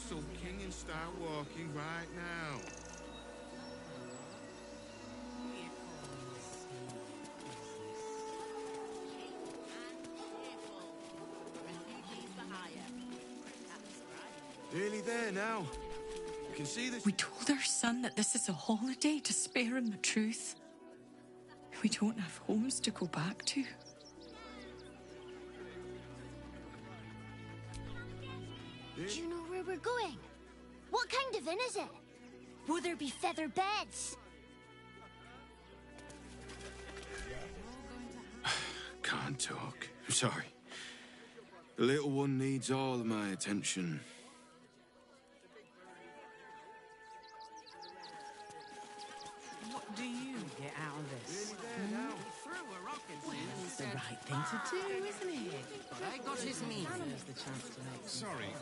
sulking and start walking right now. Nearly there now. You can see this. We told our son that this is a holiday to spare him the truth. We don't have homes to go back to. Do you know where we're going? What kind of inn is it? Will there be feather beds? Can't talk. I'm sorry. The little one needs all of my attention. What do you get out of this? It's the right thing to do, isn't it? But I got his meat. There's the chance to make. Sorry,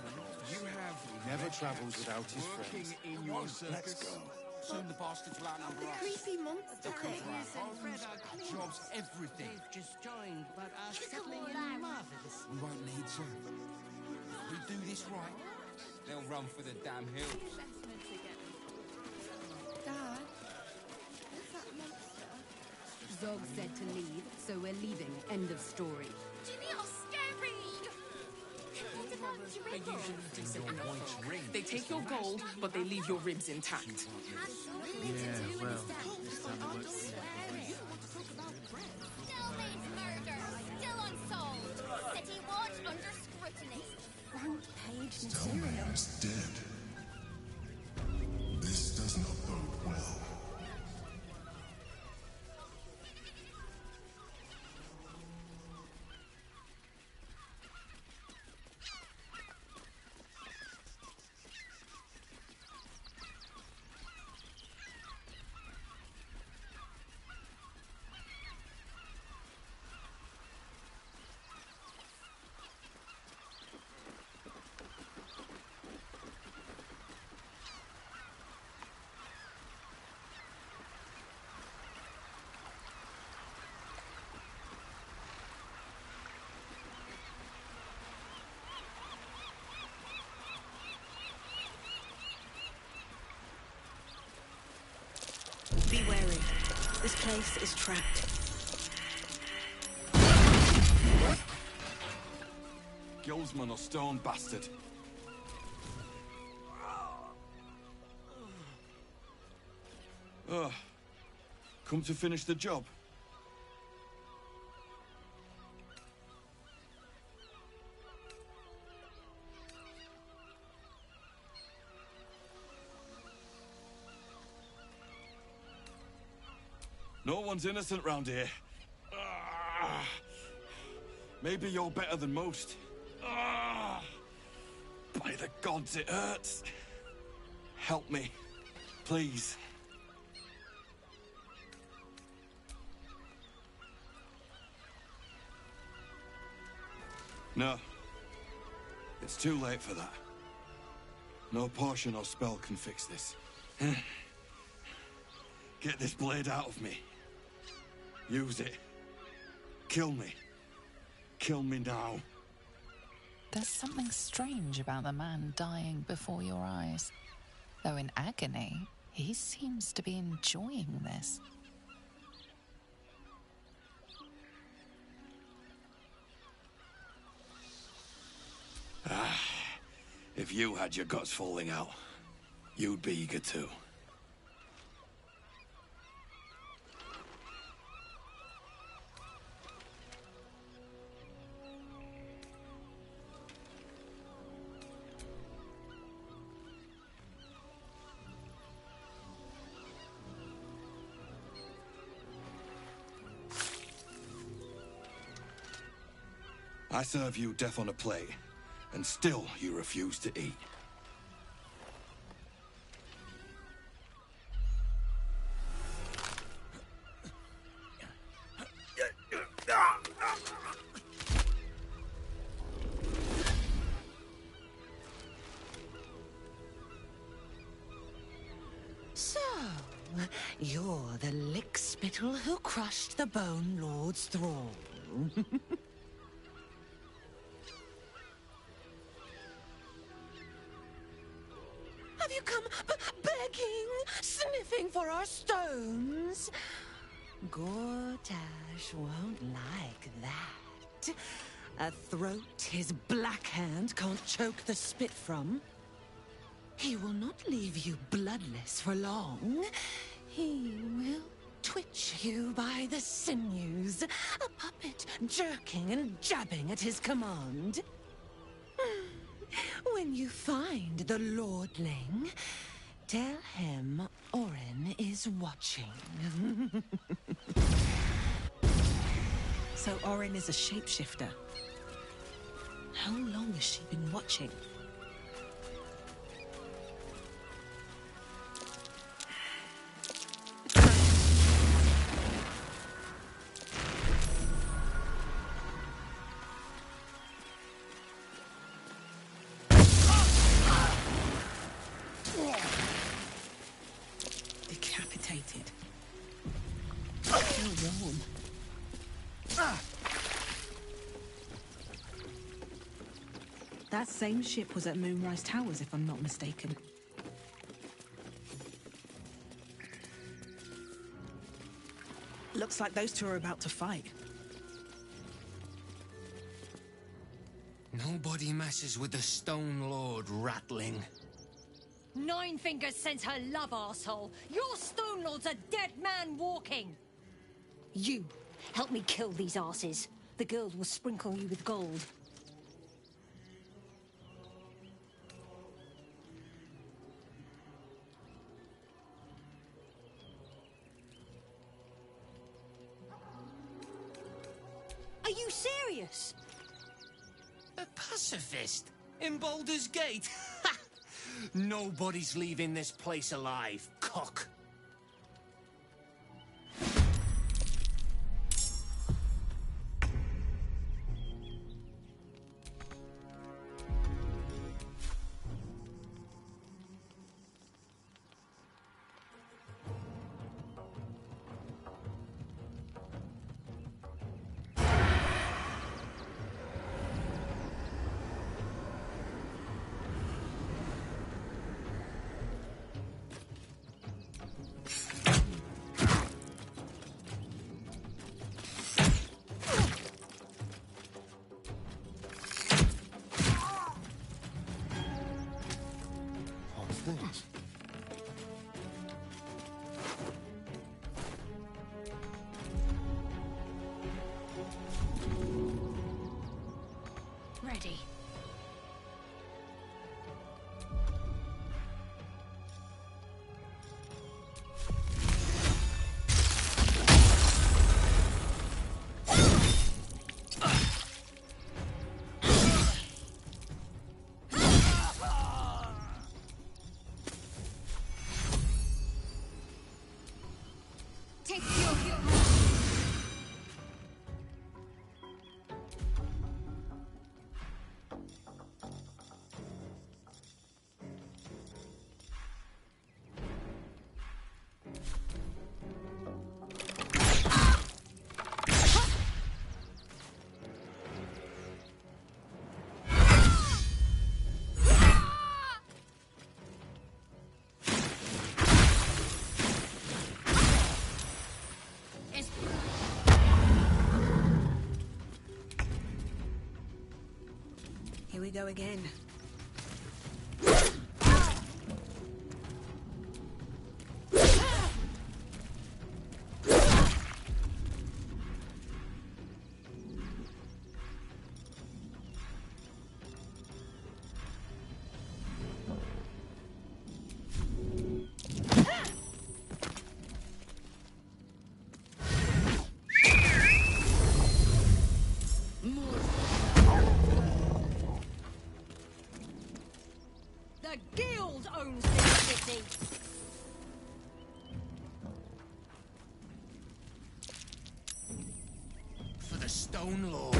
you have Never travels without his friends. in your circus. Let's go. Soon the bastards will outnumber us. Creepy monster. They'll come for our homes, our jobs, everything. They've just joined, but are Kick 'em settling all in out. marvellous. We won't need to. If we do this right, they'll run for the damn hills. Dad, what's that monster? Zog said to leave, so we're leaving. End of story. Jimmy, I'm scary! What about your ribbles? They take your gold, but they leave your ribs intact. Yeah, well, this time it works. Still needs murder, still unsolved. City watch under scrutiny. Front page Stone material. is dead. This does not bode well. Be wary. This place is trapped. Gilsman or stone bastard. Come to finish the job. No one's innocent round here. Maybe you're better than most. By the gods, it hurts. Help me, please. No. It's too late for that. No potion or spell can fix this. Get this blade out of me. Use it. Kill me. Kill me now. There's something strange about the man dying before your eyes. Though in agony, he seems to be enjoying this. If you had your guts falling out, you'd be eager too. I serve you death on a plate, and still you refuse to eat. So, you're the lickspittle who crushed the Bone Lord's thrall. looking for our stones? Gortash won't like that. A throat his black hand can't choke the spit from. He will not leave you bloodless for long. He will twitch you by the sinews, a puppet jerking and jabbing at his command. When you find the Lordling, tell him Orin is watching. So Orin is a shapeshifter. How long has she been watching? Decapitated. Still warm. That same ship was at Moonrise Towers, if I'm not mistaken. Looks like those two are about to fight. Nobody messes with the Stone Lord, Ratling. Nine Fingers sends her love, arsehole. Your Stone Lord's a dead man walking. You, help me kill these arses. The girls will sprinkle you with gold. Are you serious? A pacifist? In Baldur's Gate? Nobody's leaving this place alive, cock. Things. Ready. Here we go again. The guild owns this city. For the Stone Lord.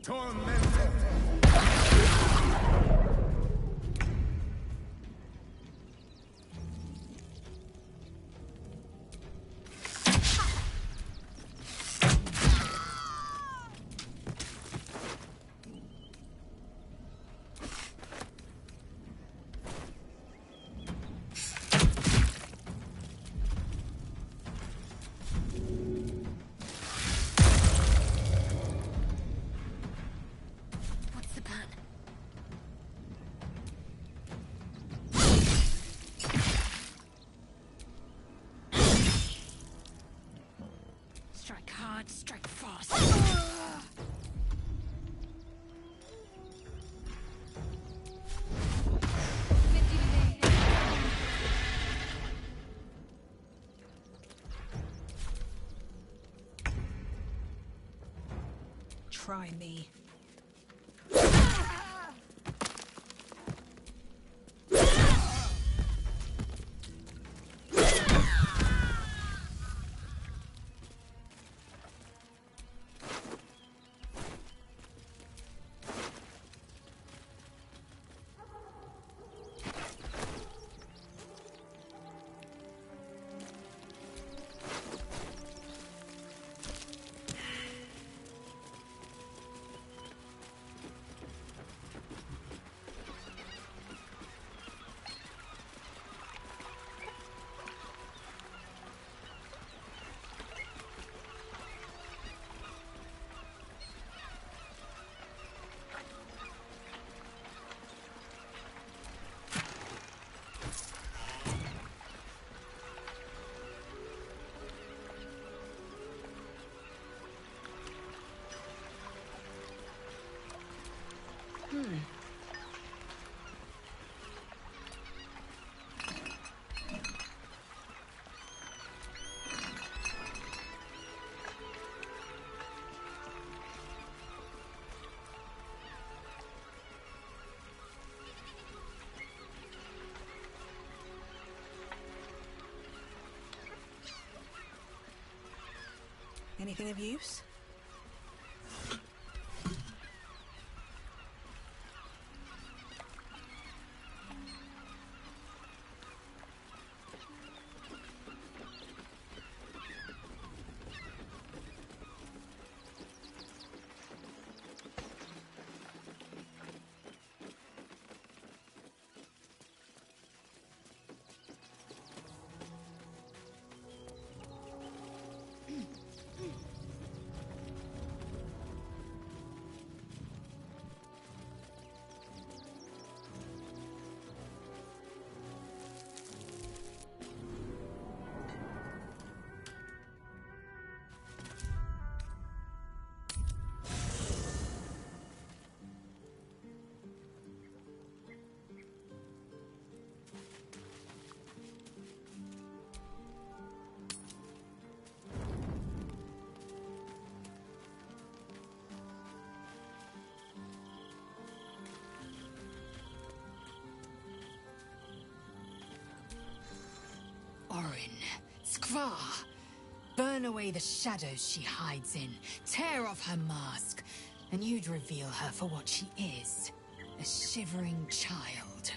Tormented. Strike hard, strike fast. Try me. Anything of use? Orin, Skvar, burn away the shadows she hides in, tear off her mask, and you'd reveal her for what she is, a shivering child.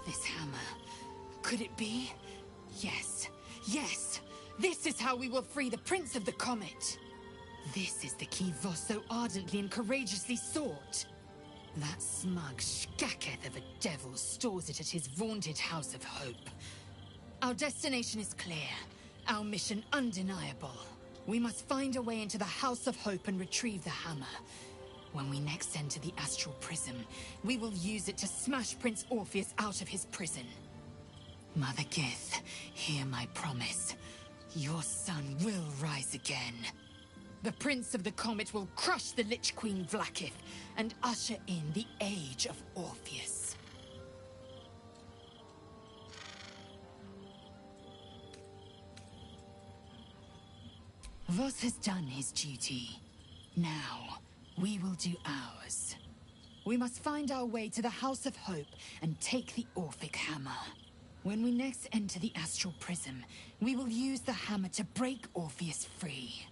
This hammer, could it be? Yes, yes! This is how we will free the Prince of the Comet! This is the key Voss so ardently and courageously sought. That smug shkaketh of a devil stores it at his vaunted House of Hope. Our destination is clear, our mission undeniable. We must find a way into the House of Hope and retrieve the hammer. When we next enter the Astral Prism, we will use it to smash Prince Orpheus out of his prison. Mother Gith, hear my promise. Your son will rise again. The Prince of the Comet will crush the Lich Queen Vlaakith and usher in the Age of Orpheus. Voss has done his duty. Now, we will do ours. We must find our way to the House of Hope and take the Orphic Hammer. When we next enter the Astral Prism, we will use the hammer to break Orpheus free.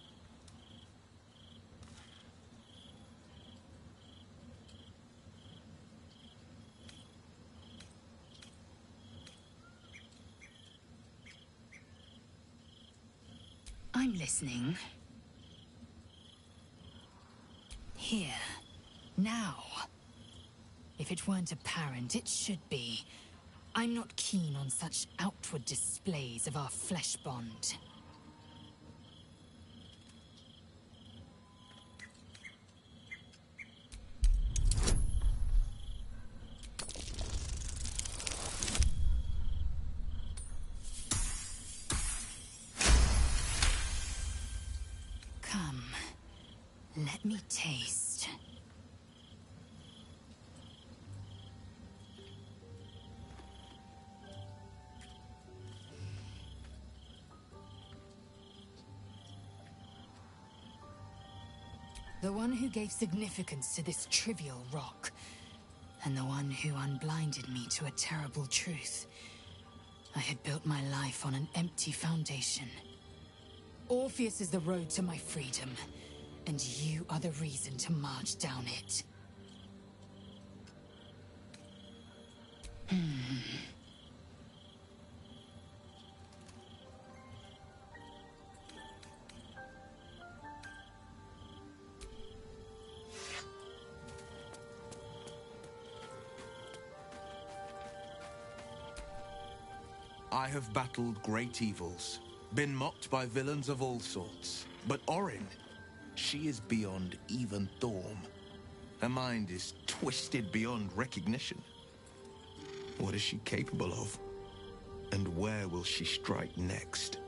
I'm listening. Here. Now. If it weren't apparent, it should be. I'm not keen on such outward displays of our flesh bond. Come, let me taste. The one who gave significance to this trivial rock, and the one who unblinded me to a terrible truth. I had built my life on an empty foundation. Orpheus is the road to my freedom, and you are the reason to march down it. I have battled great evils, been mocked by villains of all sorts. But Orin, she is beyond even Thorm. Her mind is twisted beyond recognition. What is she capable of? And where will she strike next?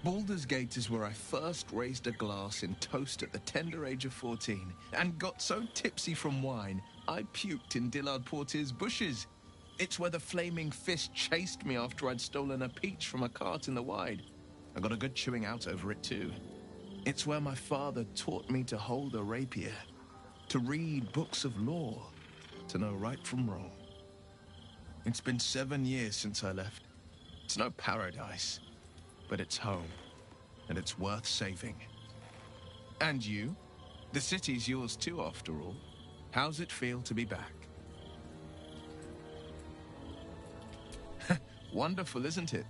Baldur's Gate is where I first raised a glass in toast at the tender age of 14, and got so tipsy from wine, I puked in Dillard Portier's bushes. It's where the flaming fist chased me after I'd stolen a peach from a cart in the Wide. I got a good chewing out over it too. It's where my father taught me to hold a rapier, to read books of lore, to know right from wrong. It's been 7 years since I left. It's no paradise, but it's home, and it's worth saving. And you? The city's yours too, after all. How's it feel to be back? Wonderful, isn't it?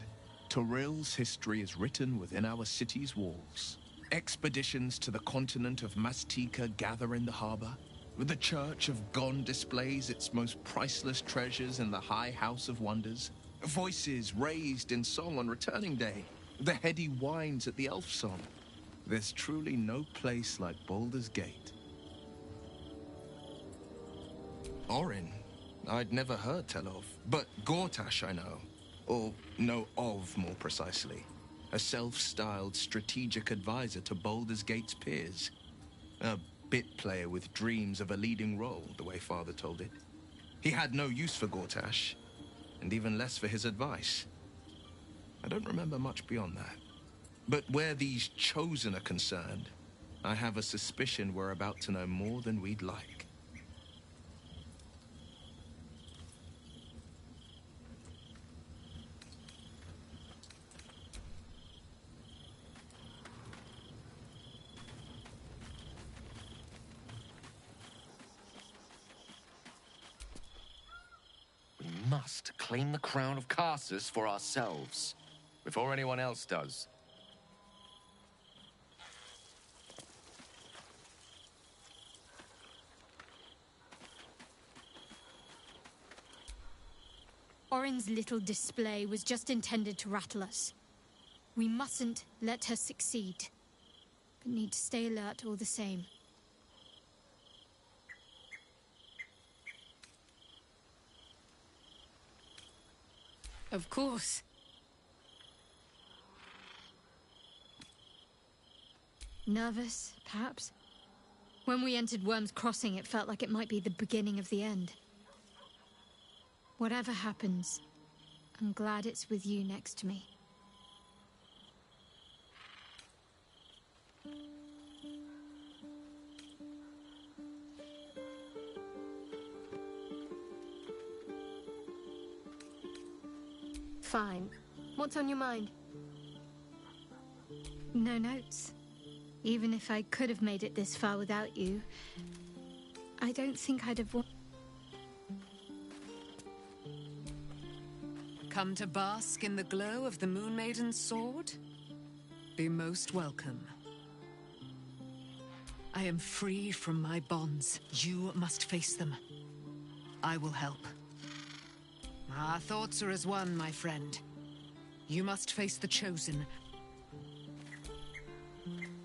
Torril's history is written within our city's walls. Expeditions to the continent of Mastika gather in the harbor. The Church of Gon displays its most priceless treasures in the High House of Wonders. Voices raised in song on returning day. The heady wines at the Elf Song. There's truly no place like Baldur's Gate. Orin, I'd never heard tell of, but Gortash I know. Or know of, more precisely. A self-styled strategic advisor to Baldur's Gate's peers. A bit player with dreams of a leading role, the way Father told it. He had no use for Gortash, and even less for his advice. I don't remember much beyond that. But where these chosen are concerned, I have a suspicion we're about to know more than we'd like. We must claim the crown of Carsus for ourselves, before anyone else does. Orin's little display was just intended to rattle us. We mustn't let her succeed, but need to stay alert all the same. Of course. Nervous, perhaps? When we entered Worm's Crossing, it felt like it might be the beginning of the end. Whatever happens, I'm glad it's with you next to me. fine. What's on your mind? No notes. Even if I could have made it this far without you, I don't think I'd have Come to bask in the glow of the Moon Maiden's sword? Be most welcome. I am free from my bonds. You must face them. I will help. Our thoughts are as one, my friend. You must face the Chosen.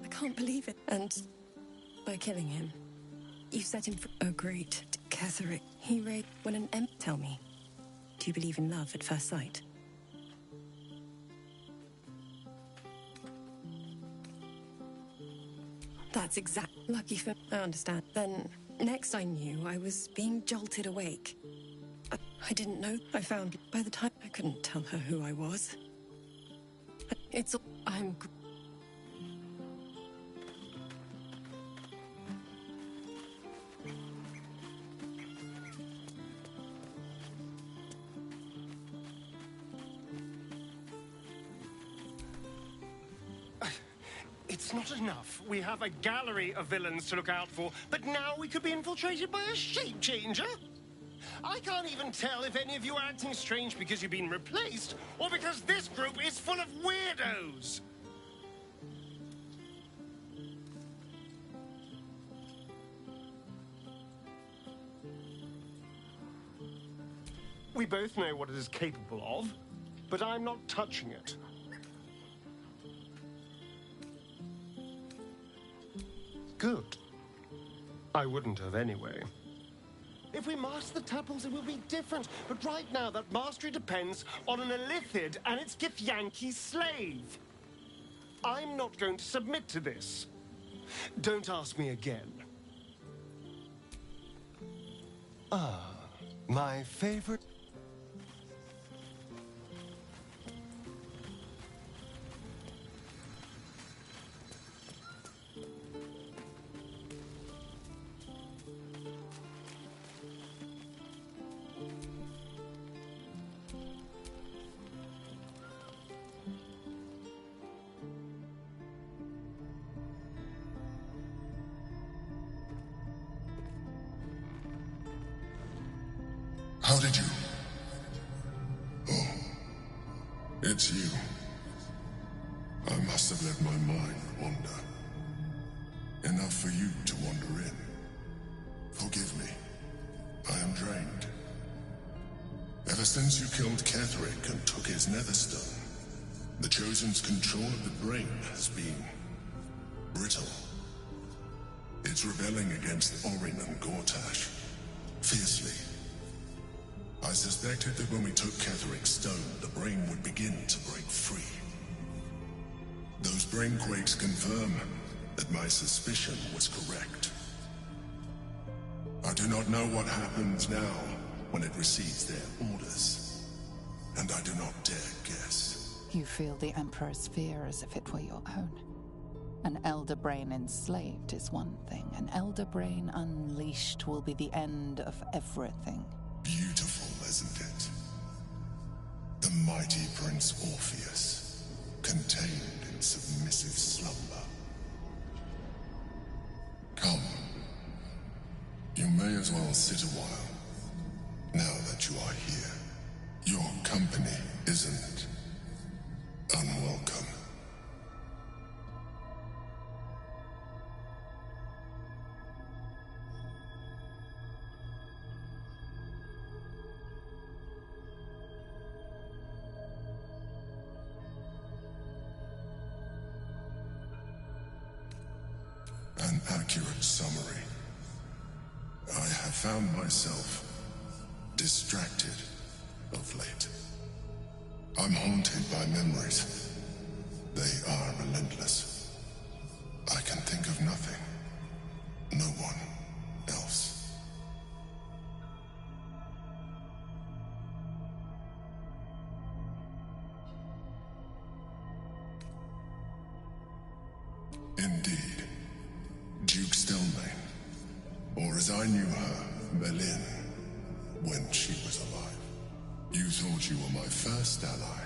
I can't believe it. And by killing him, you set him free. Oh, great. Ketheric. He raised when an Tell me, do you believe in love at first sight? That's lucky for... I understand. Then, next I knew, I was being jolted awake. I didn't know. I found... By the time I couldn't tell her who I was. It's... I'm... It's not enough. We have a gallery of villains to look out for, but now we could be infiltrated by a shape changer? I can't even tell if any of you are acting strange because you've been replaced, or because this group is full of weirdos. We both know what it is capable of, but I'm not touching it. Good. I wouldn't have anyway. If we master the tadpoles, it will be different. But right now, that mastery depends on an Elithid and its Githyanki slave. I'm not going to submit to this. Don't ask me again. Ah, my favorite... How did you? Oh, it's you. I must have let my mind wander. Enough for you to wander in. Forgive me. I am drained. Ever since you killed Ketheric and took his Netherstone, the Chosen's control of the brain has been brittle. It's rebelling against Orin and Gortash fiercely. I suspected that when we took Ketheric's stone, the brain would begin to break free. Those brain quakes confirm that my suspicion was correct. I do not know what happens now when it receives their orders, and I do not dare guess. You feel the Emperor's fear as if it were your own. An Elder Brain enslaved is one thing. An Elder Brain unleashed will be the end of everything. Beautiful, isn't it? The mighty Prince Orpheus, contained in submissive slumber. Come. You may as well sit a while, now that you are here. Your company isn't unwelcome. An accurate summary. I have found myself distracted of late. I'm haunted by memories. They are relentless. I can think of nothing. No one else. Indeed. Duke Stelmane, or as I knew her, Melin, when she was alive. You thought you were my first ally.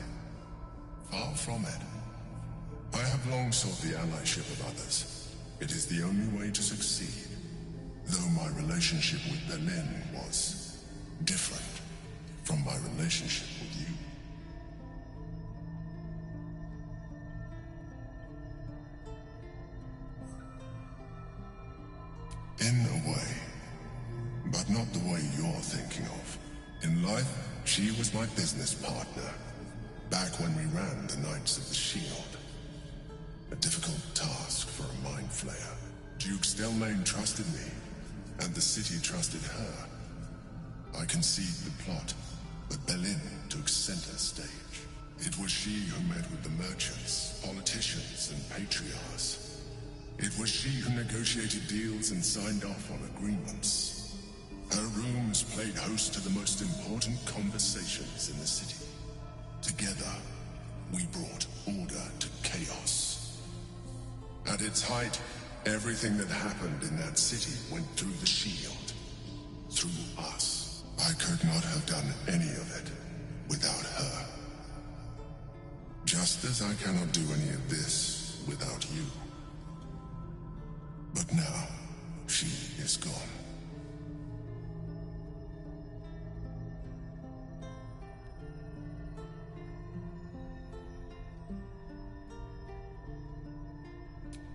Far from it. I have long sought the allyship of others. It is the only way to succeed. Though my relationship with Berlin was different from my relationship with you. In a way, but not the way you're thinking of. In life, she was my business partner, back when we ran the Knights of the Shield. A difficult task for a mind flayer. Duke Stelmane trusted me, and the city trusted her. I conceived the plot, but Berlin took center stage. It was she who met with the merchants, politicians, and patriarchs. It was she who negotiated deals and signed off on agreements. Her rooms played host to the most important conversations in the city. Together, we brought order to chaos. At its height, everything that happened in that city went through the shield. Through us. I could not have done any of it without her. Just as I cannot do any of this without you. But now, she is gone.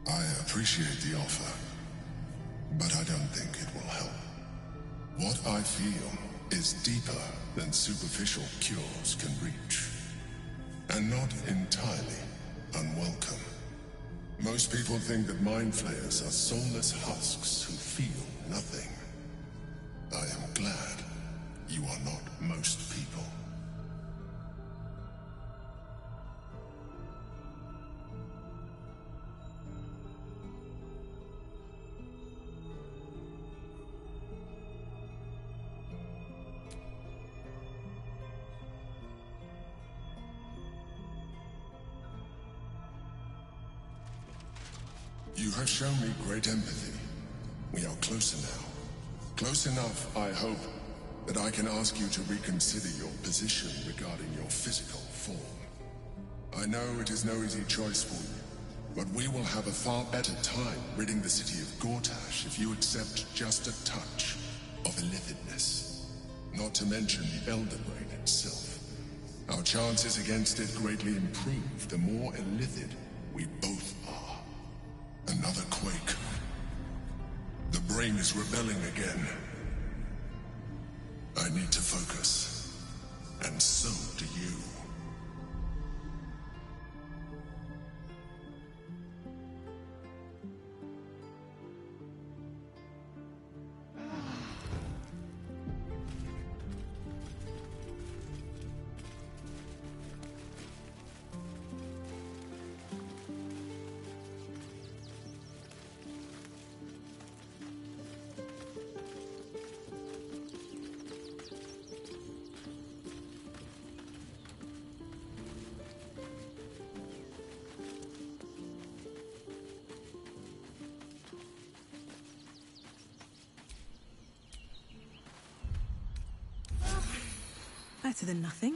I appreciate the offer, but I don't think it will help. What I feel is deeper than superficial cures can reach, and not entirely unwelcome. Most people think that mind flayers are soulless husks who feel nothing. I am glad you are not most people. You have shown me great empathy. We are closer now. Close enough, I hope, that I can ask you to reconsider your position regarding your physical form. I know it is no easy choice for you, but we will have a far better time ridding the city of Gortash if you accept just a touch of illithidness. Not to mention the Elder Brain itself. Our chances against it greatly improve the more illithid we both are. Another quake. The brain is rebelling again. I need to focus. And so do you. Better than nothing.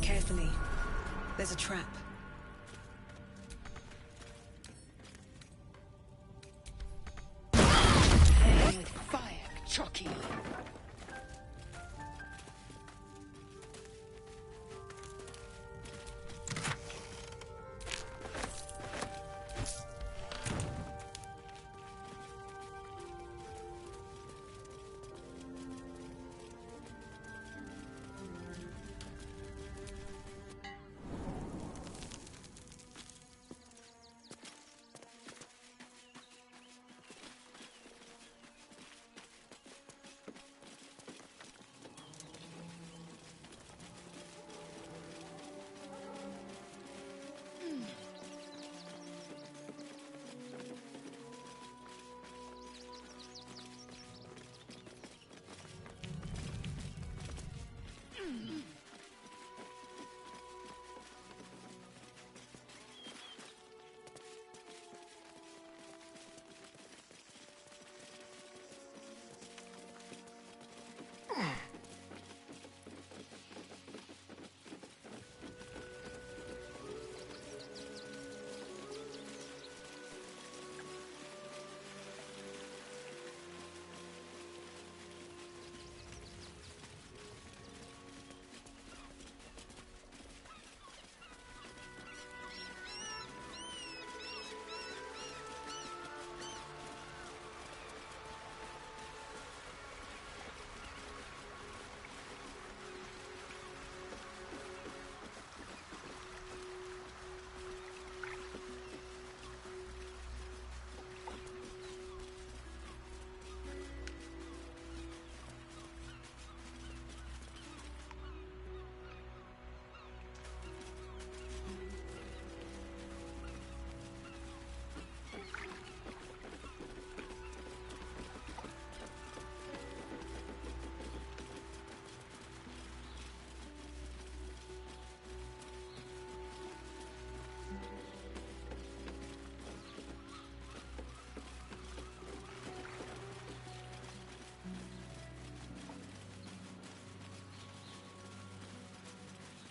Carefully. There's a trap. Play with fire, Chucky.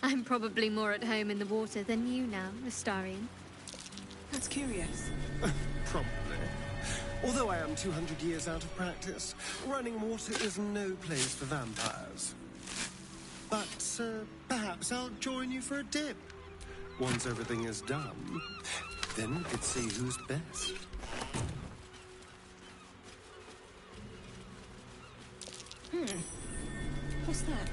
I'm probably more at home in the water than you now, Astarion. That's curious. Probably. Although I am 200 years out of practice, running water is no place for vampires. But perhaps I'll join you for a dip. Once everything is done, then we could see who's best. What's that?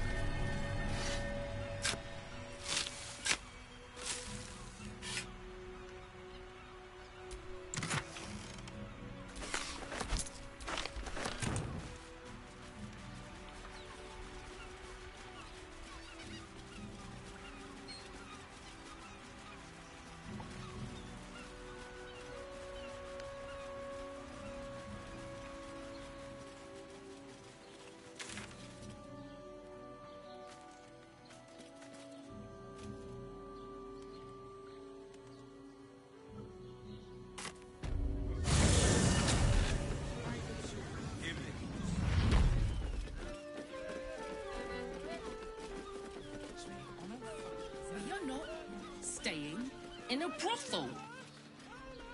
Staying in a brothel.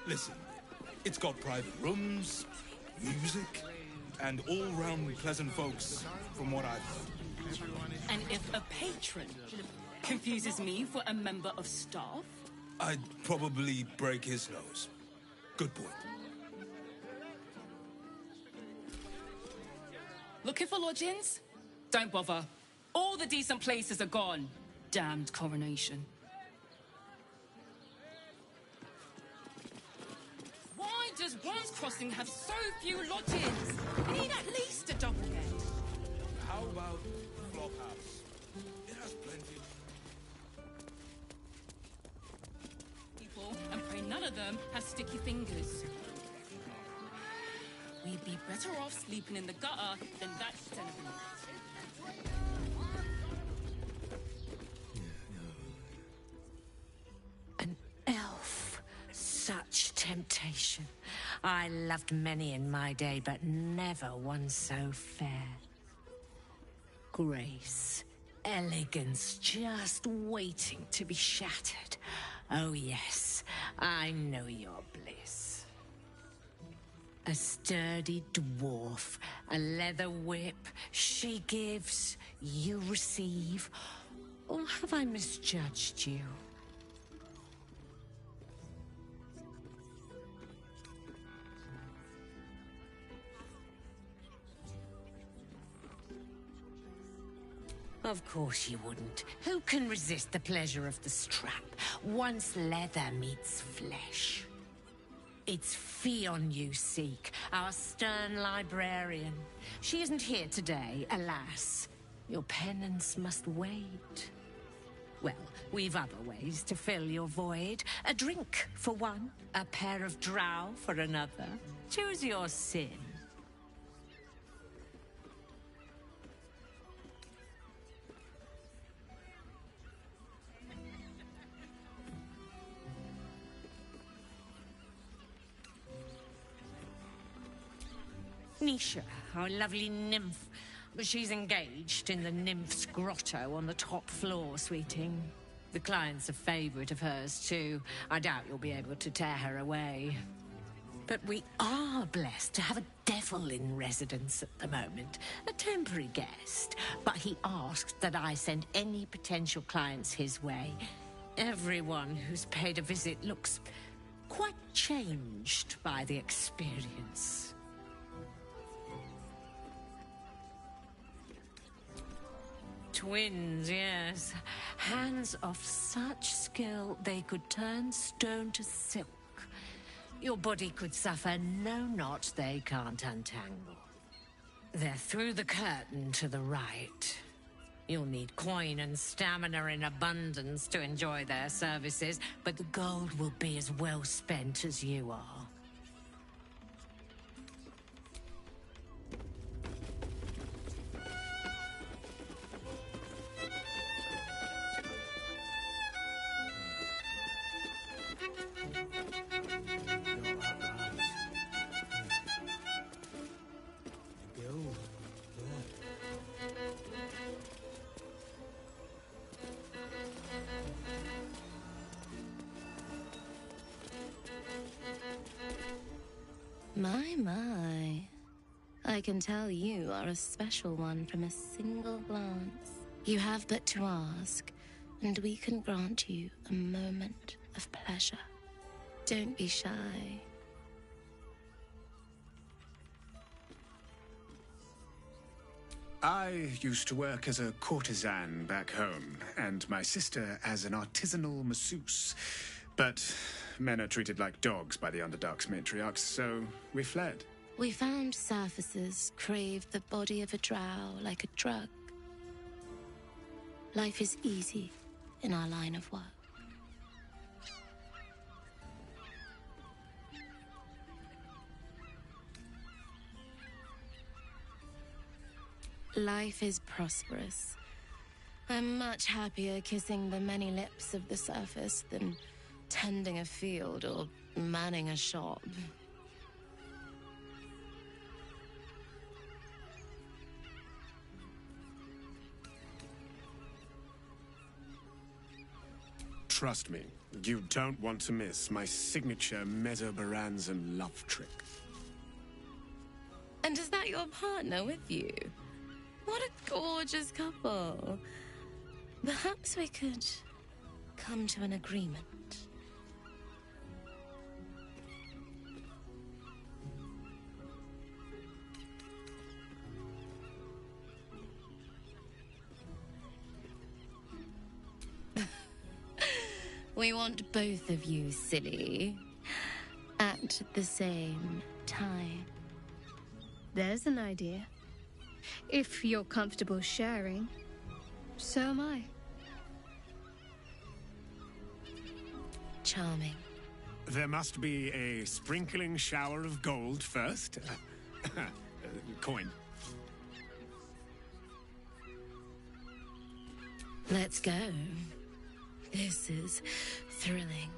Listen, it's got private rooms, music, and all-round pleasant folks, from what I've heard. And if a patron confuses me for a member of staff? I'd probably break his nose. Good point. Looking for lodgings? Don't bother. All the decent places are gone. Damned coronation. Why does Bronze Crossing have so few lodgings? We need at least a double bed. How about Flophouse? It has plenty. People, and pray none of them have sticky fingers. We'd be better off sleeping in the gutter than that tenement. An elf. Such temptation. I loved many in my day, but never one so fair. Grace, elegance just waiting to be shattered. Oh yes, I know your bliss. A sturdy dwarf, a leather whip, she gives, you receive. Or have I misjudged you? Of course you wouldn't. Who can resist the pleasure of the strap once leather meets flesh? It's Fionn you seek, our stern librarian. She isn't here today, alas. Your penance must wait. Well, we've other ways to fill your void. A drink for one, a pair of drow for another. Choose your sin. Nisha, our lovely nymph. She's engaged in the nymph's grotto on the top floor, sweeting. The client's a favorite of hers, too. I doubt you'll be able to tear her away. But we are blessed to have a devil in residence at the moment. A temporary guest. But he asked that I send any potential clients his way. Everyone who's paid a visit looks quite changed by the experience. Twins, yes. Hands of such skill they could turn stone to silk. Your body could suffer no knot they can't untangle. They're through the curtain to the right. You'll need coin and stamina in abundance to enjoy their services, but the gold will be as well spent as you are. My. I can tell you are a special one from a single glance. You have but to ask, and we can grant you a moment of pleasure. Don't be shy. I used to work as a courtesan back home, and my sister as an artisanal masseuse. But men are treated like dogs by the Underdark's matriarchs, so we fled. We found surfacers crave the body of a drow like a drug. Life is easy in our line of work. Life is prosperous. I'm much happier kissing the many lips of the surface than tending a field or manning a shop. Trust me, you don't want to miss my signature Mesobaranzan love trick. And is that your partner with you? What a gorgeous couple. Perhaps we could come to an agreement. We want both of you, silly, at the same time. There's an idea. If you're comfortable sharing, so am I. Charming. There must be a sprinkling shower of gold first. Coin. Let's go. This is thrilling.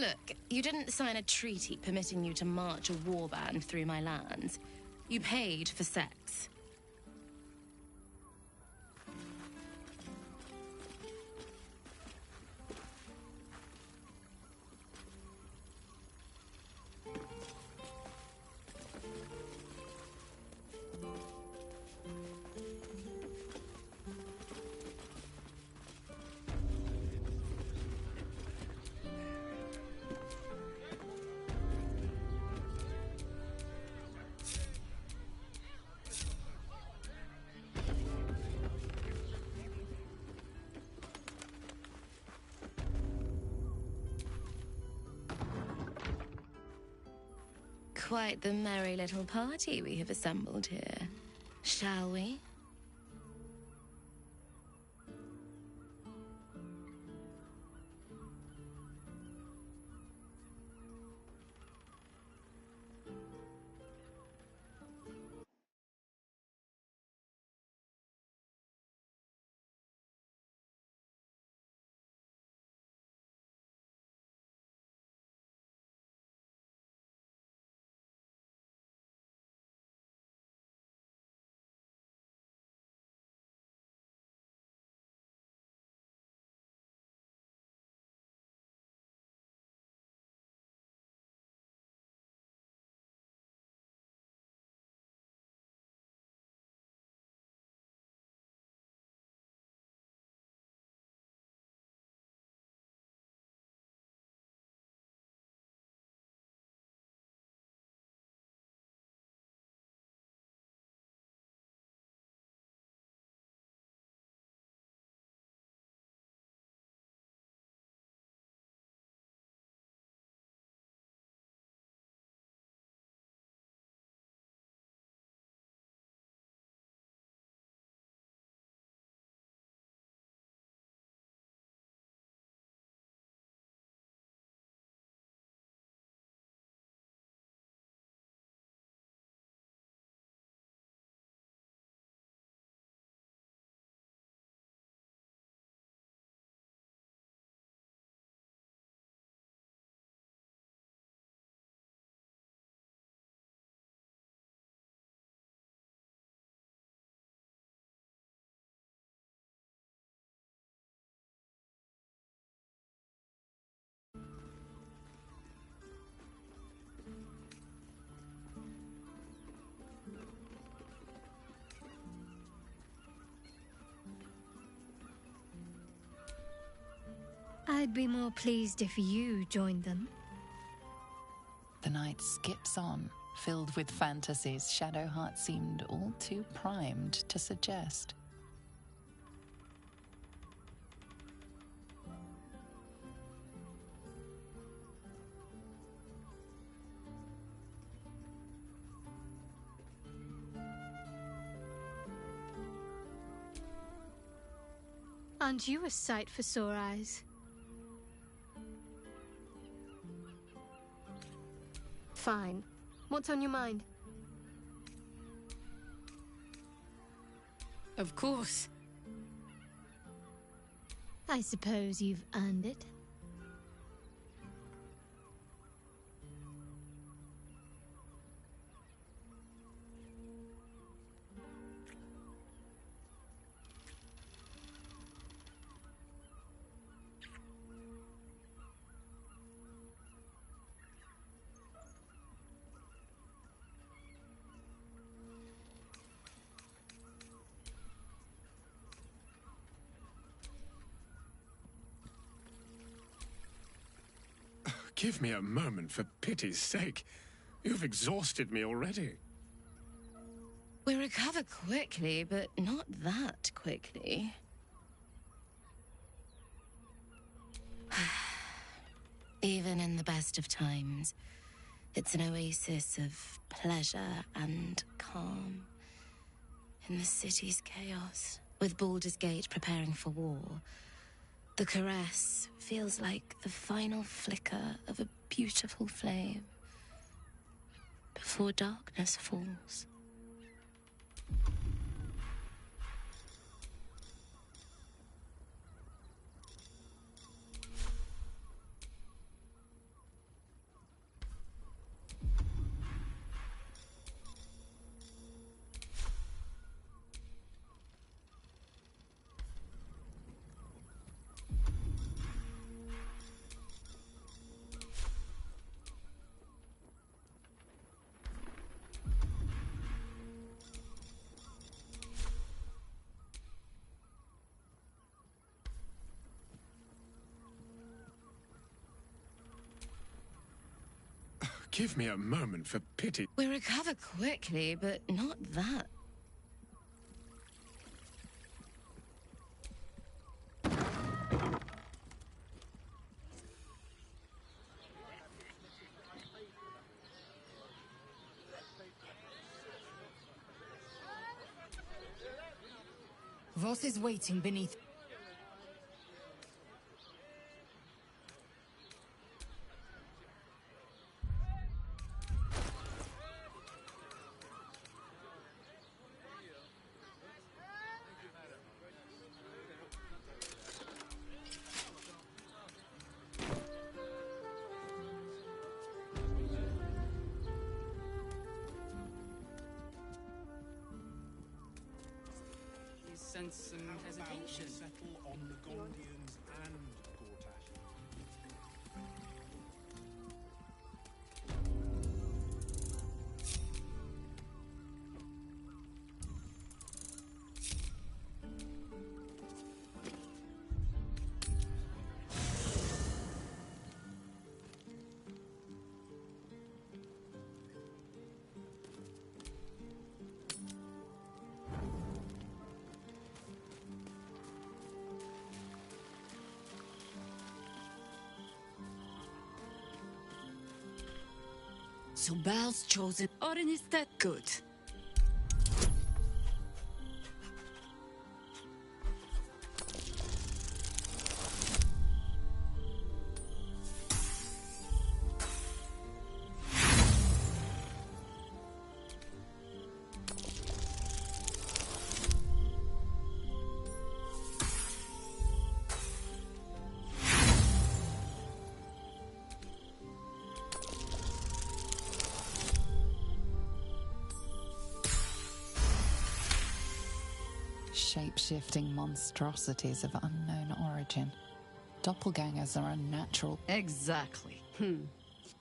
Look, you didn't sign a treaty permitting you to march a warband through my lands. You paid for sex. Quite the merry little party we have assembled here. Shall we? I'd be more pleased if you joined them. The night skips on, filled with fantasies Shadowheart seemed all too primed to suggest. Aren't you a sight for sore eyes? Fine. What's on your mind? Of course. I suppose you've earned it. Give me a moment, for pity's sake. You've exhausted me already. We recover quickly, but not that quickly. Even in the best of times, it's an oasis of pleasure and calm. In the city's chaos, with Baldur's Gate preparing for war, the caress feels like the final flicker of a beautiful flame before darkness falls. Give me a moment, for pity. We recover quickly, but not that. Voss is waiting beneath. Sense some hesitation. Settle on the Gondians and Gortash. So Bal's chosen Orin is that good. Shape-shifting monstrosities of unknown origin. Doppelgangers are unnatural. Exactly.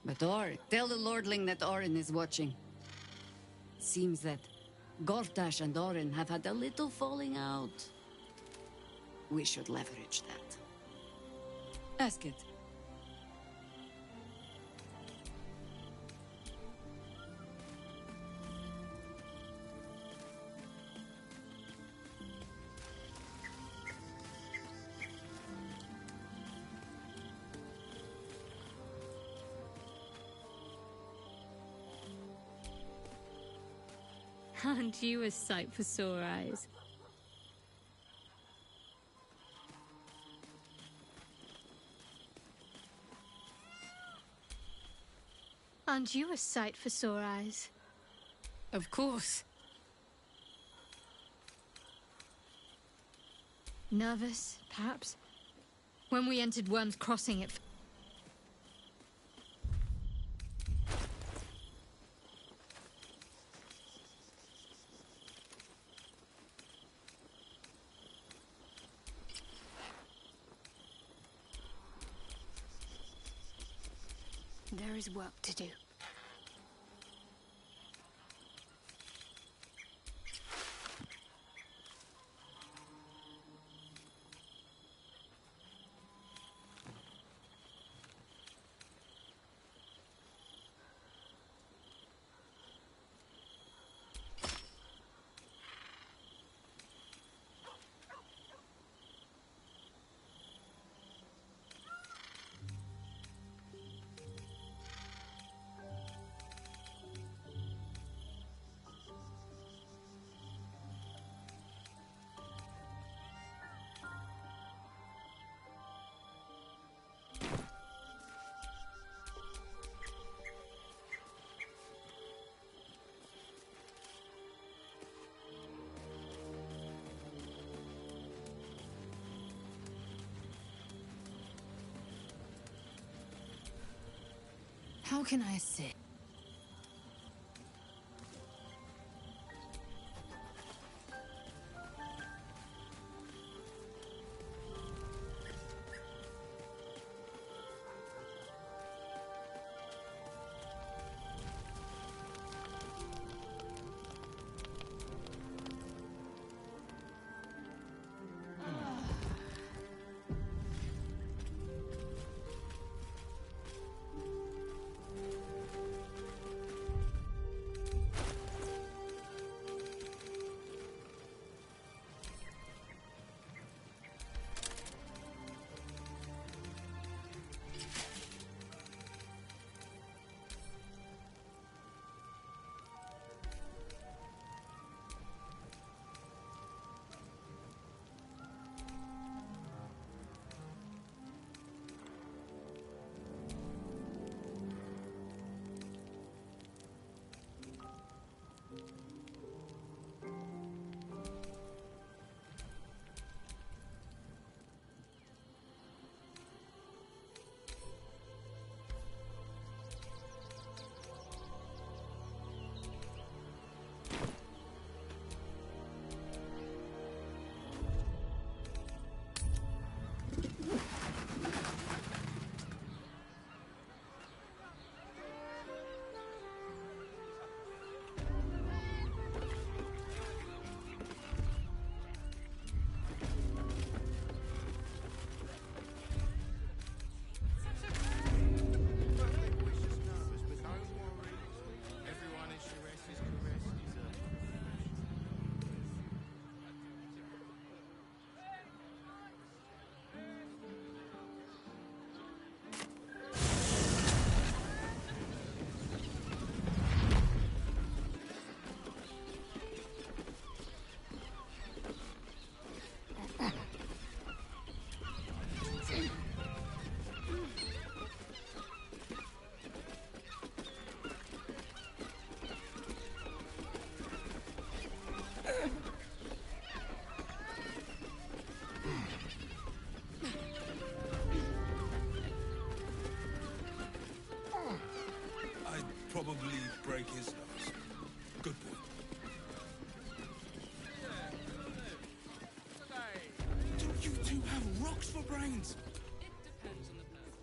But Orin, tell the Lordling that Orin is watching. Seems that Gortash and Orin have had a little falling out. We should leverage that. Ask it. Aren't you a sight for sore eyes? Aren't you a sight for sore eyes? Of course. Nervous, perhaps? When we entered Worm's Crossing, it... There is work to do. How can I assist? probably break his nose. Good boy. Don't you two have rocks for brains?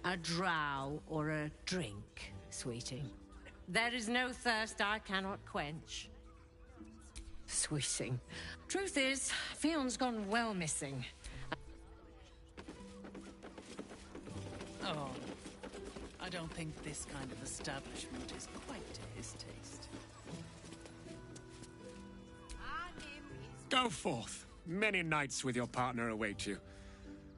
A drow or a drink, sweeting. There is no thirst I cannot quench. Sweeting. Truth is, Fion's gone well missing. Oh, I don't think this kind of establishment is quite to his taste. Go forth. Many nights with your partner await you.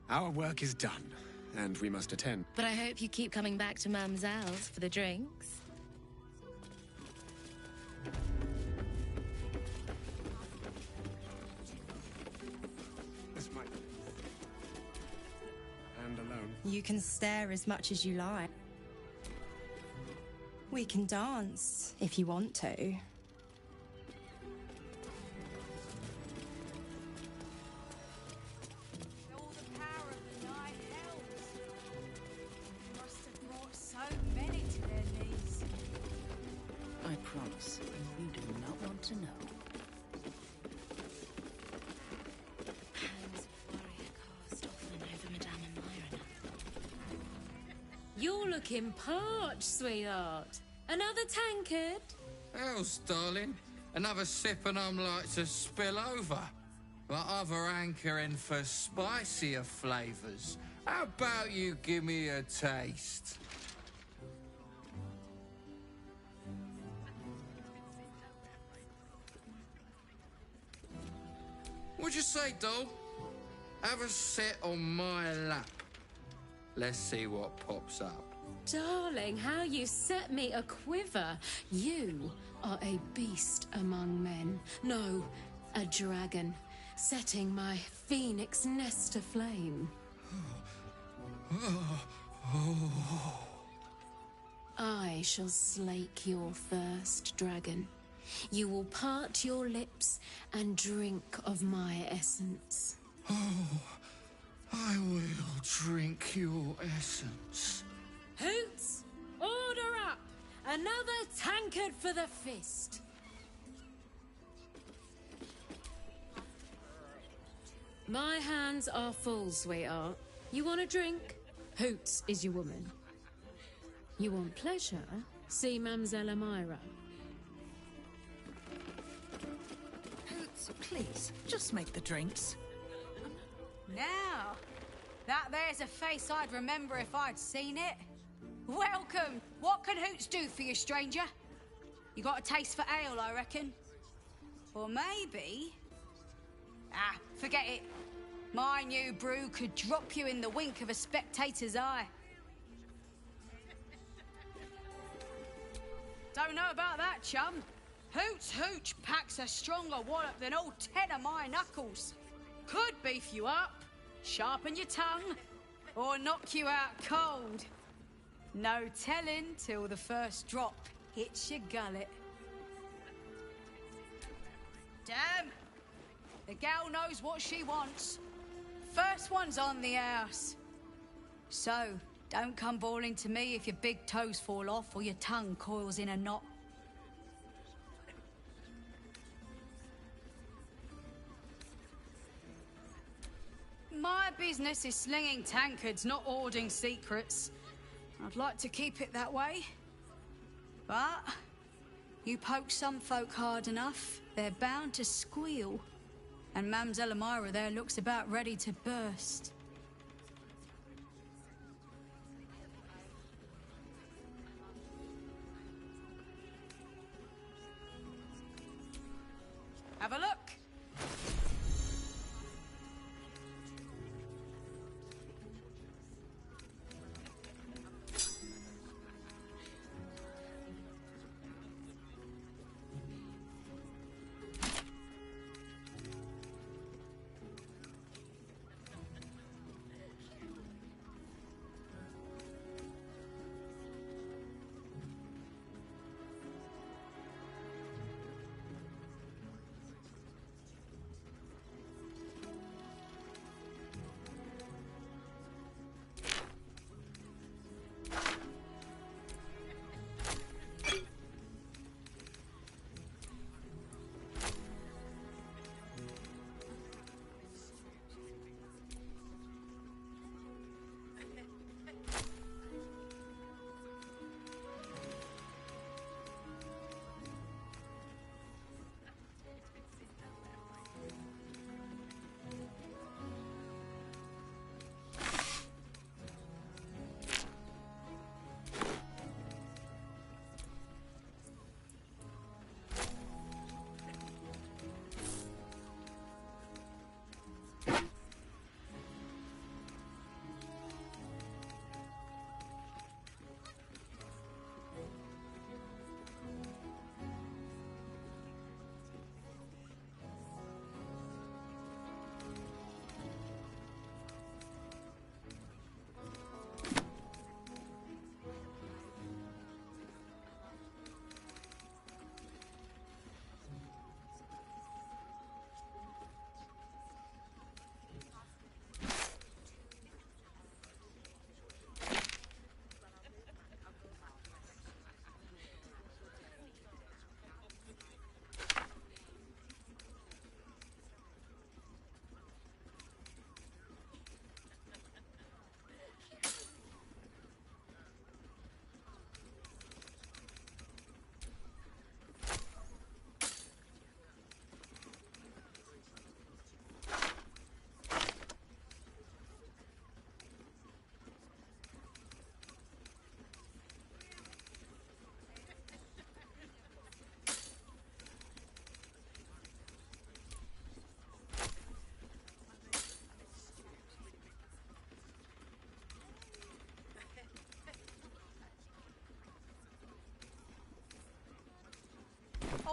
Our work is done, and we must attend. But I hope you keep coming back to Mamselle's for the drinks. This might... And alone. You can stare as much as you like. We can dance, if you want to. I promise, you do not want to know. You're looking parched, sweetheart. Another tankard? Else, darling. Another sip and I'm like to spill over. Like other hankering for spicier flavours. How about you give me a taste? What'd you say, doll? Have a sit on my lap. Let's see what pops up. Darling, how you set me a quiver. You are a beast among men. No, a dragon, setting my phoenix nest aflame. I shall slake your thirst, dragon. You will part your lips and drink of my essence. Oh, I will drink your essence. Hoots, order up! Another tankard for the fist. My hands are full, sweetheart. You want a drink? Hoots is your woman. You want pleasure? See Mamselle Amira. Hoots, please, just make the drinks. Now, that there's a face I'd remember if I'd seen it. Welcome! What can Hoots do for you, stranger? You got a taste for ale, I reckon? Or maybe... Ah, forget it. My new brew could drop you in the wink of a spectator's eye. Don't know about that, chum. Hoots Hooch packs a stronger wallop than all 10 of my knuckles. Could beef you up, sharpen your tongue, or knock you out cold. No telling till the first drop hits your gullet. Damn! The gal knows what she wants. First one's on the house. So, don't come bawling to me if your big toes fall off or your tongue coils in a knot. My business is slinging tankards, not hoarding secrets. I'd like to keep it that way. But you poke some folk hard enough, they're bound to squeal. And Mamselle Amira there looks about ready to burst. Have a look.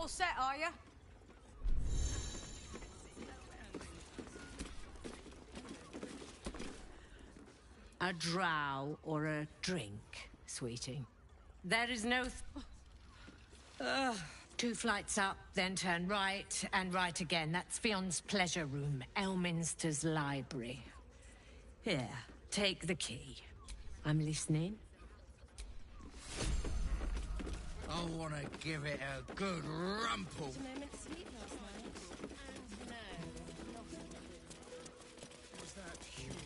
all set, are you? A drow or a drink, sweetie? There is no... Ugh. 2 flights up, then turn right, and right again. That's Fion's pleasure room, Elminster's library. Here, take the key. I'm listening. I want to give it a good rumple. A moment's sleep last night. And no, not Was that human?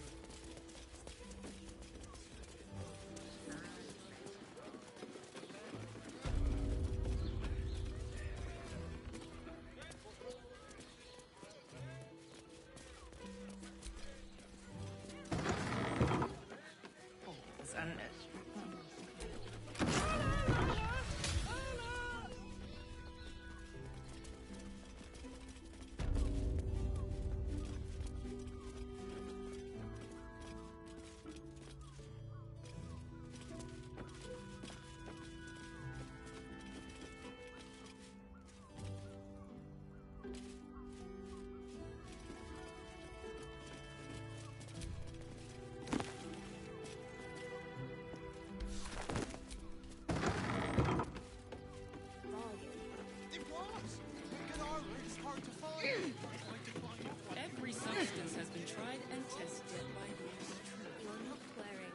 Every substance has been tried and tested by those true. You're not wearing.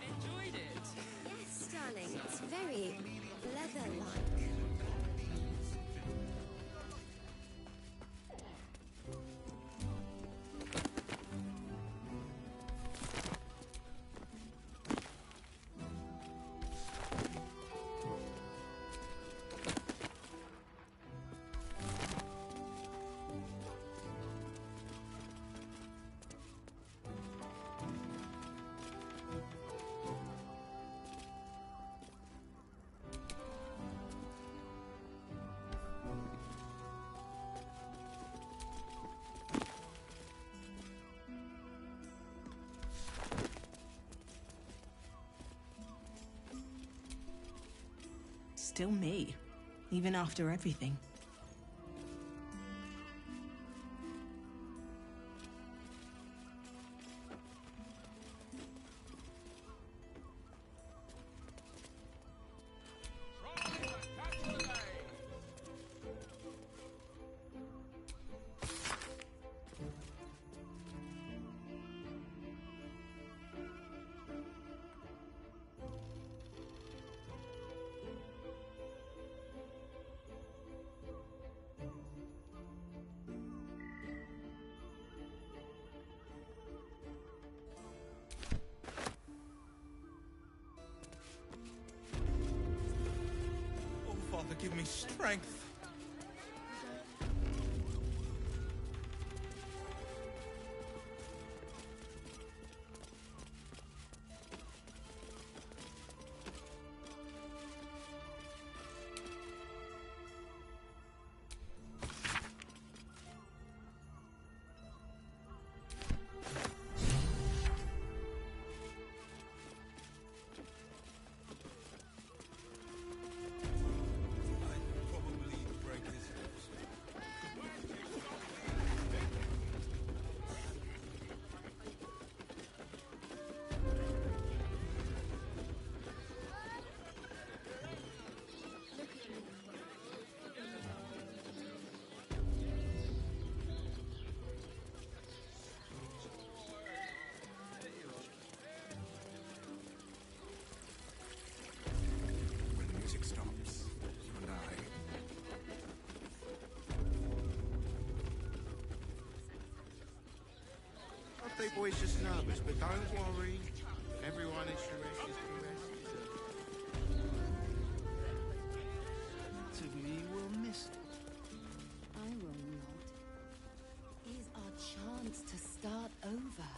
Enjoyed it. Yes, darling. It's very leather-like. Still me, even after everything. Oh, Father, give me strength. When the music stops, you and I. Birthday boy's just nervous, but don't worry. Everyone is Suresh to me will miss it. I will not. Is our chance to start over.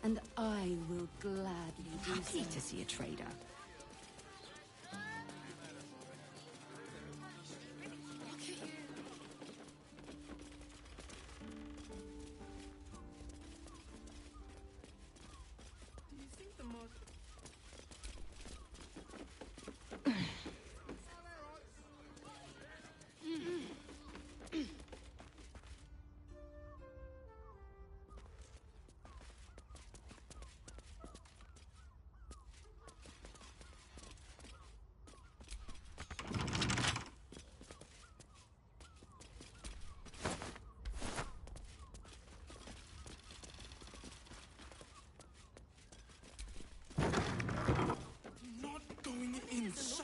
and I will gladly do so. Happy to see a trader.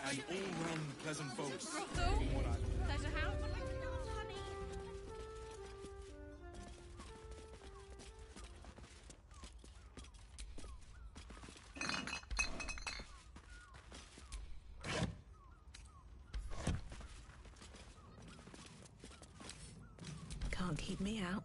And all-round pleasant folks, from what I... Pleasure house? Can't keep me out.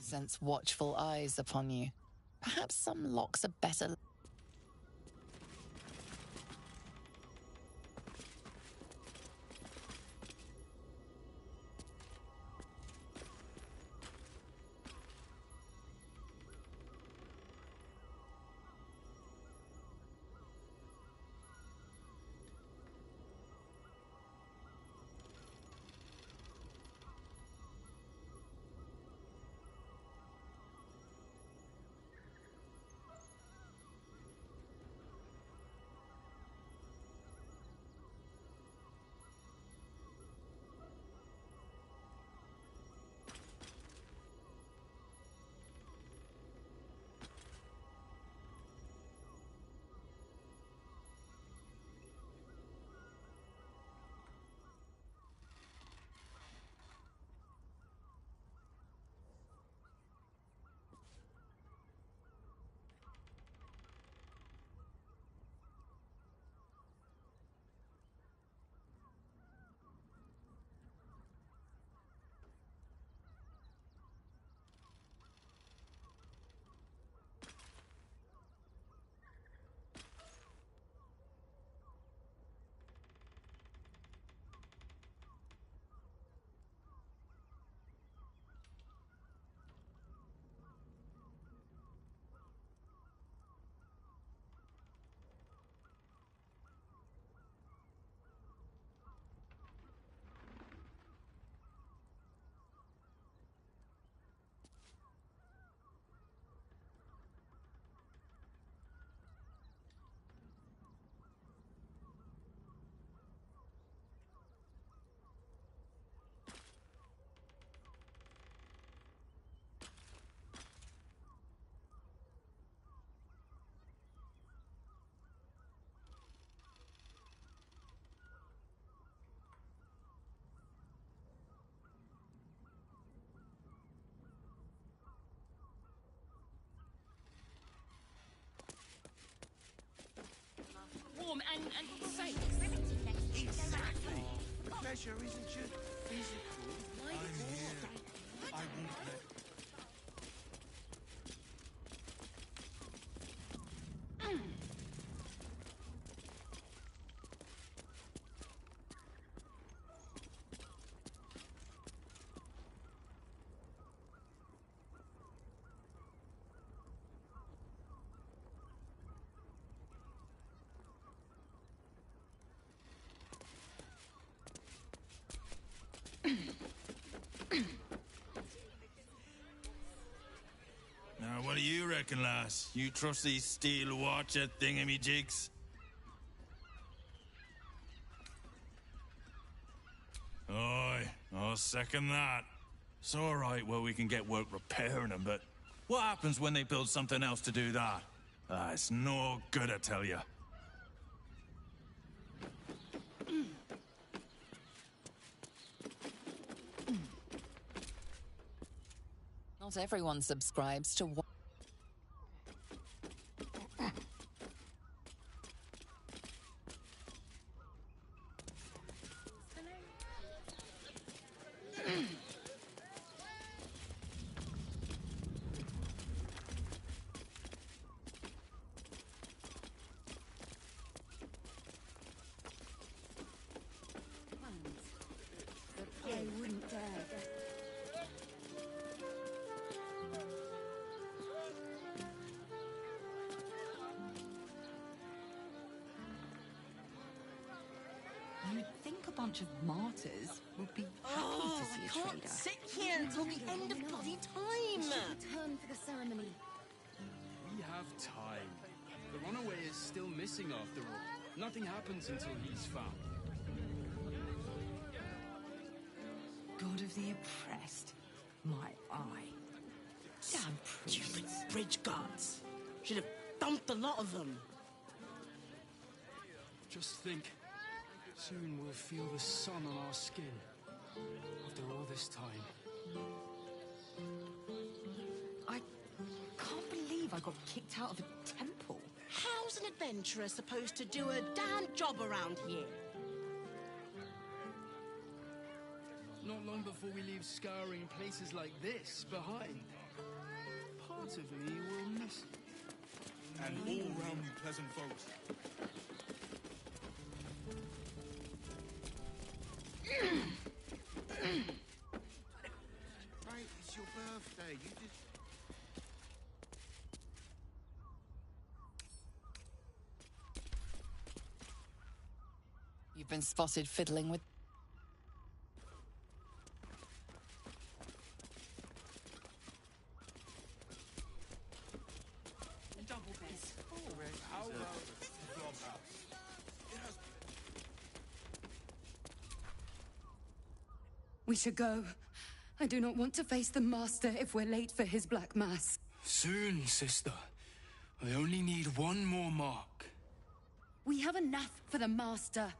Sense watchful eyes upon you. Perhaps some locks are better. form and safe. Exactly. The pleasure isn't just physical. I'm here. I won't let Now, what do you reckon, lass? You trust these steel watcher thingamajigs? Aye, I'll second that. It's all right where we can get work repairing them, but what happens when they build something else to do that? It's no good, I tell you. Not everyone subscribes to what. I wouldn't dare. You'd think a bunch of martyrs would be happy to see a trader. Can't sit here until the end of bloody time. Return for the ceremony. We have time. The runaway is still missing after all. Nothing happens until he's found. God of the oppressed, my eye. Damn stupid bridge guards. Should have dumped a lot of them. Just think. Soon we'll feel the sun on our skin. After all this time. I can't believe I got kicked out of a temple. How's an adventurer supposed to do a damn job around here? Not long before we leave scouring places like this behind. Part of me will miss it. And all round pleasant folks. Right, it's your birthday. You just... You've been spotted fiddling with. We should go. I do not want to face the Master if we're late for his Black Mass. Soon, sister. I only need one more mark. We have enough for the Master.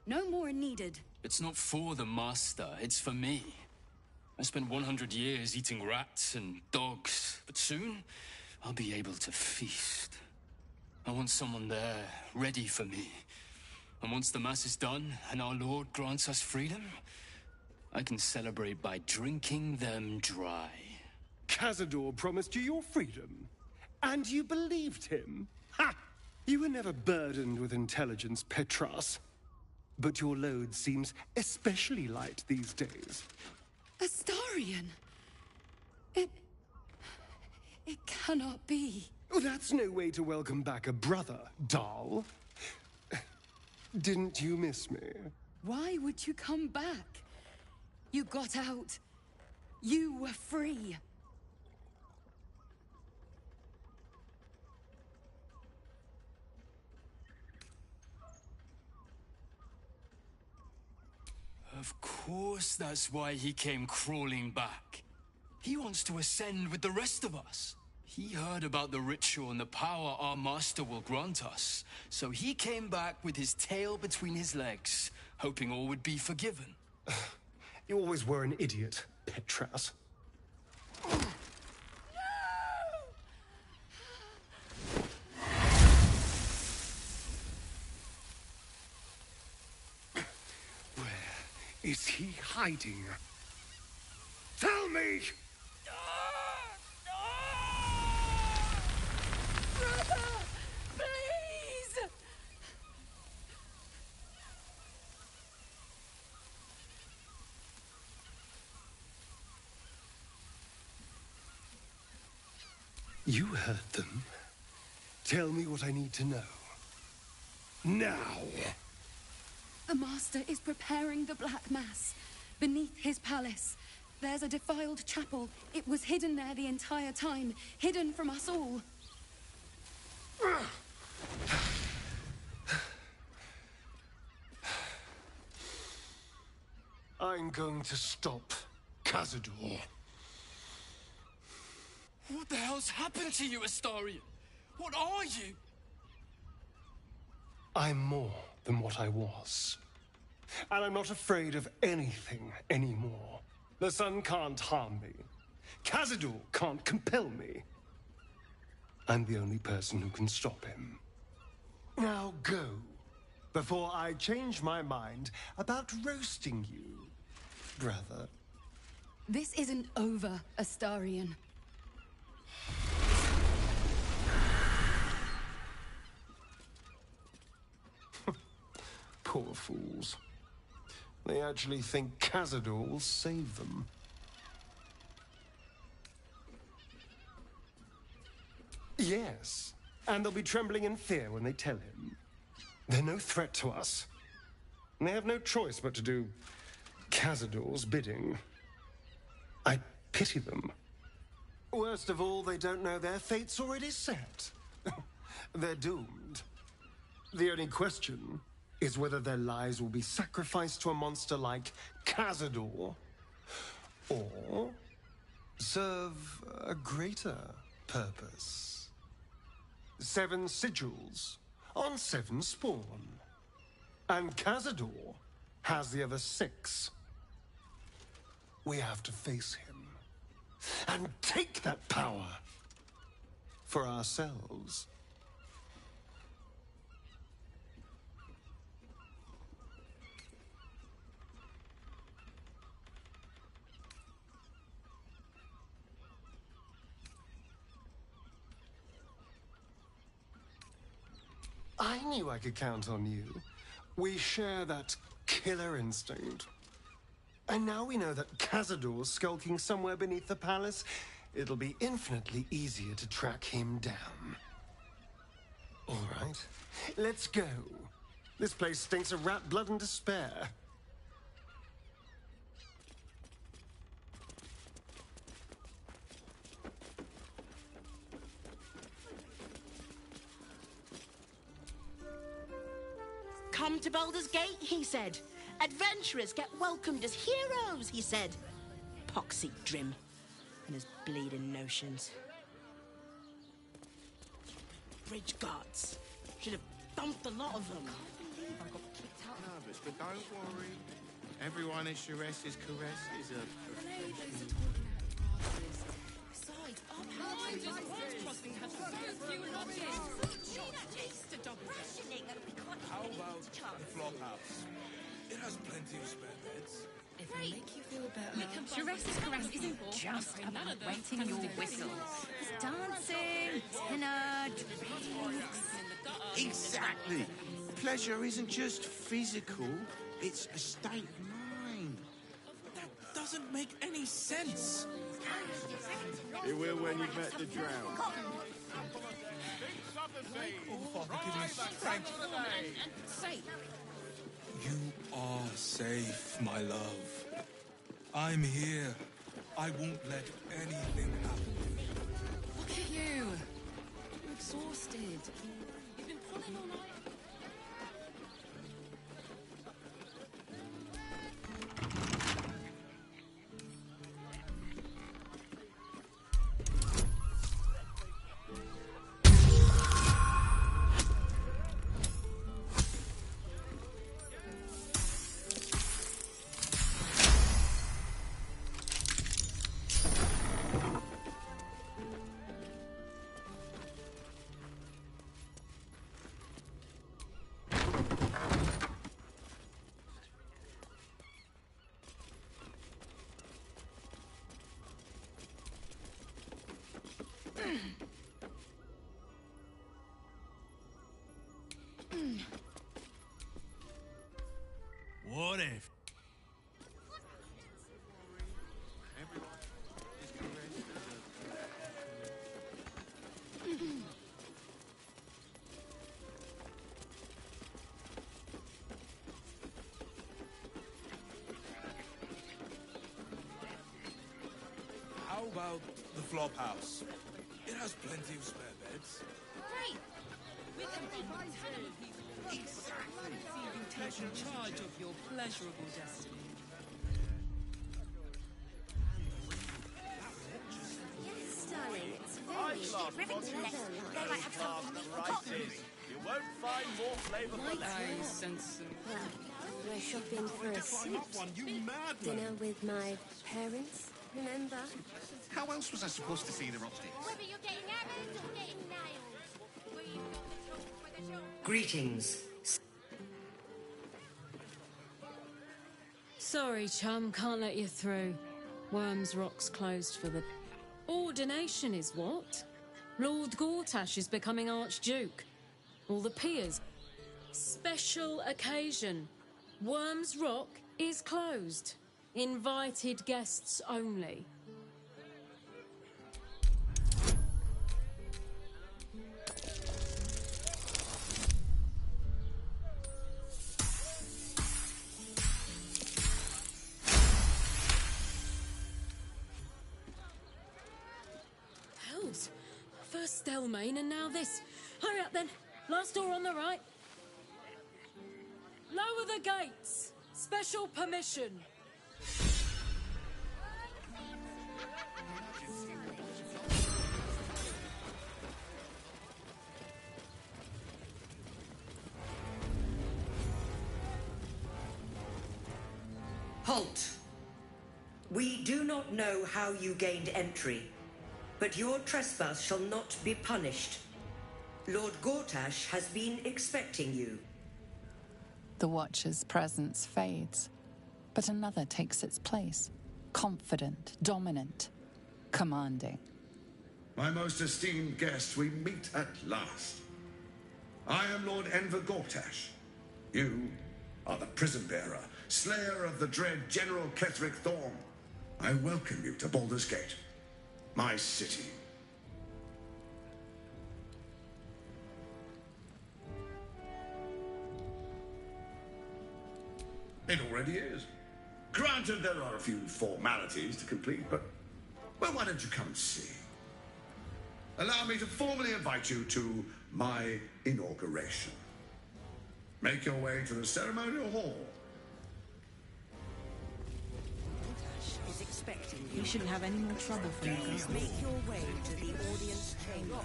No more are needed. It's not for the Master, it's for me. I spent 100 years eating rats and dogs, but soon I'll be able to feast. I want someone there, ready for me. And once the Mass is done and our Lord grants us freedom, I can celebrate by drinking them dry. Cazador promised you your freedom, and you believed him? Ha! You were never burdened with intelligence, Petras. But your load seems especially light these days. Astarion! It cannot be. Oh, that's no way to welcome back a brother, doll. Didn't you miss me? Why would you come back? You got out. You were free. Of course that's why he came crawling back. He wants to ascend with the rest of us. He heard about the ritual and the power our master will grant us. So he came back with his tail between his legs, hoping all would be forgiven. You always were an idiot, Petras. is he hiding? Tell me! Brother! Please! You heard them. Tell me what I need to know. Now! The Master is preparing the Black Mass beneath his palace. There's a defiled chapel. It was hidden there the entire time, hidden from us all. I'm going to stop Cazador. What the hell's happened to you, Astarion? What are you? I'm more than what I was. And I'm not afraid of anything anymore. The sun can't harm me. Cazador can't compel me. I'm the only person who can stop him. Now go, before I change my mind about roasting you, brother. This isn't over, Astarion. Poor fools. They actually think Cazador will save them. Yes, and they'll be trembling in fear when they tell him. They're no threat to us. And they have no choice but to do Cazador's bidding. I pity them. Worst of all, they don't know their fate's already set. They're doomed. The only question is whether their lives will be sacrificed to a monster like Cazador, or serve a greater purpose. 7 sigils on 7 spawn. And Cazador has the other 6. We have to face him and take that power for ourselves. I knew I could count on you. We share that killer instinct. And now we know that Cazador's skulking somewhere beneath the palace. It'll be infinitely easier to track him down. All right, let's go. This place stinks of rat blood and despair. Come to Baldur's Gate, he said. Adventurers get welcomed as heroes, he said. Poxy Drim and his bleeding notions. Bridge guards. Should have dumped a lot of them. I got kicked out. Nervous, but don't worry. Everyone at Sharess's caress is a professional. Besides, our mind is trusting has so few lodges. How about the flop house? It has plenty of spare beds. If I make you feel better. Sharess's caress isn't just about wetting your whistle. It's dancing, tenor, drinks. Exactly. Pleasure isn't just physical, it's a state of mind. That doesn't make any sense. It will when you've met the drown. You are safe, my love. I'm here. I won't let anything happen to you. Look at you. You're exhausted. You've been pulling all night. What if? Everyone is caressed How about the flop house? It has plenty of spare beds. Great! With an untalented exactly. You taking charge of your pleasurable destiny. Yes, darling, it's very They might have something neat. You won't find more flavour for less. Well, we're shopping for a suit. Dinner with my parents, remember? How else was I supposed to see the optics? Whether you're getting arrows or getting nails. Where you've got the tool for the job. Greetings. Sorry, chum, can't let you through. Worms Rock's closed for the... Ordination is what? Lord Gortash is becoming Archduke. All the peers. Special occasion. Worms Rock is closed. Invited guests only. Hells. First Stelmane and now this. Hurry up then. Last door on the right. Lower the gates. Special permission. Halt! We do not know how you gained entry, but your trespass shall not be punished. Lord Gortash has been expecting you. The Watcher's presence fades, but another takes its place. Confident, dominant, commanding. My most esteemed guest, we meet at last. I am Lord Enver Gortash. You are the prison bearer, slayer of the dread General Ketheric Thorm. I welcome you to Baldur's Gate, my city. It already is. Granted, there are a few formalities to complete, but, well, why don't you come and see? Allow me to formally invite you to my inauguration. Make your way to the ceremonial hall. Is expecting you. You shouldn't have any more trouble from the Please girls. make your way to the audience chamber.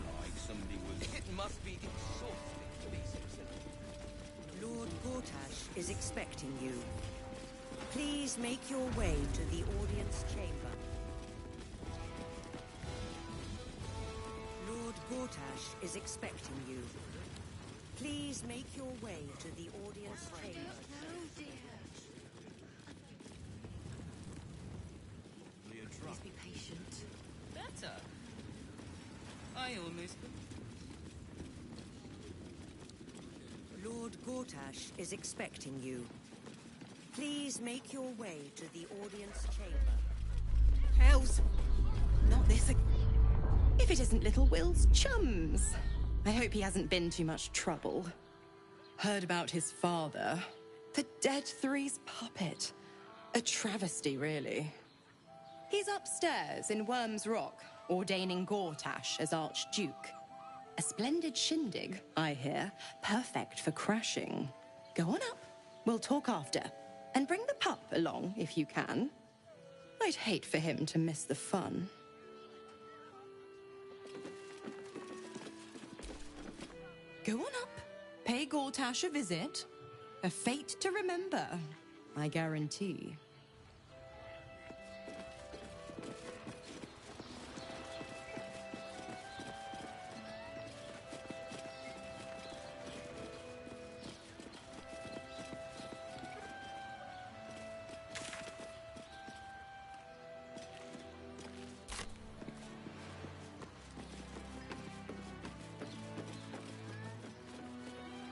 It must be exhausting to be so simple. Lord Gortash is expecting you. Please make your way to the audience chamber. Lord Gortash is expecting you. Please make your way to the audience chamber. Please be patient. Better. I almost... Lord Gortash is expecting you. Please make your way to the audience chamber. Hells! Not this again. If it isn't little Will's chums. I hope he hasn't been too much trouble. Heard about his father. The Dead Three's puppet. A travesty, really. He's upstairs in Worms Rock, ordaining Gortash as Archduke. A splendid shindig, I hear. Perfect for crashing. Go on up. We'll talk after. And bring the pup along, if you can. I'd hate for him to miss the fun. Go on up. Pay Gortash a visit. A fate to remember, I guarantee.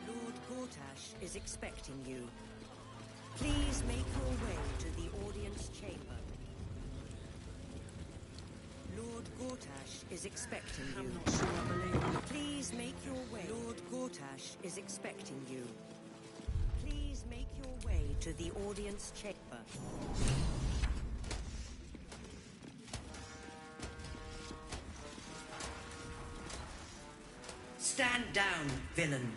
Lord Gortash is expecting you. Please make your way to the audience chamber. Lord Gortash is expecting you. I'm not sure I believe it. Please make your way. Lord Gortash is expecting you. Please make your way to the audience chamber. Stand down, villain.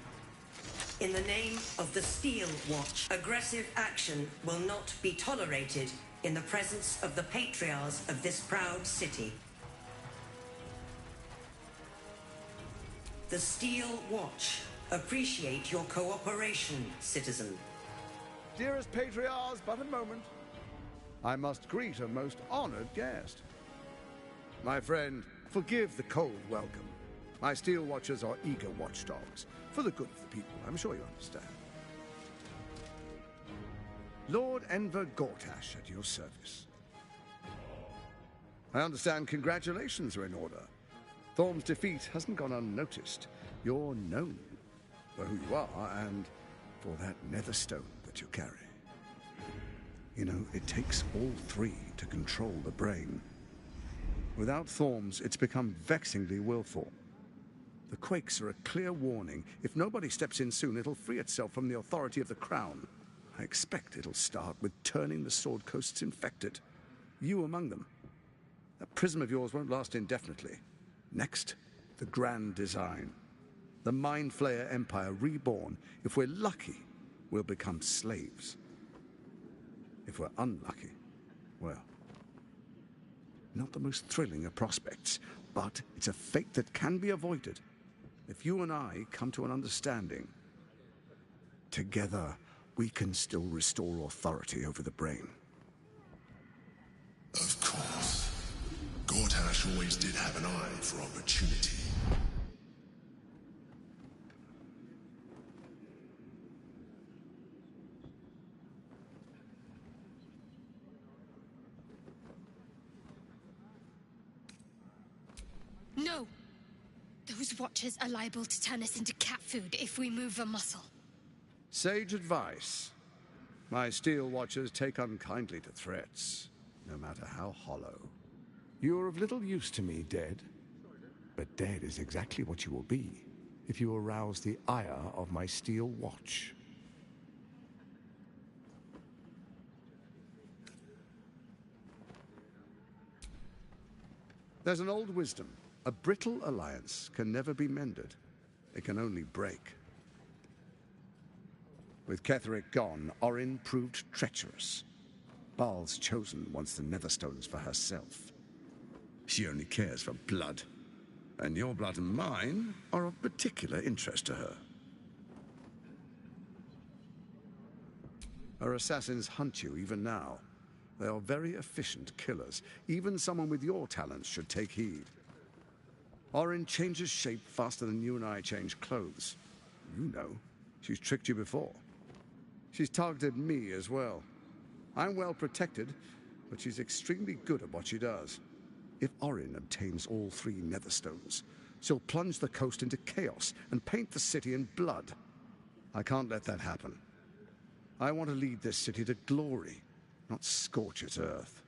In the name of the Steel Watch, aggressive action will not be tolerated in the presence of the patriarchs of this proud city. The Steel Watch appreciate your cooperation, citizen. Dearest patriarchs, but a moment. I must greet a most honored guest. My friend, forgive the cold welcome. My Steel Watchers are eager watchdogs, for the good of the people, I'm sure you understand. Lord Enver Gortash at your service. I understand congratulations are in order. Thorm's defeat hasn't gone unnoticed. You're known for who you are and for that nether stone that you carry. You know, it takes all three to control the brain. Without Thorm's, it's become vexingly willful. The quakes are a clear warning. If nobody steps in soon, it'll free itself from the authority of the crown. I expect it'll start with turning the Sword Coasts infected. You among them. That prism of yours won't last indefinitely. Next, the grand design. The Mind Flayer Empire reborn. If we're lucky, we'll become slaves. If we're unlucky, well, not the most thrilling of prospects, but it's a fate that can be avoided. If you and I come to an understanding, together we can still restore authority over the brain. Of course. Gortash always did have an eye for opportunity. No! Those watchers are liable to turn us into cat food if we move a muscle. Sage advice. My Steel Watchers take unkindly to threats, no matter how hollow. You're of little use to me, dead. But dead is exactly what you will be if you arouse the ire of my Steel Watch. There's an old wisdom. A brittle alliance can never be mended. It can only break. With Ketheric gone, Orin proved treacherous. Baal's chosen wants the Netherstones for herself. She only cares for blood. And your blood and mine are of particular interest to her. Her assassins hunt you even now. They are very efficient killers. Even someone with your talents should take heed. Orin changes shape faster than you and I change clothes. You know, she's tricked you before. She's targeted me as well. I'm well protected, but she's extremely good at what she does. If Orin obtains all three Netherstones, she'll plunge the coast into chaos and paint the city in blood. I can't let that happen. I want to lead this city to glory, not scorch its earth.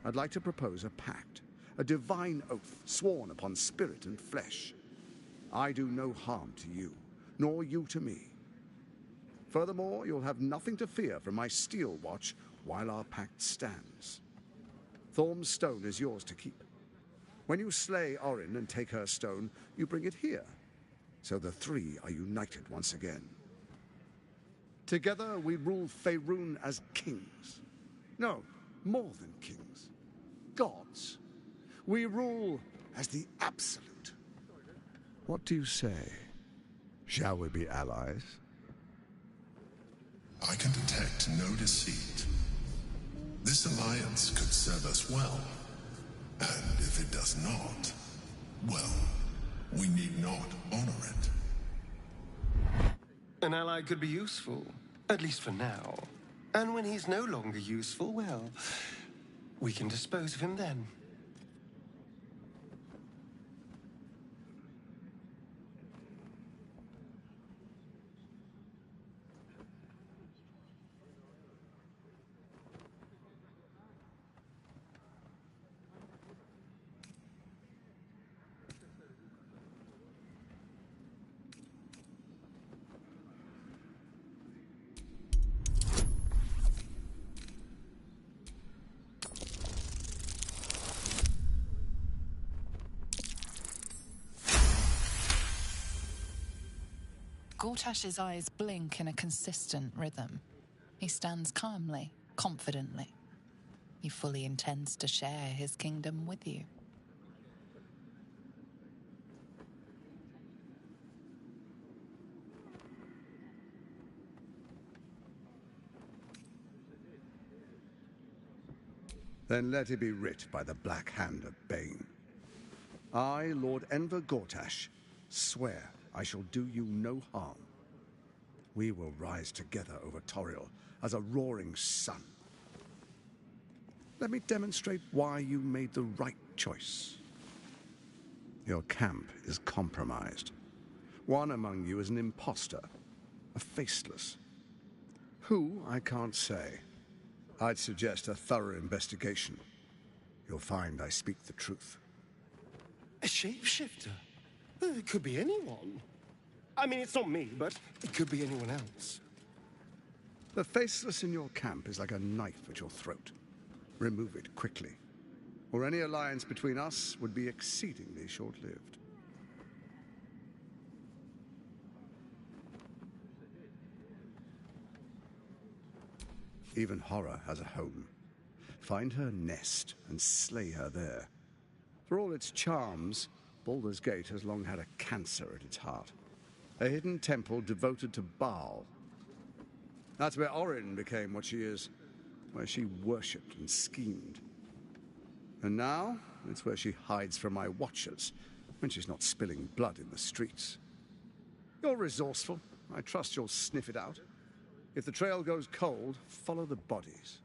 I'd like to propose a pact, a divine oath sworn upon spirit and flesh. I do no harm to you, nor you to me. Furthermore, you'll have nothing to fear from my Steel Watch while our pact stands. Thorm's stone is yours to keep. When you slay Orin and take her stone, you bring it here, so the three are united once again. Together we rule Faerun as kings. No, more than kings. Gods. We rule as the Absolute. What do you say? Shall we be allies? I can detect no deceit. This alliance could serve us well. And if it does not, well, we need not honor it. An ally could be useful, at least for now. And when he's no longer useful, well, we can dispose of him then. Gortash's eyes blink in a consistent rhythm. He stands calmly, confidently. He fully intends to share his kingdom with you. Then let it be writ by the black hand of Bane. I, Lord Enver Gortash, swear I shall do you no harm. We will rise together over Toriel as a roaring sun. Let me demonstrate why you made the right choice. Your camp is compromised. One among you is an imposter, a faceless. Who, I can't say. I'd suggest a thorough investigation. You'll find I speak the truth. A shapeshifter? It could be anyone. I mean, it's not me, but it could be anyone else. The faceless in your camp is like a knife at your throat. Remove it quickly, or any alliance between us would be exceedingly short-lived. Even horror has a home. Find her nest and slay her there. For all its charms, Baldur's Gate has long had a cancer at its heart. A hidden temple devoted to Baal. That's where Orin became what she is, where she worshipped and schemed. And now, it's where she hides from my watchers, when she's not spilling blood in the streets. You're resourceful. I trust you'll sniff it out. If the trail goes cold, follow the bodies.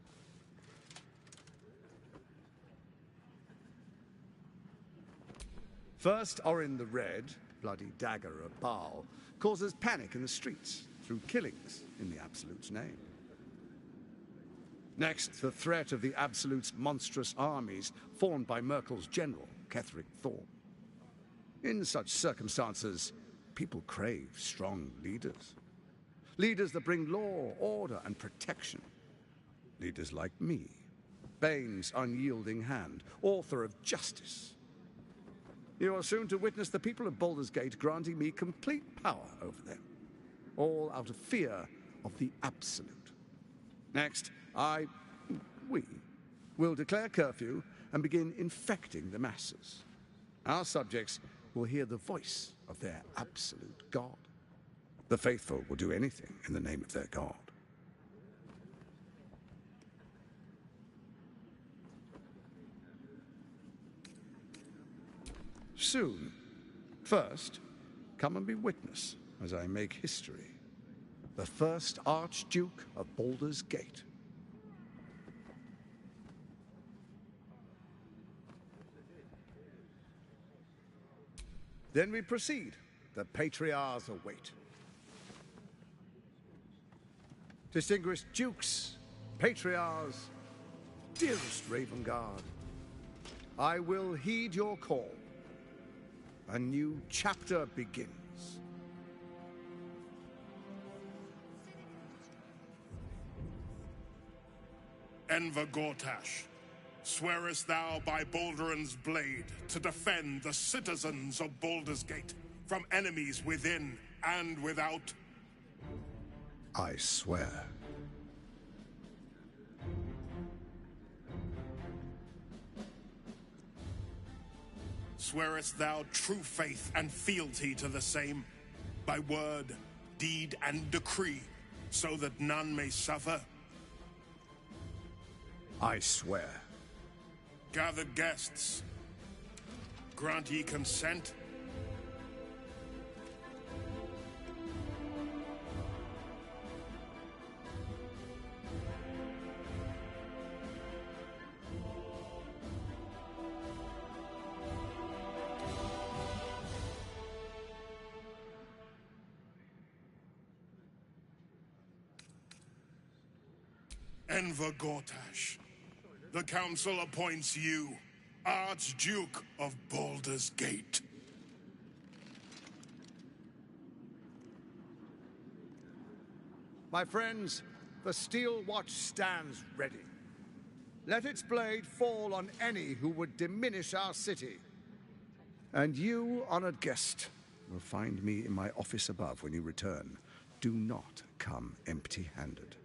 First, Orin the Red, bloody dagger of Baal, causes panic in the streets through killings in the Absolute's name. Next, the threat of the Absolute's monstrous armies formed by Merkel's general, Ketheric Thorm. In such circumstances, people crave strong leaders. Leaders that bring law, order, and protection. Leaders like me, Bane's unyielding hand, author of justice. You are soon to witness the people of Baldur's Gate granting me complete power over them, all out of fear of the Absolute. Next, we will declare curfew and begin infecting the masses. Our subjects will hear the voice of their absolute God. The faithful will do anything in the name of their God. Soon. First, come and be witness as I make history. The first Archduke of Baldur's Gate. Then we proceed. The Patriarchs await. Distinguished Dukes, Patriarchs, dearest Ravengard, I will heed your call. A new chapter begins. Enver Gortash, swearest thou by Balduran's blade to defend the citizens of Baldur's Gate from enemies within and without? I swear. Swearest thou true faith and fealty to the same, by word, deed, and decree, so that none may suffer? I swear. Gathered guests, grant ye consent? Enver Gortash, the Council appoints you Archduke of Baldur's Gate. My friends, the Steel Watch stands ready. Let its blade fall on any who would diminish our city. And you, honored guest, You'll find me in my office above when you return. Do not come empty-handed.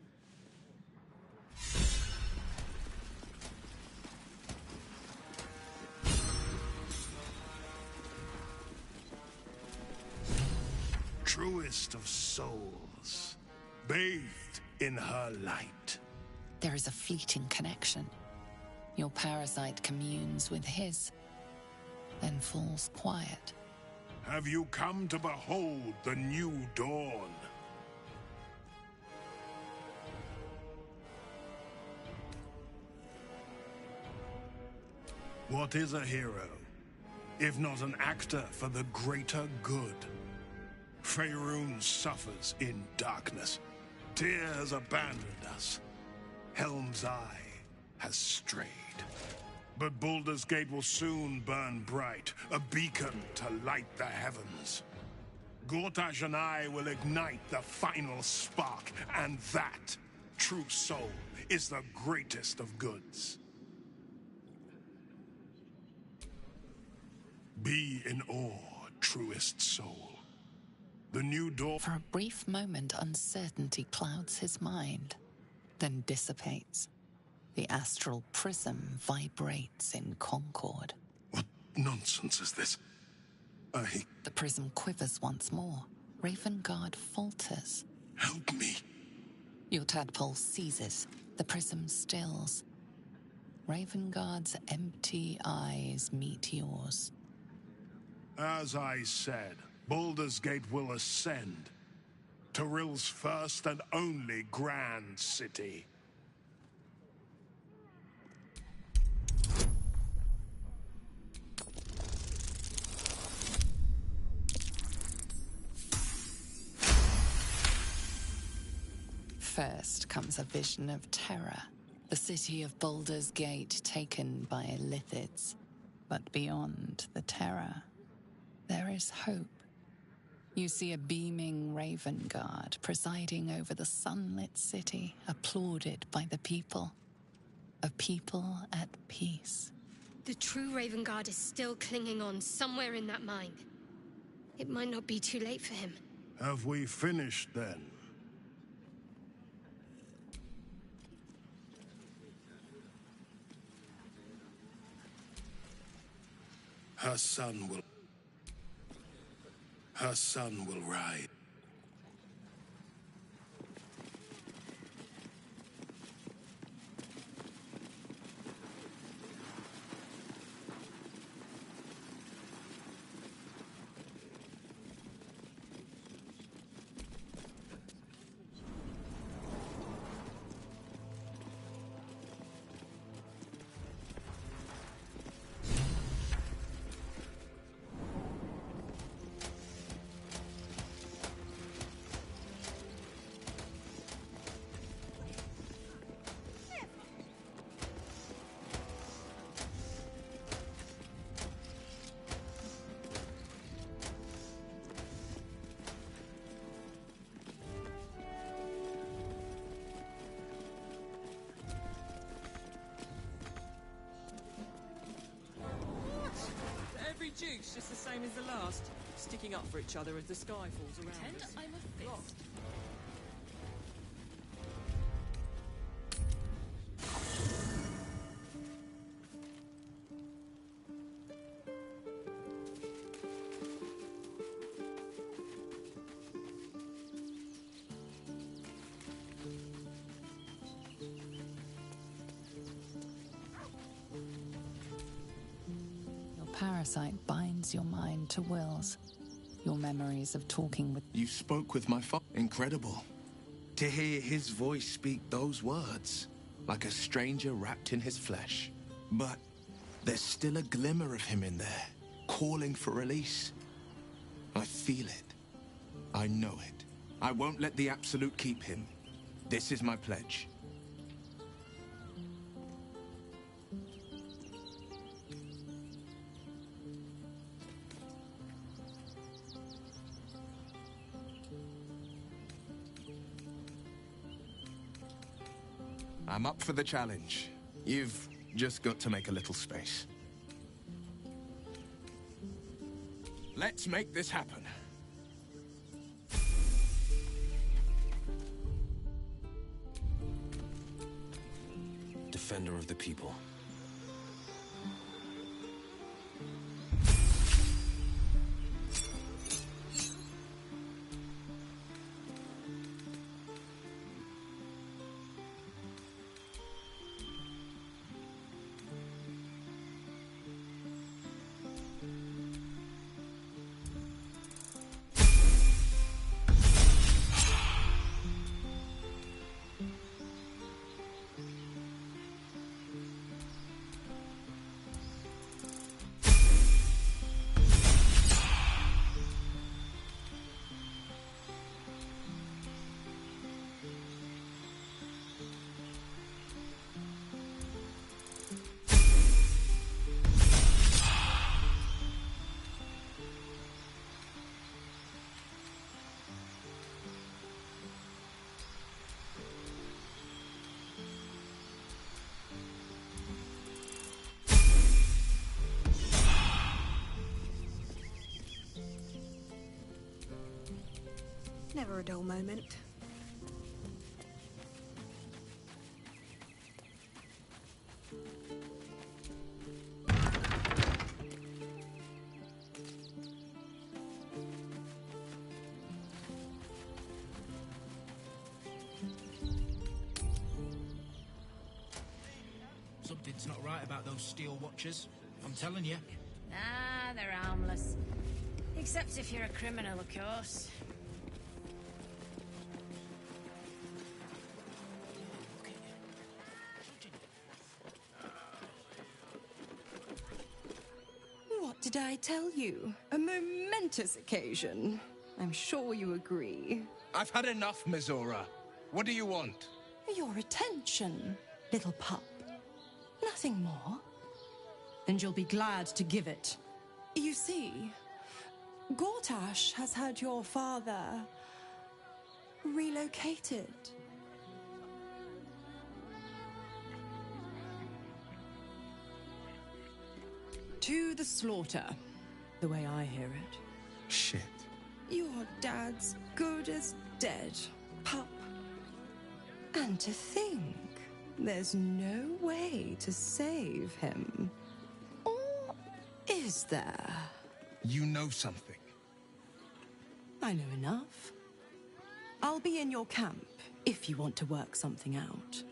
Truest of souls, bathed in her light. There is a fleeting connection. Your parasite communes with his, then falls quiet. Have you come to behold the new dawn? What is a hero, if not an actor for the greater good? Faerun suffers in darkness. Tyr has abandoned us. Helm's Eye has strayed. But Baldur's Gate will soon burn bright, a beacon to light the heavens. Gortash and I will ignite the final spark, and that, true soul, is the greatest of goods. Be in awe, truest soul. The new dawn. For a brief moment, uncertainty clouds his mind, then dissipates. The astral prism vibrates in concord. What nonsense is this? The prism quivers once more. Ravengard falters. Help me. Your tadpole seizes. The prism stills. Ravengard's empty eyes meet yours. As I said, Baldur's Gate will ascend. Tyrill's first and only grand city. First comes a vision of terror, the city of Baldur's Gate taken by Lithids. But beyond the terror, there is hope. You see a beaming Ravengard presiding over the sunlit city, applauded by the people. A people at peace. The true Ravengard is still clinging on somewhere in that mine. It might not be too late for him. Have we finished then? Her son will ride. Every juice just the same as the last, sticking up for each other as the sky falls around Pretend us. I'm a fist. Parasite binds your mind to Will's. Your memories of talking with... You spoke with my father. Incredible. To hear his voice speak those words, like a stranger wrapped in his flesh. But there's still a glimmer of him in there, calling for release. I feel it. I know it. I won't let the Absolute keep him. This is my pledge. I'm up for the challenge. You've just got to make a little space. Let's make this happen. defender of the people. Never a dull moment. Something's not right about those steel watchers. I'm telling you. Nah, they're harmless. Except if you're a criminal, of course. What did I tell you? A momentous occasion. I'm sure you agree. I've had enough, Mizora. What do you want? Your attention, little pup. Nothing more. And you'll be glad to give it. You see, Gortash has had your father relocated. To the slaughter, the way I hear it. Shit. Your dad's good as dead, pup. And to think, there's no way to save him. Or is there? You know something. I know enough. I'll be in your camp if you want to work something out.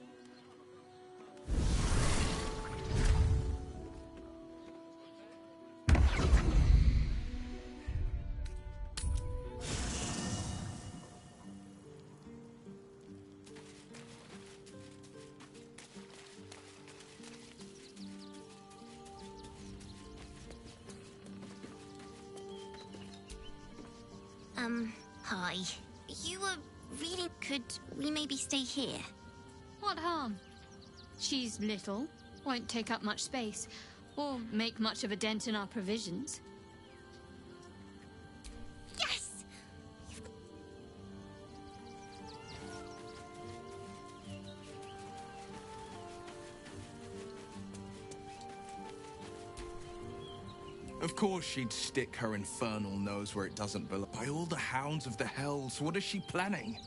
Hi. You were really... Could we maybe stay here? What harm? She's little, won't take up much space, or make much of a dent in our provisions. Yes! Of course she'd stick her infernal nose where it doesn't belong. By all the hounds of the hells, what is she planning?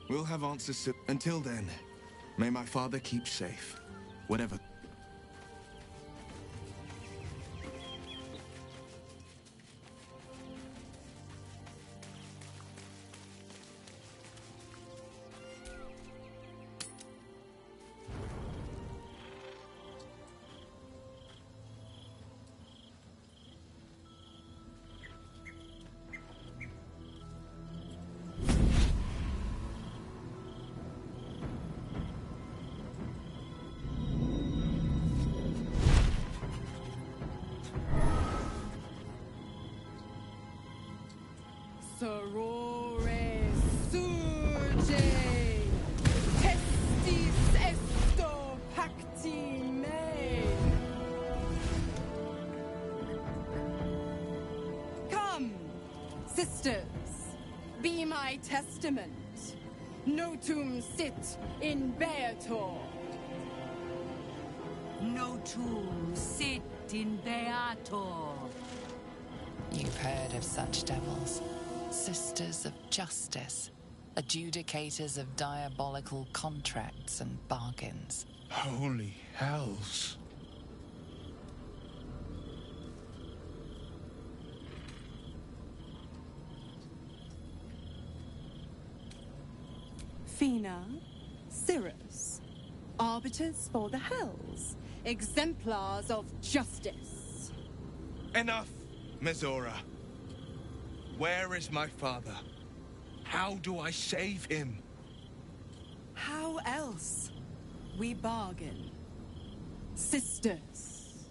We'll have answers soon. Until then, may my father keep safe. Whatever. Sorore surge, testis esto pacti me. Come, sisters, be my testament. Notum sit in Beator. Notum sit in Beator. You've heard of such devils. Sisters of Justice, adjudicators of diabolical contracts and bargains. Holy hells. Fina, Cirrus, arbiters for the hells, exemplars of justice. Enough, Mizora. Where is my father? How do I save him? How else? We bargain. Sisters.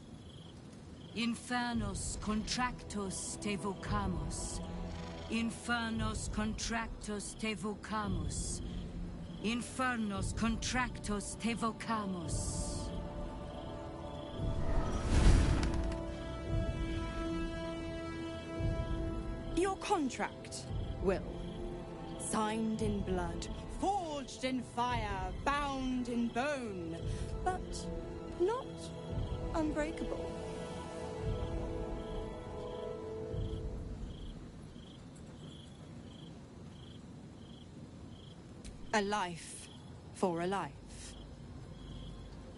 Infernos contractos te vocamus. Infernos contractos te vocamus. Infernos contractos te vocamus. Your contract, Will. Signed in blood, forged in fire, bound in bone, but not unbreakable. A life for a life.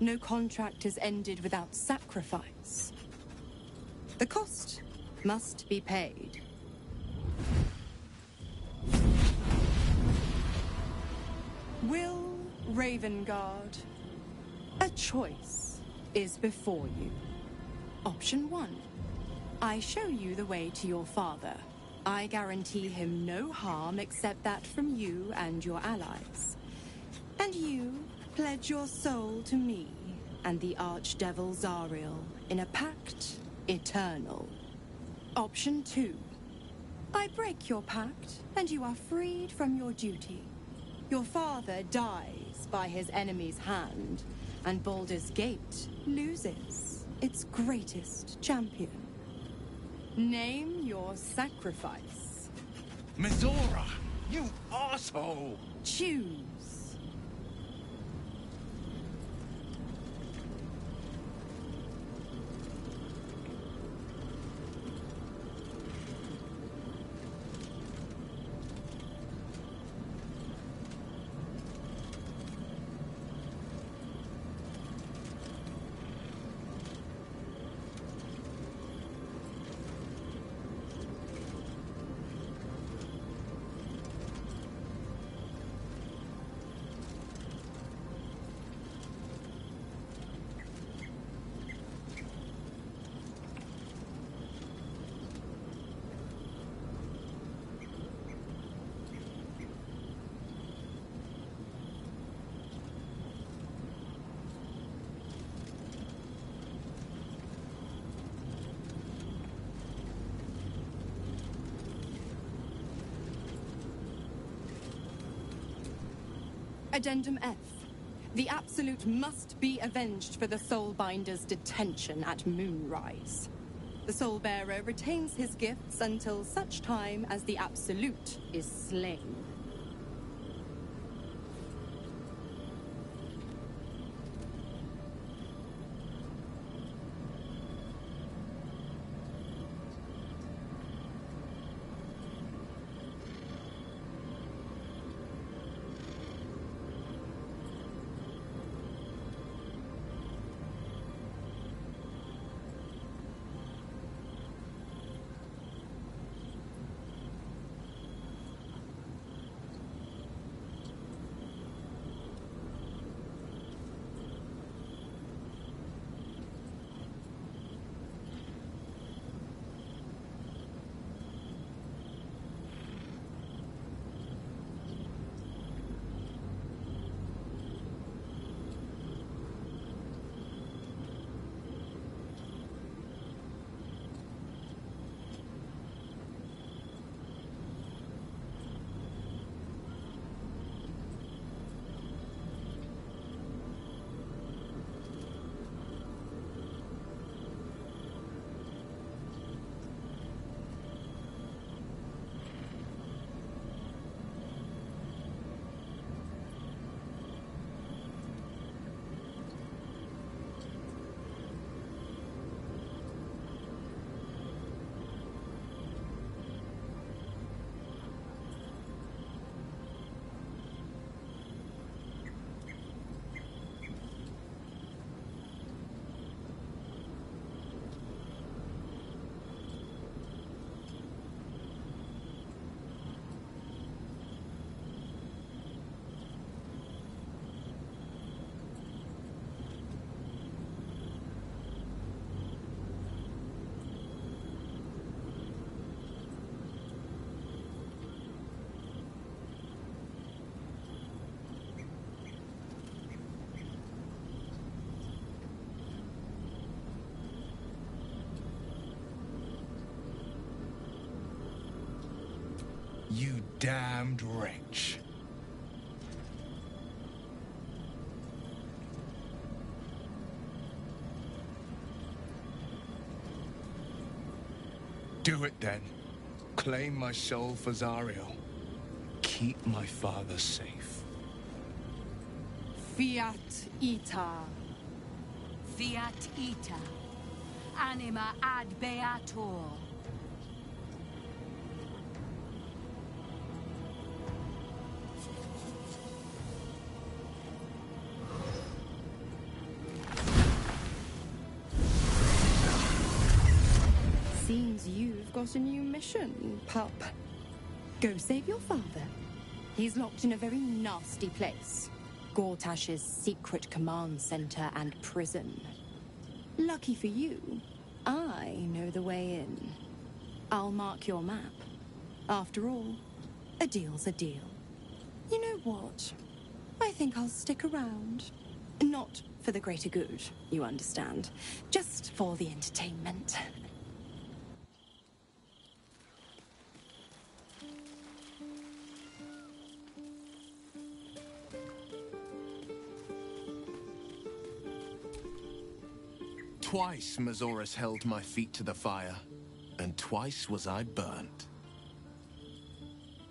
No contract is ended without sacrifice. The cost must be paid. Will Ravengard, a choice is before you. Option 1. I show you the way to your father. I guarantee him no harm except that from you and your allies. And you pledge your soul to me and the Archdevil Zariel in a pact eternal. Option 2. I break your pact and you are freed from your duty. Your father dies by his enemy's hand, and Baldur's Gate loses its greatest champion. Name your sacrifice. Mizora, you asshole! Choose. Addendum F. The Absolute must be avenged for the Soulbinder's detention at Moonrise. The Soulbearer retains his gifts until such time as the Absolute is slain. damned wretch. Do it then. Claim my soul for Zariel. Keep my father safe. Fiat ita. Fiat ita. Anima ad beator. Seems you've got a new mission, pup. Go save your father. He's locked in a very nasty place. Gortash's secret command center and prison. Lucky for you, I know the way in. I'll mark your map. After all, a deal's a deal. You know what? I think I'll stick around. Not for the greater good, you understand. Just for the entertainment. Twice Mazoras held my feet to the fire, and twice was I burnt.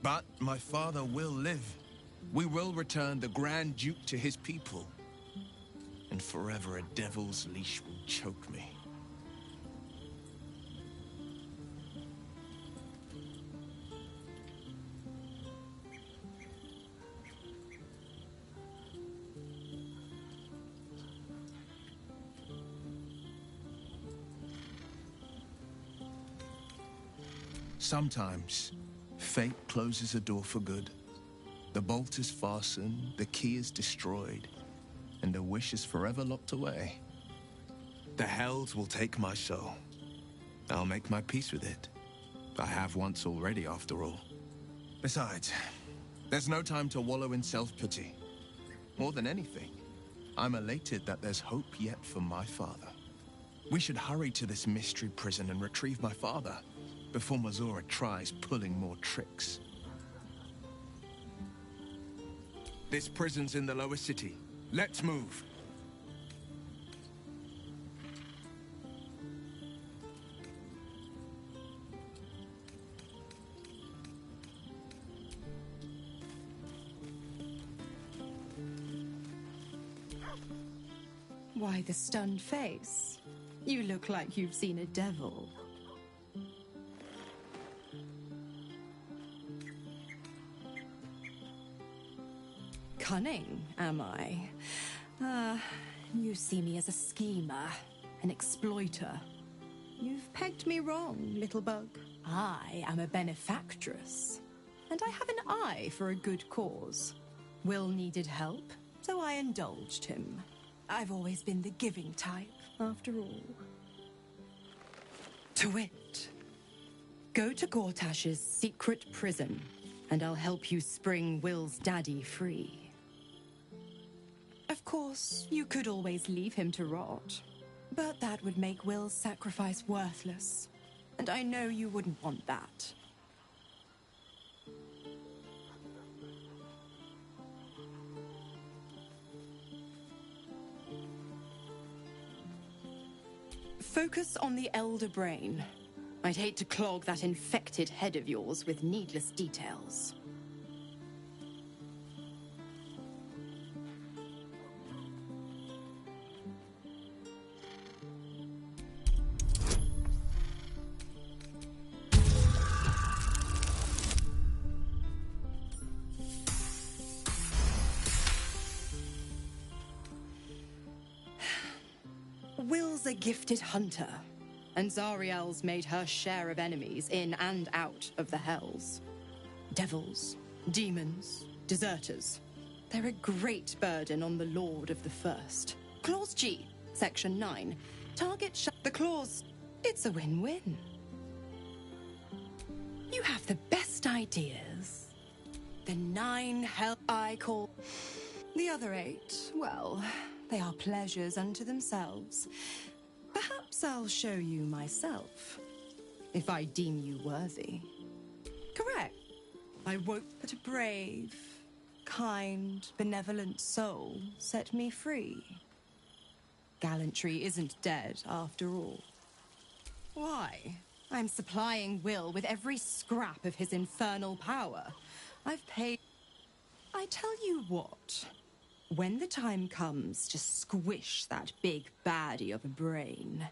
But my father will live. We will return the Grand Duke to his people. And forever a devil's leash will choke me. Sometimes, fate closes a door for good. The bolt is fastened, the key is destroyed, and the wish is forever locked away. The Hells will take my soul. I'll make my peace with it. I have once already, after all. Besides, there's no time to wallow in self-pity. More than anything, I'm elated that there's hope yet for my father. We should hurry to this mystery prison and retrieve my father before Mazora tries pulling more tricks. This prison's in the lower city. Let's move. Why the stunned face? You look like you've seen a devil. Cunning, am I? You see me as a schemer, an exploiter. You've pegged me wrong, little bug. I am a benefactress, and I have an eye for a good cause. Will needed help, so I indulged him. I've always been the giving type, after all. To wit, go to Gortash's secret prison, and I'll help you spring Will's daddy free. Of course, you could always leave him to rot, but that would make Will's sacrifice worthless, and I know you wouldn't want that. Focus on the elder brain. I'd hate to clog that infected head of yours with needless details. Will's a gifted hunter, and Zariel's made her share of enemies in and out of the Hells. Devils, demons, deserters. They're a great burden on the Lord of the First. Clause G, Section 9. Target the clause. It's a win-win. You have the best ideas. The 9 hell I call... The other 8, well, they are pleasures unto themselves. Perhaps I'll show you myself, if I deem you worthy. Correct. I woke, but a brave, kind, benevolent soul set me free. Gallantry isn't dead, after all. Why? I'm supplying Will with every scrap of his infernal power. I've paid... I tell you what. When the time comes to squish that big baddie of a brain,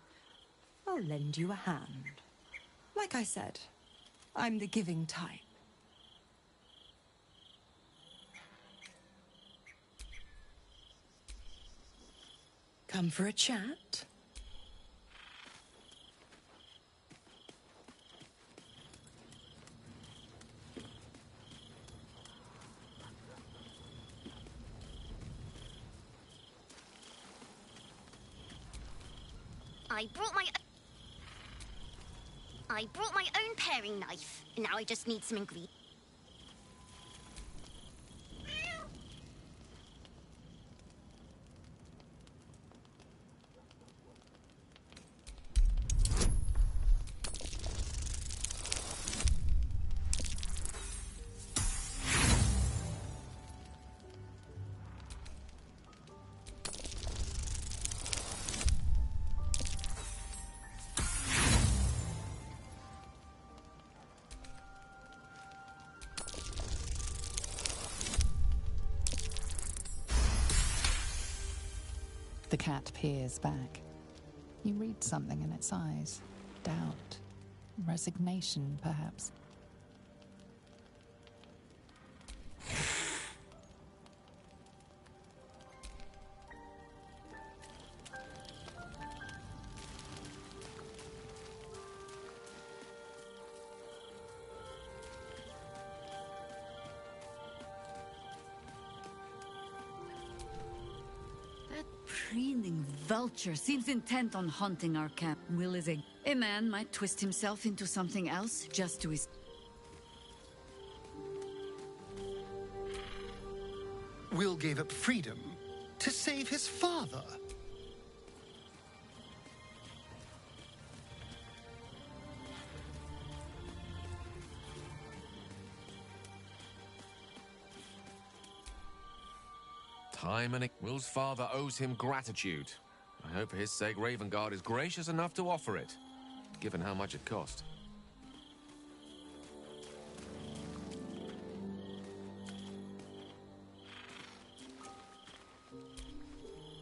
I'll lend you a hand. Like I said, I'm the giving type. Come for a chat? I brought my own paring knife. Now I just need some ingredients. The cat peers back. You read something in its eyes. Doubt. Resignation, perhaps. Preening vulture seems intent on haunting our camp. Will is a man might twist himself into something else just to his... Will gave up freedom to save his father. Time and Will's father owes him gratitude. I hope for his sake Ravengard is gracious enough to offer it, given how much it cost.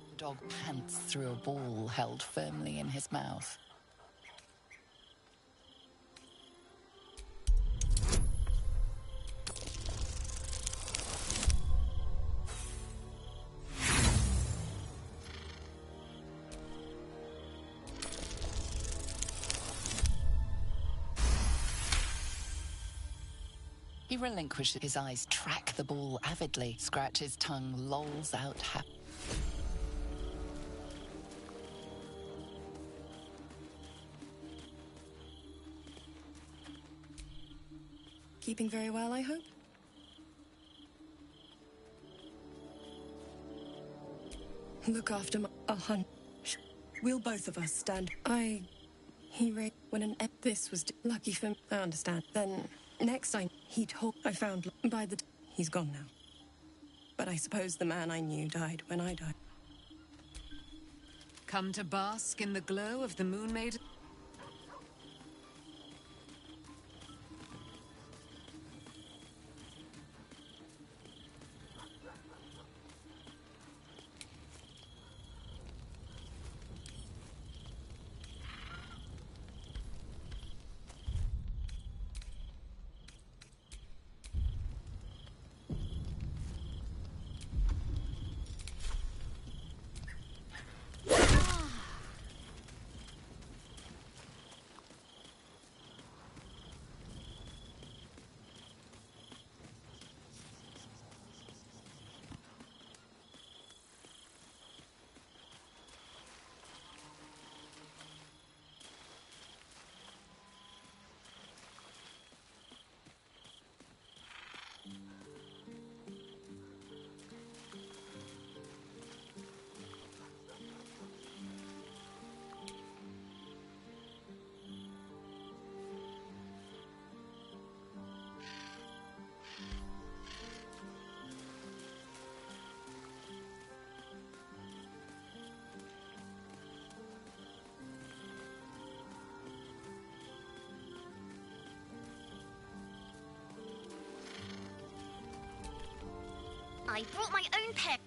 The dog pants through a ball held firmly in his mouth. He relinquishes his eyes, track the ball avidly, scratch his tongue, lolls out happy. Keeping very well, I hope? Look after I'll hunt. We'll both of us stand. When this was lucky for me. I understand. Then, next time, he told I found by the... He's gone now. But I suppose the man I knew died when I died. Come to bask in the glow of the Moon Maiden? I brought my own pair.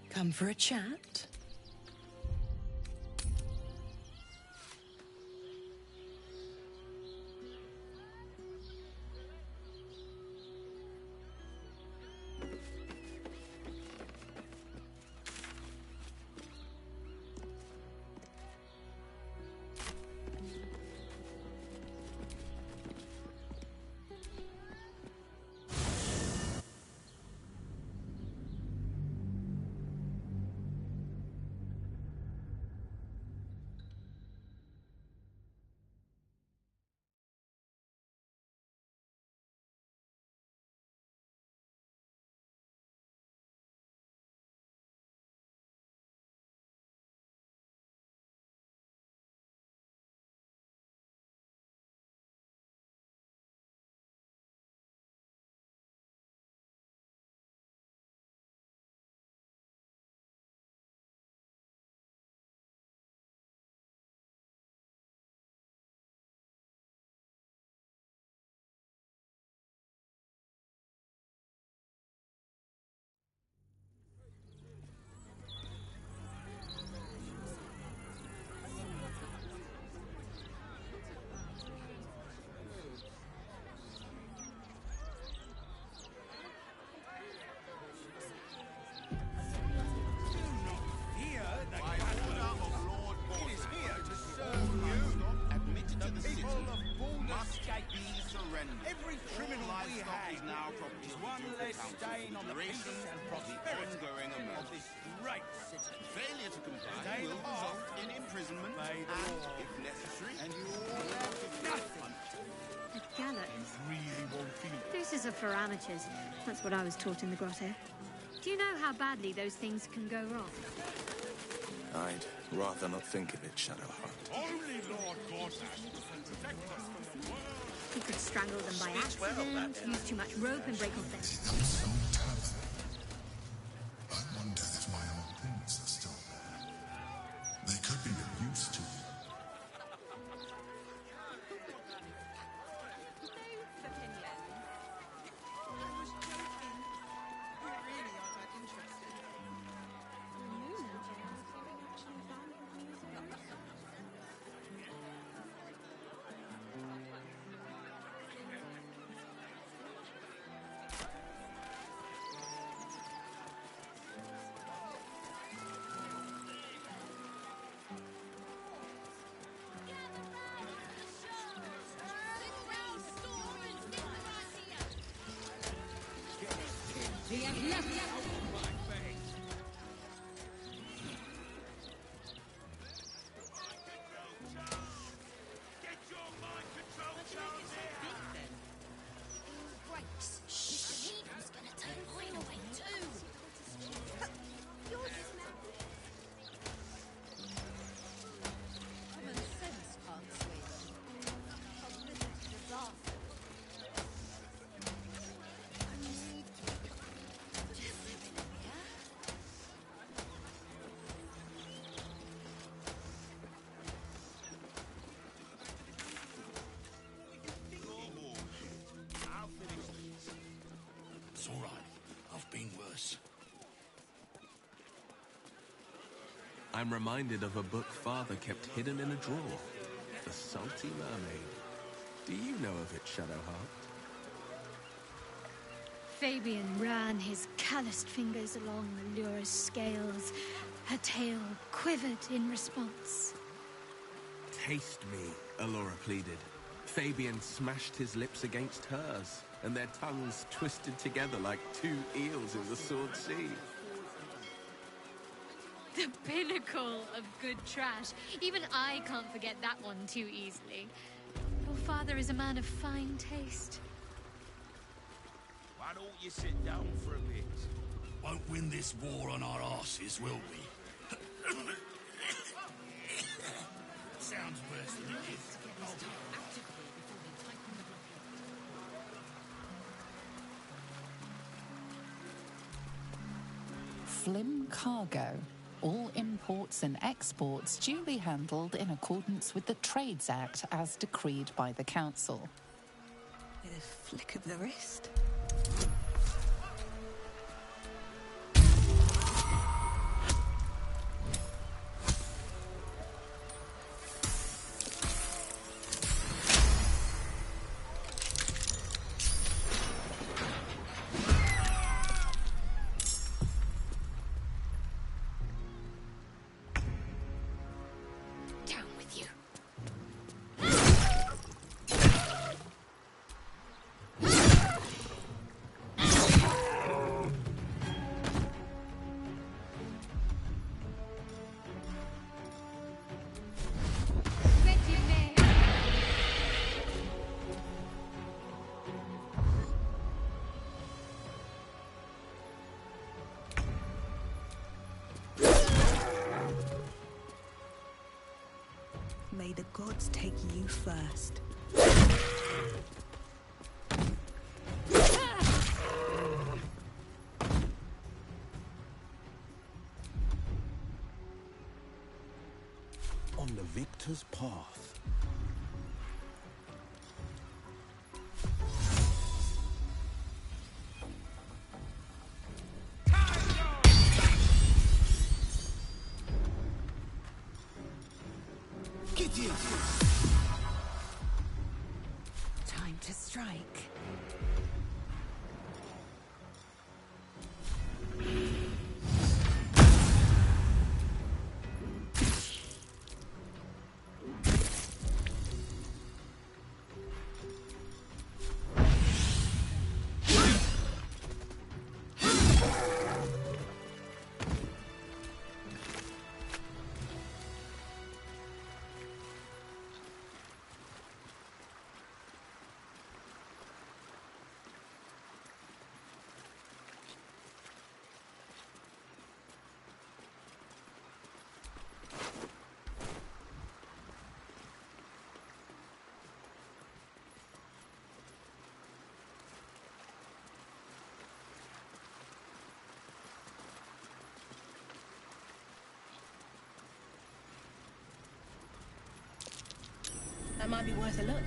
Come for a chat? This is for amateurs. That's what I was taught in the grotto. Do you know how badly those things can go wrong? I'd rather not think of it, Shadowheart. Only Lord Gortash can protect us from the world. He could strangle them by accident, use too much rope and break off their... So tough. I wonder if my old things are still there. They could be of use to you. It's all right. I've been worse. I'm reminded of a book Father kept hidden in a drawer. The Salty Mermaid. Do you know of it, Shadowheart? Fabian ran his calloused fingers along Allura's scales. Her tail quivered in response. Taste me, Allura pleaded. Fabian smashed his lips against hers, and their tongues twisted together like two eels in the Sword Sea. The pinnacle of good trash. Even I can't forget that one too easily. Your father is a man of fine taste. Wow, Why don't you sit down for a bit? Won't win this war on our asses, will we? Sounds worse than it is. Flim Cargo. All imports and exports duly handled in accordance with the Trades Act as decreed by the Council. With a flick of the wrist. May the gods take you first. On the victor's path. Time to strike. That might be worth a look.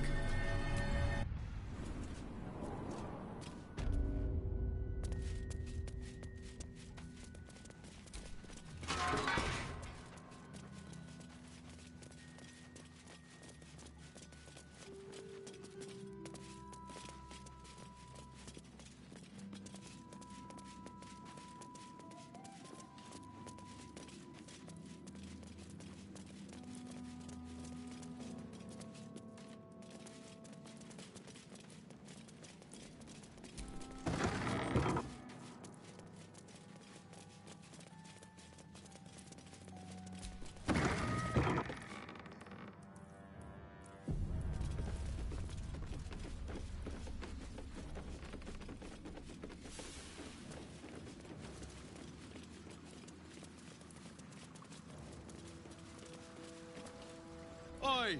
Oi!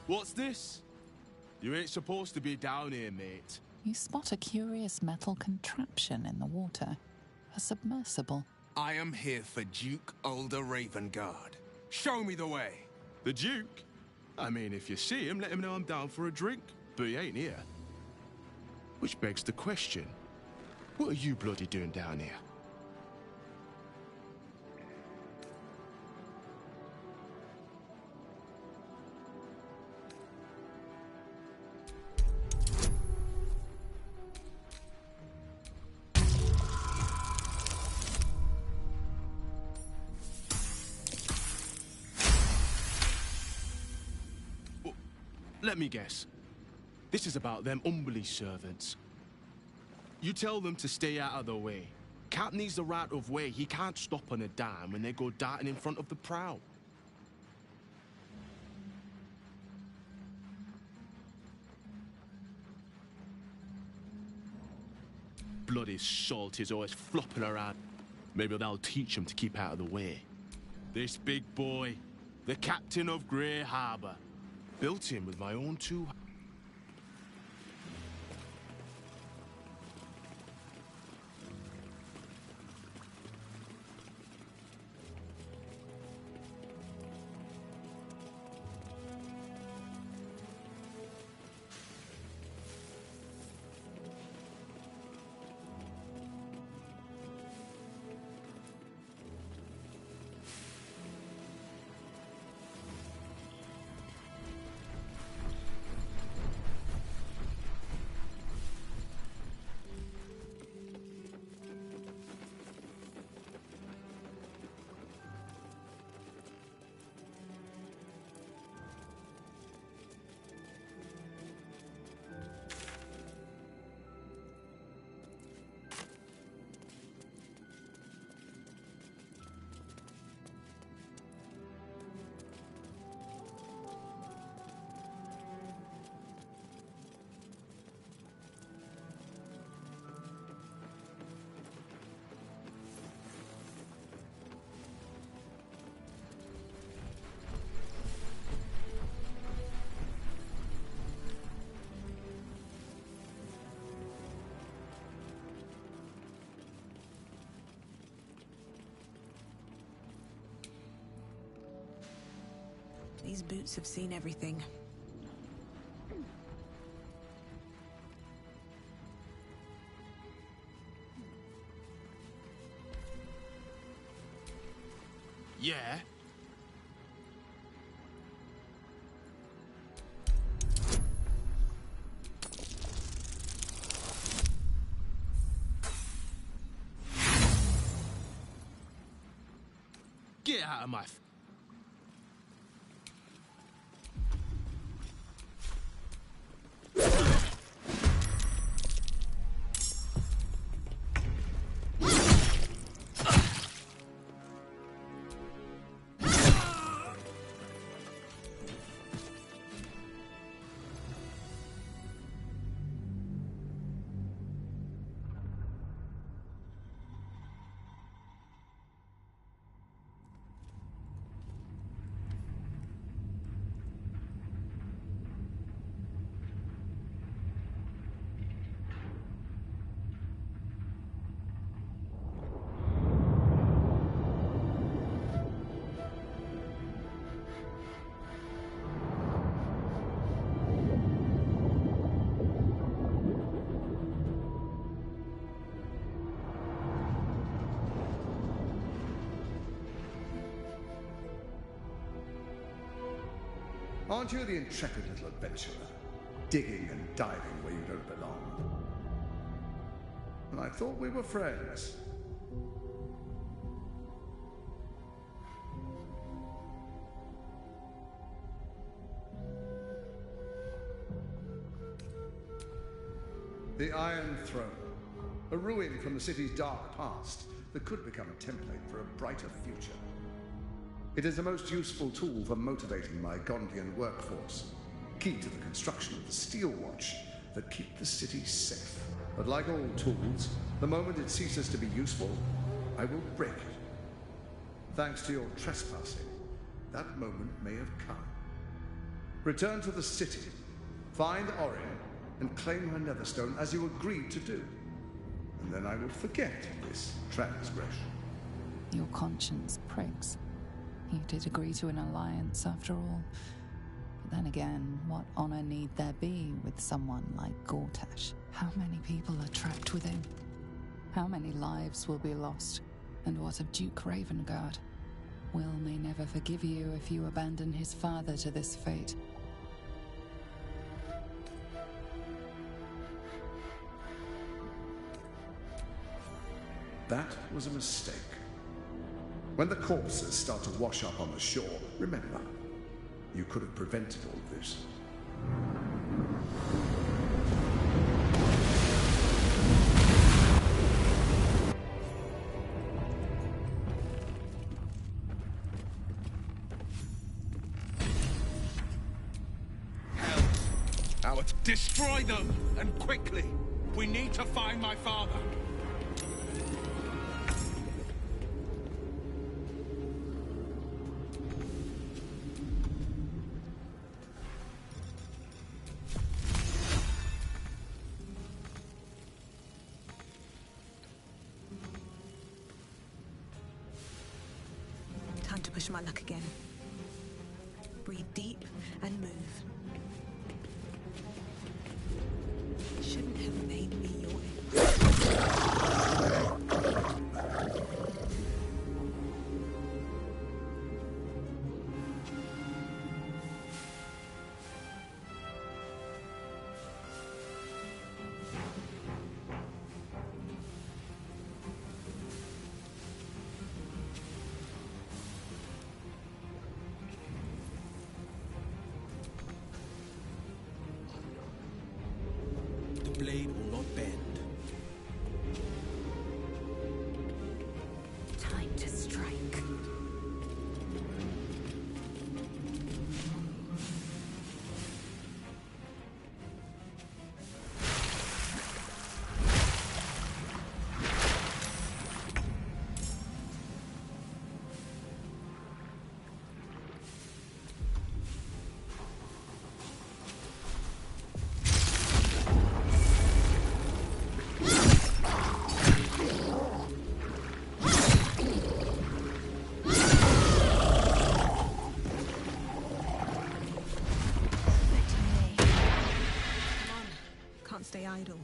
What's this? You ain't supposed to be down here, mate. You spot a curious metal contraption in the water. A submersible. I am here for Duke Ulder Ravengard. Show me the way. The Duke? I mean, if you see him, let him know I'm down for a drink. But he ain't here. Which begs the question, what are you bloody doing down here? Let me guess. This is about them Umberly servants. You tell them to stay out of the way. Cap needs the right of way. He can't stop on a dime when they go darting in front of the prow. bloody salt is always flopping around. Maybe that'll teach him to keep out of the way. This big boy, the captain of Grey Harbor, built him with my own two hands. These boots have seen everything. Yeah? Get out of my... Aren't you the intrepid little adventurer, digging and diving where you don't belong? And I thought we were friends. The Iron Throne, a ruin from the city's dark past that could become a template for a brighter future. It is a most useful tool for motivating my Gondian workforce, key to the construction of the steel watch that keep the city safe. But like all tools, the moment it ceases to be useful, I will break it. Thanks to your trespassing, that moment may have come. Return to the city, find Orin, and claim her Netherstone as you agreed to do. And then I will forget this transgression. Your conscience pricks. You did agree to an alliance after all. But then again, what honor need there be with someone like Gortash? How many people are trapped with him? How many lives will be lost? And what of Duke Ravengard? Will may never forgive you if you abandon his father to this fate. That was a mistake. When the corpses start to wash up on the shore, remember, you could have prevented all of this. Destroy them, and quickly. We need to find my father. to push my luck again. Breathe deep and move. Shouldn't have made me your The blade will not bend. time to strike. Can't stay idle.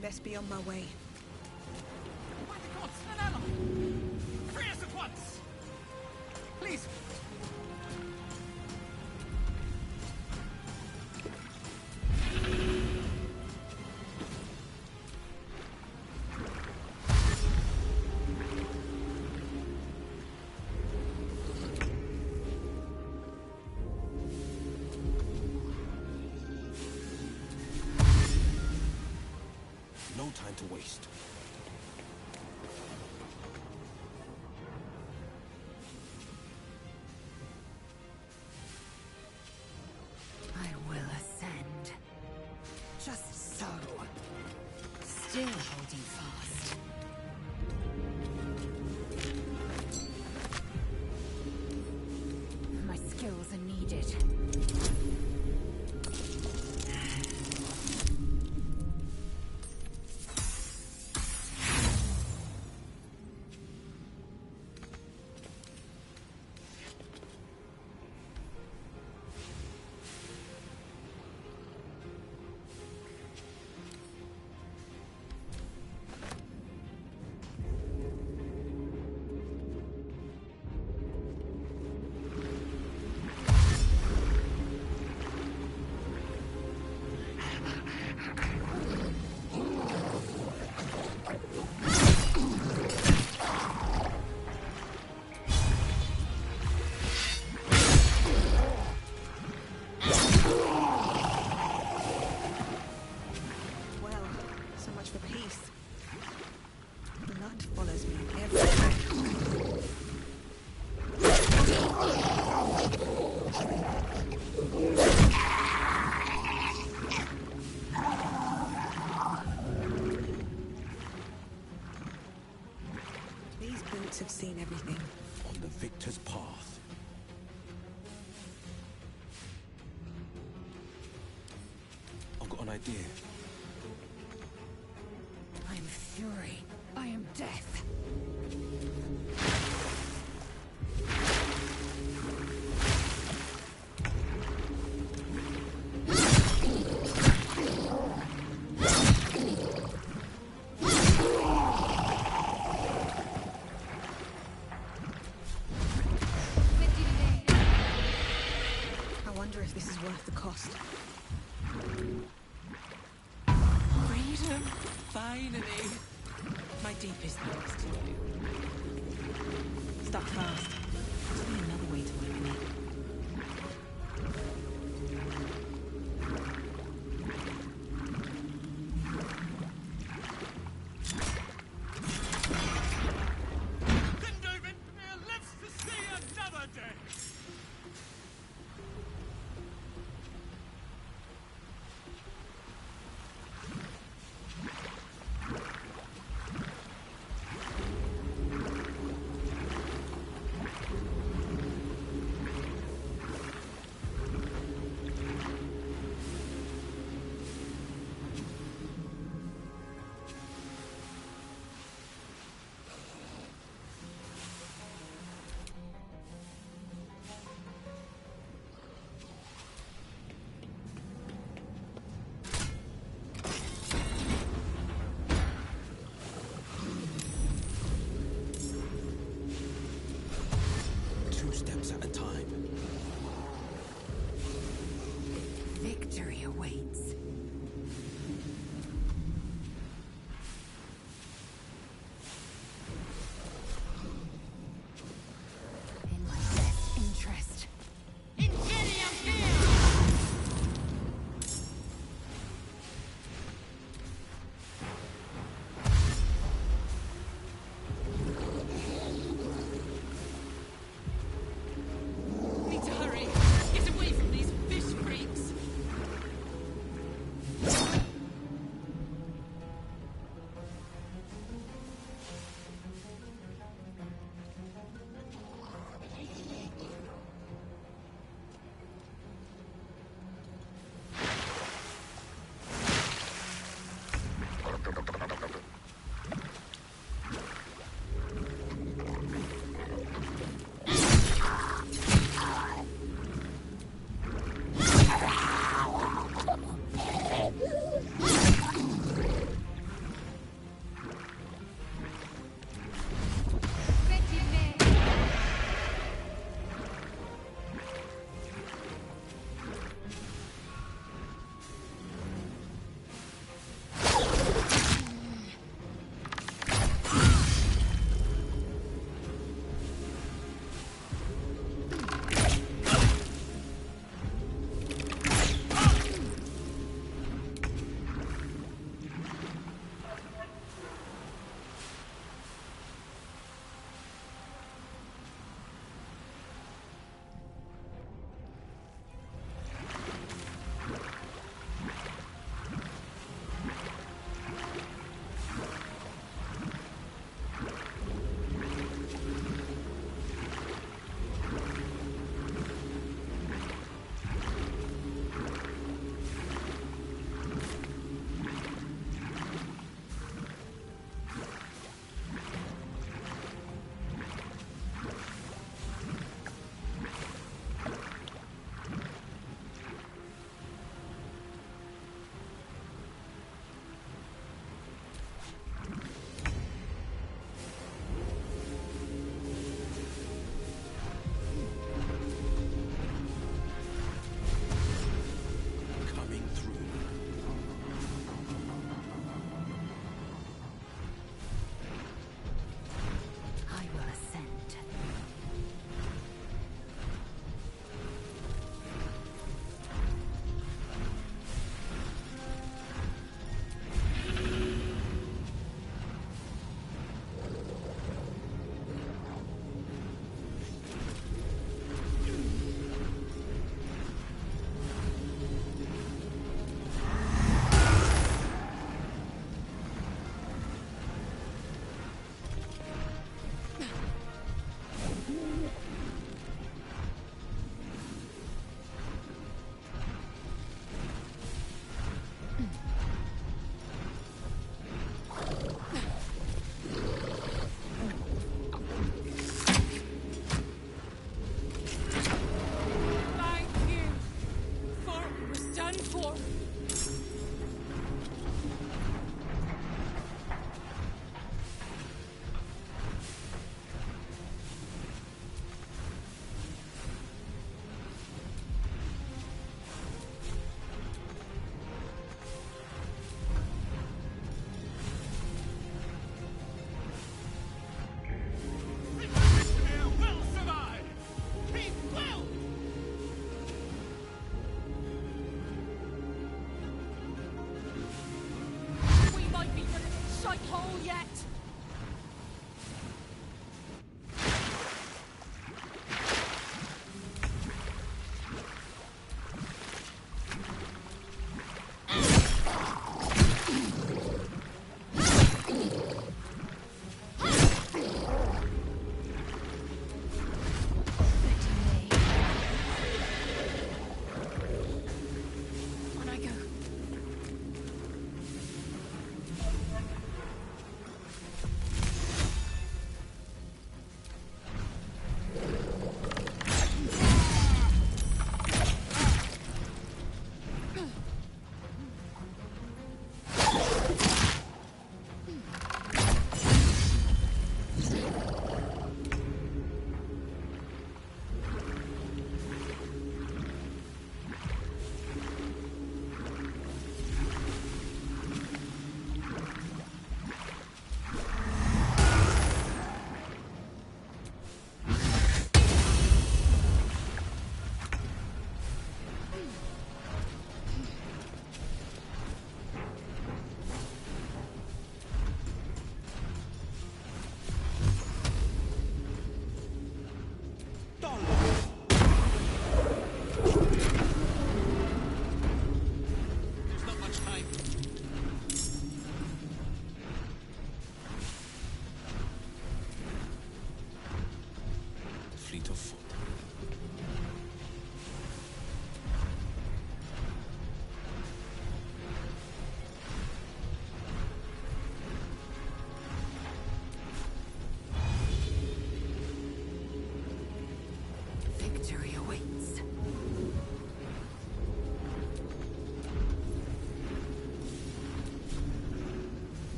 Best be on my way. An ally! Free us at once! Please! No time to waste. I will ascend. Just so. Still holding fast. My skills are needed. Have seen everything. On the victor's path. I've got an idea. I am fury. I am death. If this is worth the cost. Freedom! Finally! My deepest thanks to you. Start fast. There's only another way to open it. Lives to see another day! Victory awaits. In my best interest. Need to hurry. Get away from these fish freaks.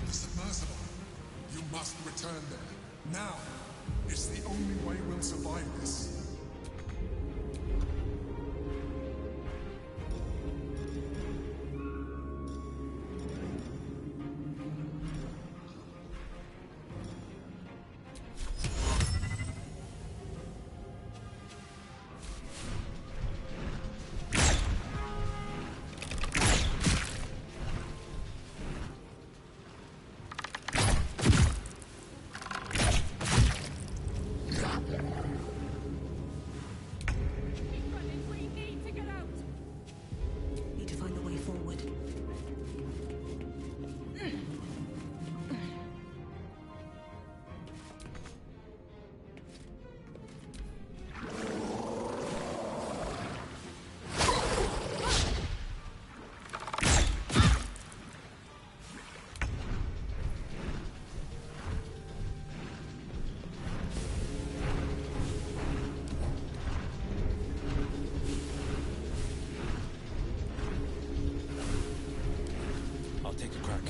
The submersible. You must return there. Now. It's the only way we'll survive this. Take a crack.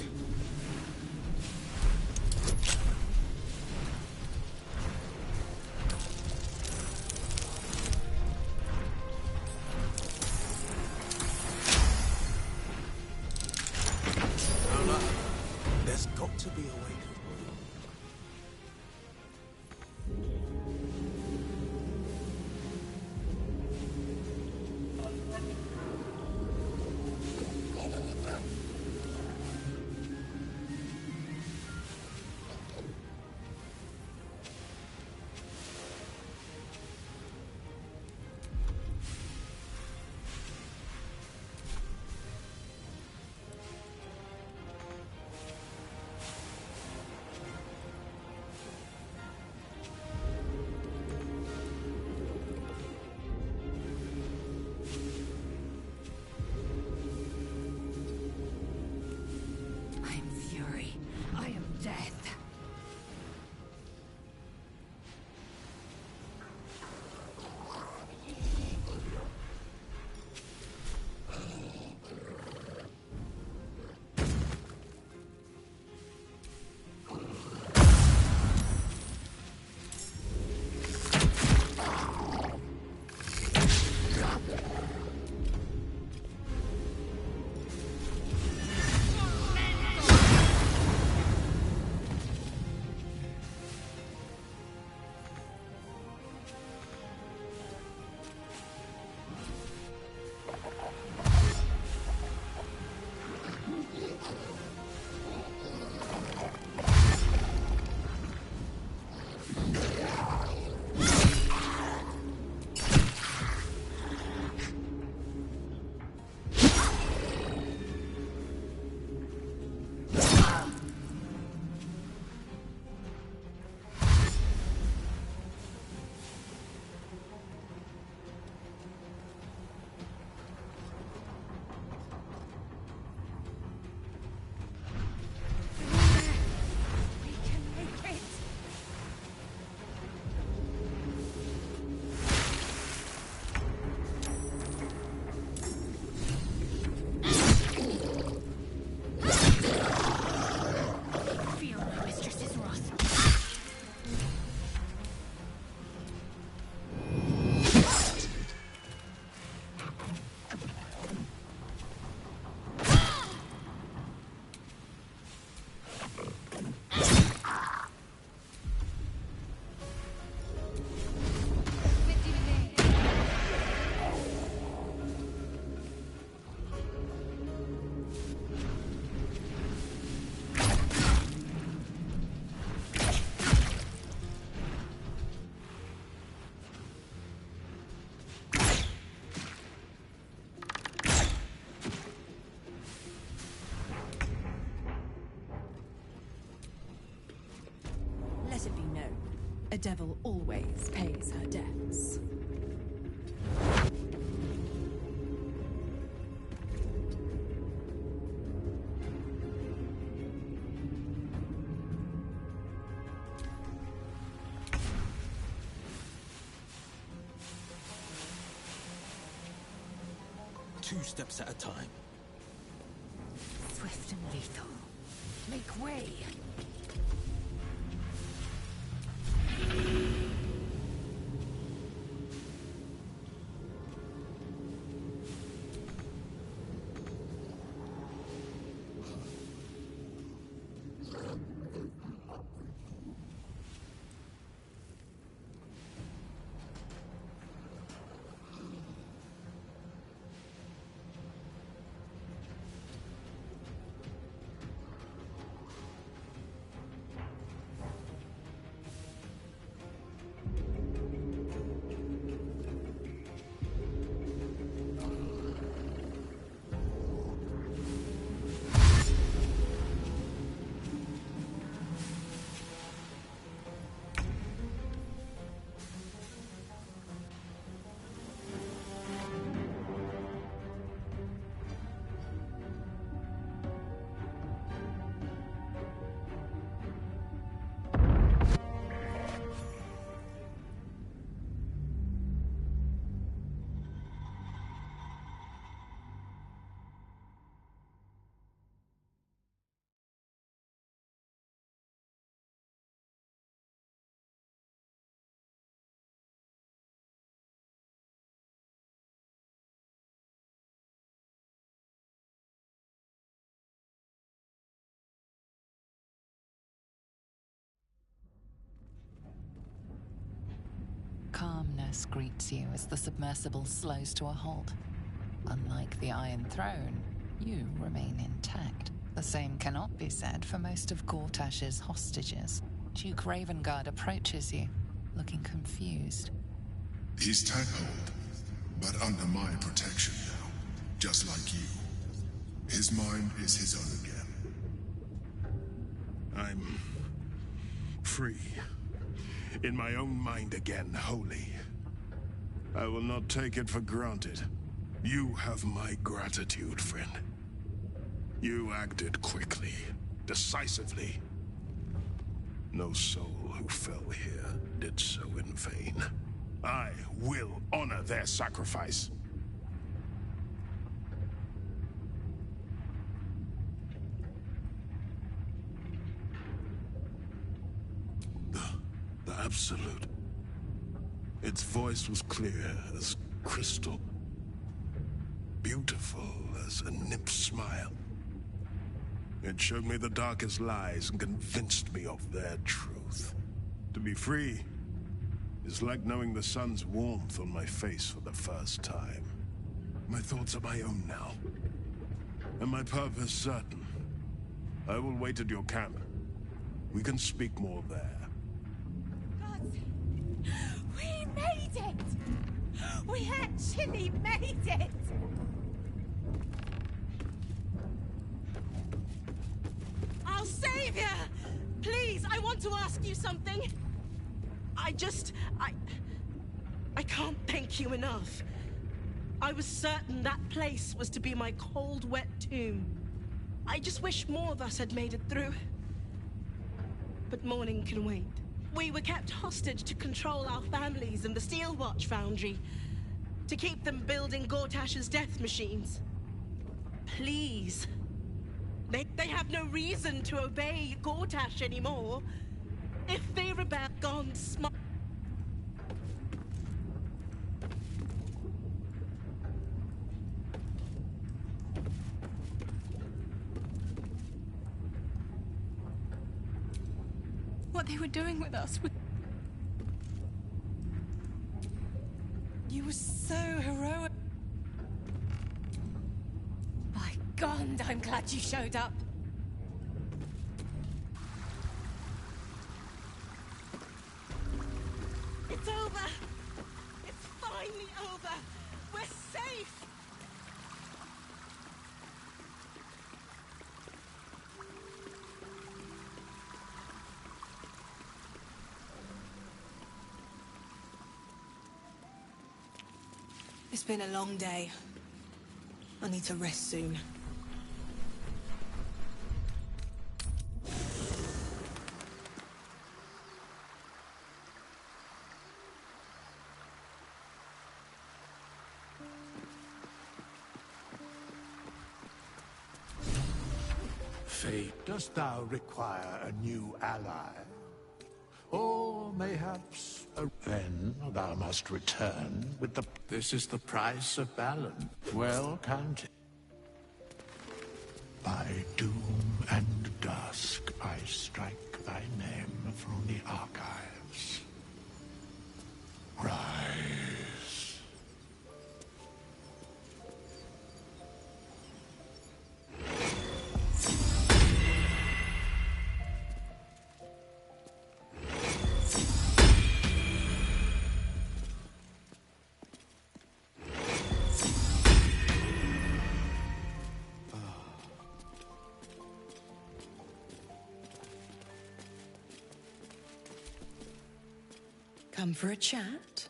No. There's got to be a way. A devil always pays her debts. 2 steps at a time. Swift and lethal. Make way. Calmness greets you as the submersible slows to a halt. Unlike the Iron Throne, you remain intact. The same cannot be said for most of Gortash's hostages. Duke Ravengard approaches you, looking confused. He's tag-hold, but under my protection now, just like you. His mind is his own again. I'm free. In my own mind again, wholly. I will not take it for granted. You have my gratitude, friend. You acted quickly, decisively. No soul who fell here did so in vain. I will honor their sacrifice. The Absolute. Its voice was clear as crystal. Beautiful as a nymph's smile. It showed me the darkest lies and convinced me of their truth. To be free is like knowing the sun's warmth on my face for the first time. My thoughts are my own now, and my purpose certain. I will wait at your camp. We can speak more there. We made it! We actually made it! I'll save you! Please, I want to ask you something. I can't thank you enough. I was certain that place was to be my cold, wet tomb. I just wish more of us had made it through. But morning can wait. We were kept hostage to control our families in the Steel Watch Foundry, to keep them building Gortash's death machines. Please. They have no reason to obey Gortash anymore. If they rebel, gone smart. What they were doing with us. You were so heroic. By God, I'm glad you showed up. It's over. It's finally over. We're safe. It's been a long day. I need to rest soon. fate. Dost thou require a new ally? Or mayhaps then thou must return with the... This is the price of Balin. Well counted. By doom and dusk I strike thy name from the archives. Rise. Come for a chat?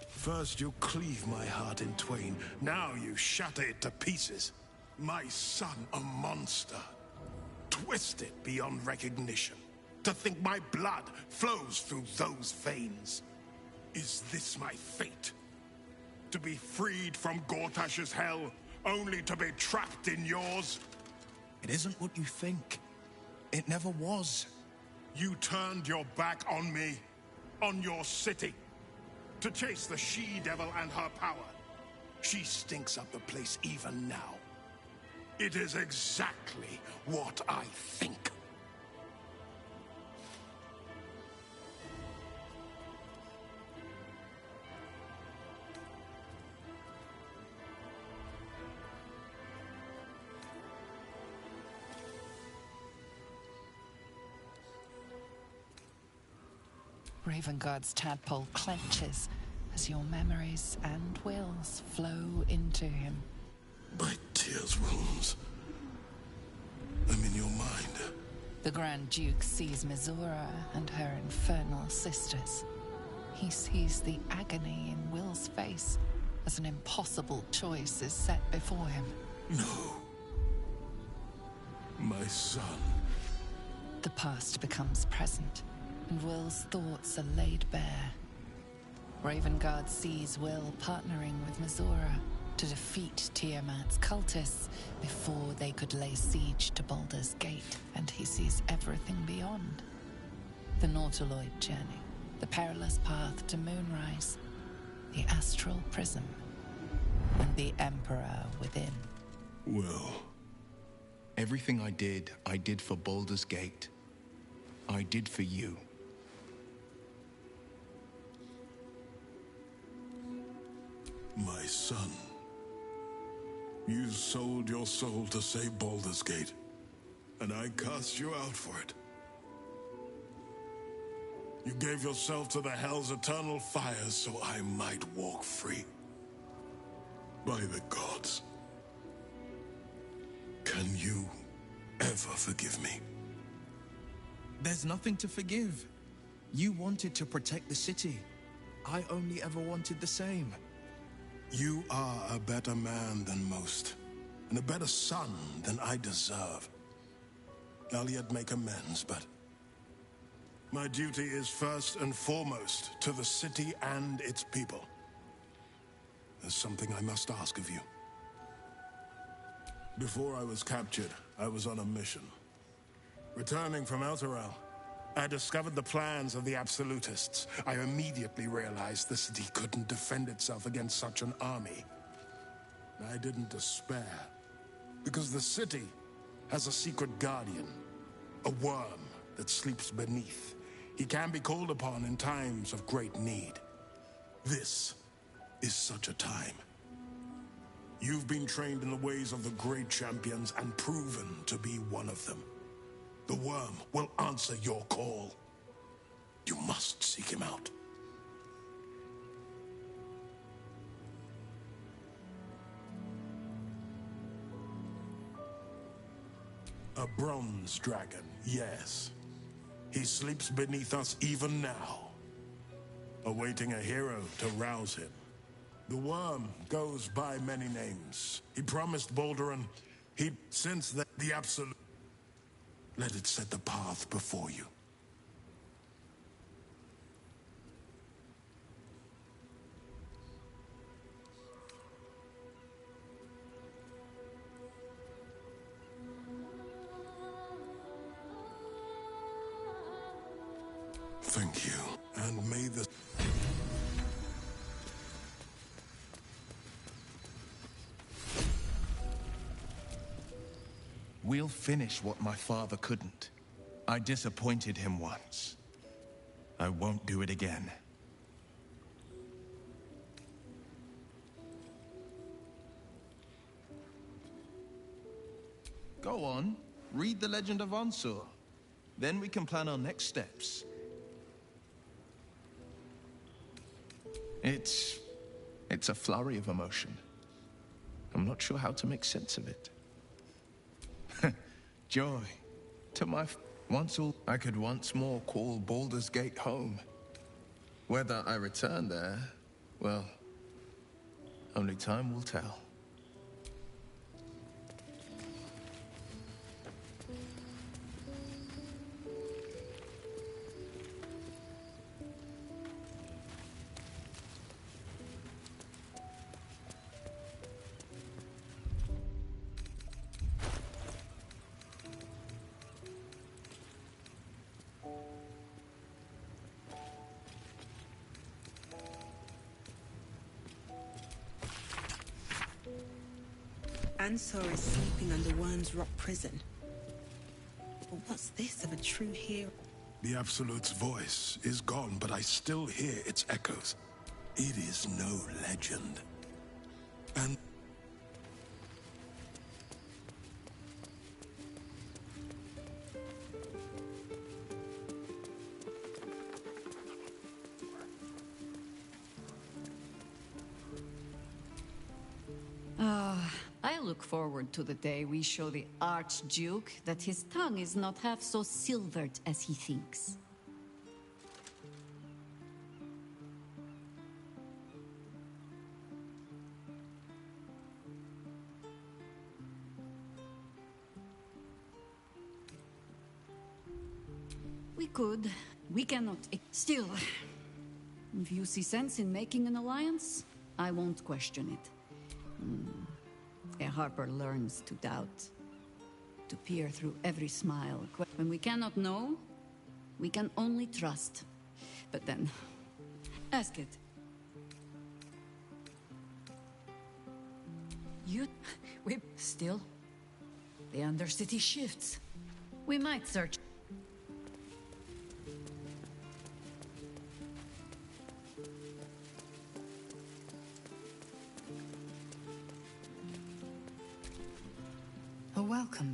First you cleave my heart in twain, now you shatter it to pieces. My son, a monster. Twisted beyond recognition. To think my blood flows through those veins. Is this my fate? To be freed from Gortash's hell, only to be trapped in yours? It isn't what you think. It never was. You turned your back on me, on your city, to chase the she-devil and her power. She stinks up the place even now. It is exactly what I think. Ravengard's tadpole clenches as your memories and wills flow into him. My tears wounds. I'm in your mind. The Grand Duke sees Mizora and her infernal sisters. He sees the agony in Will's face as an impossible choice is set before him. No. My son. The past becomes present, and Will's thoughts are laid bare. Ravengard sees Will partnering with Mizora to defeat Tiamat's cultists before they could lay siege to Baldur's Gate, and he sees everything beyond. The Nautiloid journey, the perilous path to Moonrise, the astral prism, and the Emperor within. Will. Everything I did for Baldur's Gate. I did for you. My son. You sold your soul to save Baldur's Gate, and I cast you out for it. You gave yourself to the Hell's eternal fires so I might walk free. By the gods. Can you ever forgive me? There's nothing to forgive. You wanted to protect the city. I only ever wanted the same. You are a better man than most, and a better son than I deserve. I'll yet make amends, but my duty is first and foremost to the city and its people. There's something I must ask of you. Before I was captured, I was on a mission. Returning from Elturel, I discovered the plans of the Absolutists. I immediately realized the city couldn't defend itself against such an army. I didn't despair, because the city has a secret guardian, a worm that sleeps beneath. He can be called upon in times of great need. This is such a time. You've been trained in the ways of the great champions and proven to be one of them. The worm will answer your call. You must seek him out. A bronze dragon, yes. He sleeps beneath us even now, awaiting a hero to rouse him. The worm goes by many names. He promised Baldur, and since the absolute... Let it set the path before you. Thank you, and may the... We'll finish what my father couldn't. I disappointed him once. I won't do it again. Go on, read the legend of Ansur. Then we can plan our next steps. It's a flurry of emotion. I'm not sure how to make sense of it. Joy to my I could once more call Baldur's Gate home. Whether I return there, well, only time will tell. Ansor is sleeping under Worm's Rock Prison. But what's this of a true hero? The Absolute's voice is gone, but I still hear its echoes. It is no legend. And I look forward to the day we show the Archduke that his tongue is not half so silvered as he thinks. We could. We cannot. Still, if you see sense in making an alliance, I won't question it. A Harper learns to doubt, to peer through every smile. When we cannot know, we can only trust. But then, ask it. Still, the Undercity shifts. We might search. A welcome.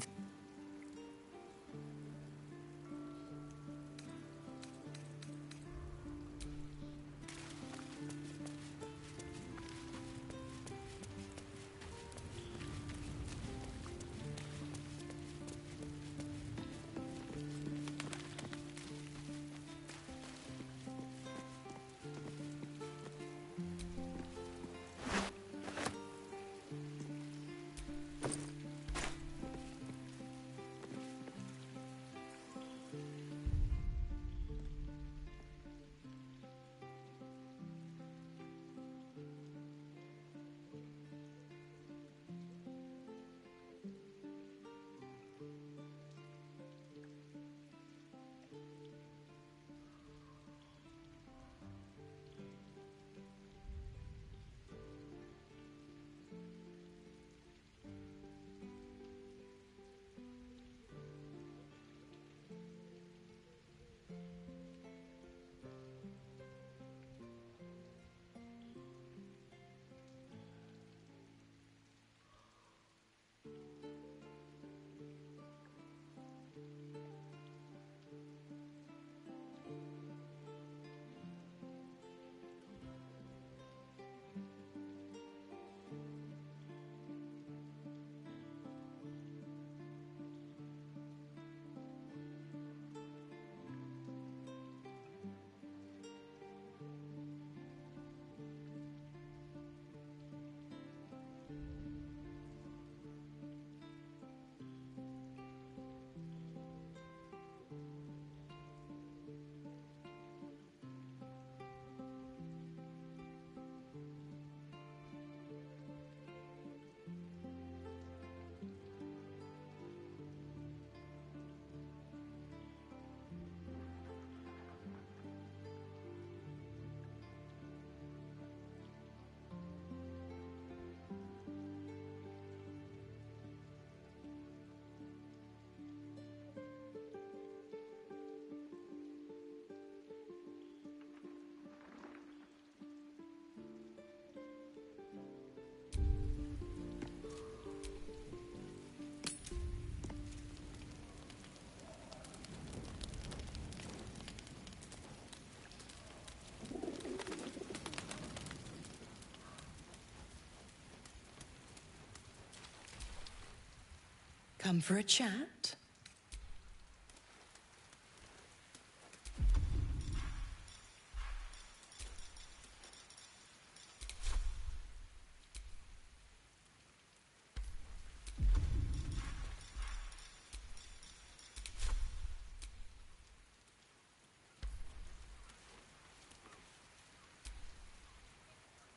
Come for a chat?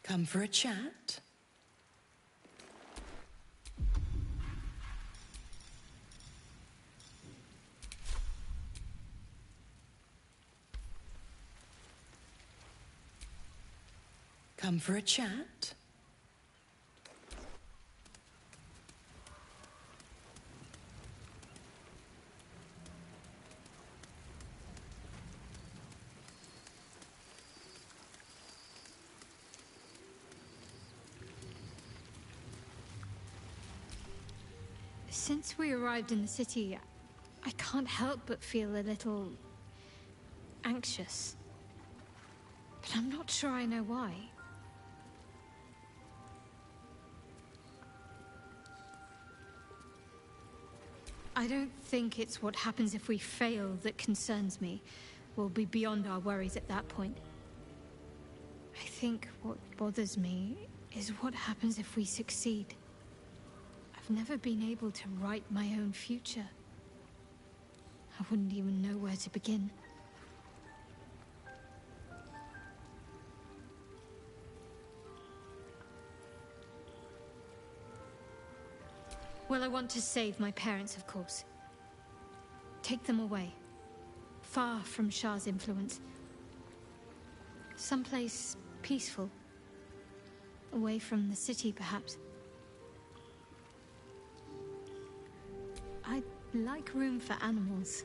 Come for a chat? Come for a chat? Since we arrived in the city, I can't help but feel a little anxious. But I'm not sure I know why. I don't think it's what happens if we fail that concerns me. We'll be beyond our worries at that point. I think what bothers me is what happens if we succeed. I've never been able to write my own future. I wouldn't even know where to begin. Well, I want to save my parents, of course. Take them away. Far from Shah's influence. Someplace peaceful. Away from the city, perhaps. I'd like room for animals.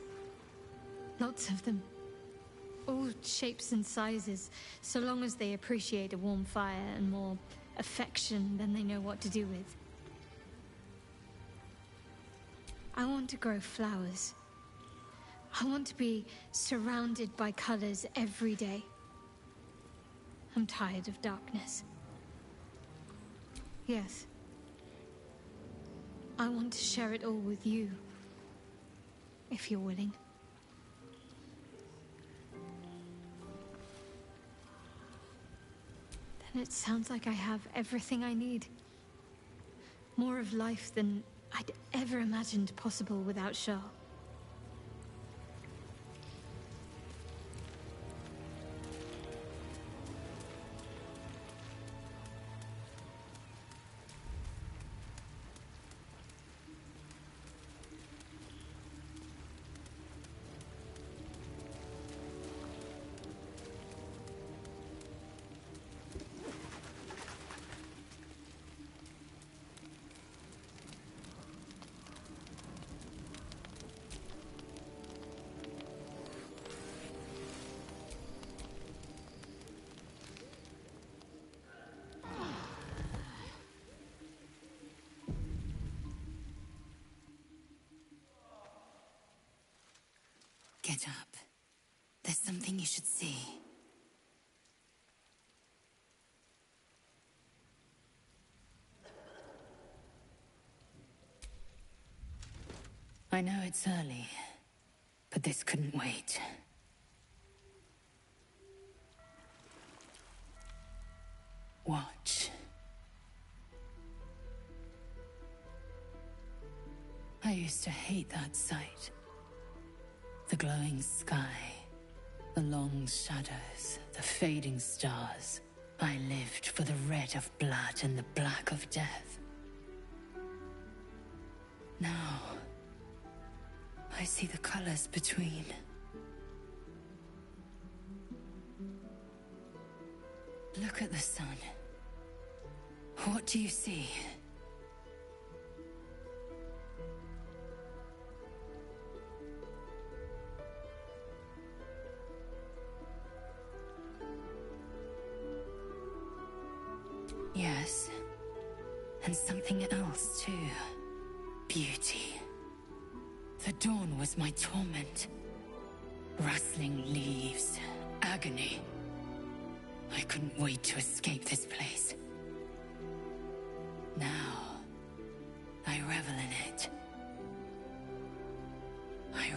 Lots of them. All shapes and sizes, so long as they appreciate a warm fire and more affection than they know what to do with. I want to grow flowers. I want to be surrounded by colors every day. I'm tired of darkness. Yes. I want to share it all with you. If you're willing. Then it sounds like I have everything I need. More of life than I'd ever imagined possible without Shah. Get up. There's something you should see. I know it's early, but this couldn't wait. Watch. I used to hate that sight. The glowing sky, the long shadows, the fading stars. I lived for the red of blood and the black of death. Now, I see the colors between. Look at the sun. What do you see? Yes, and something else too. Beauty. The dawn was my torment. Rustling leaves, agony. I couldn't wait to escape this place. Now, I revel in it.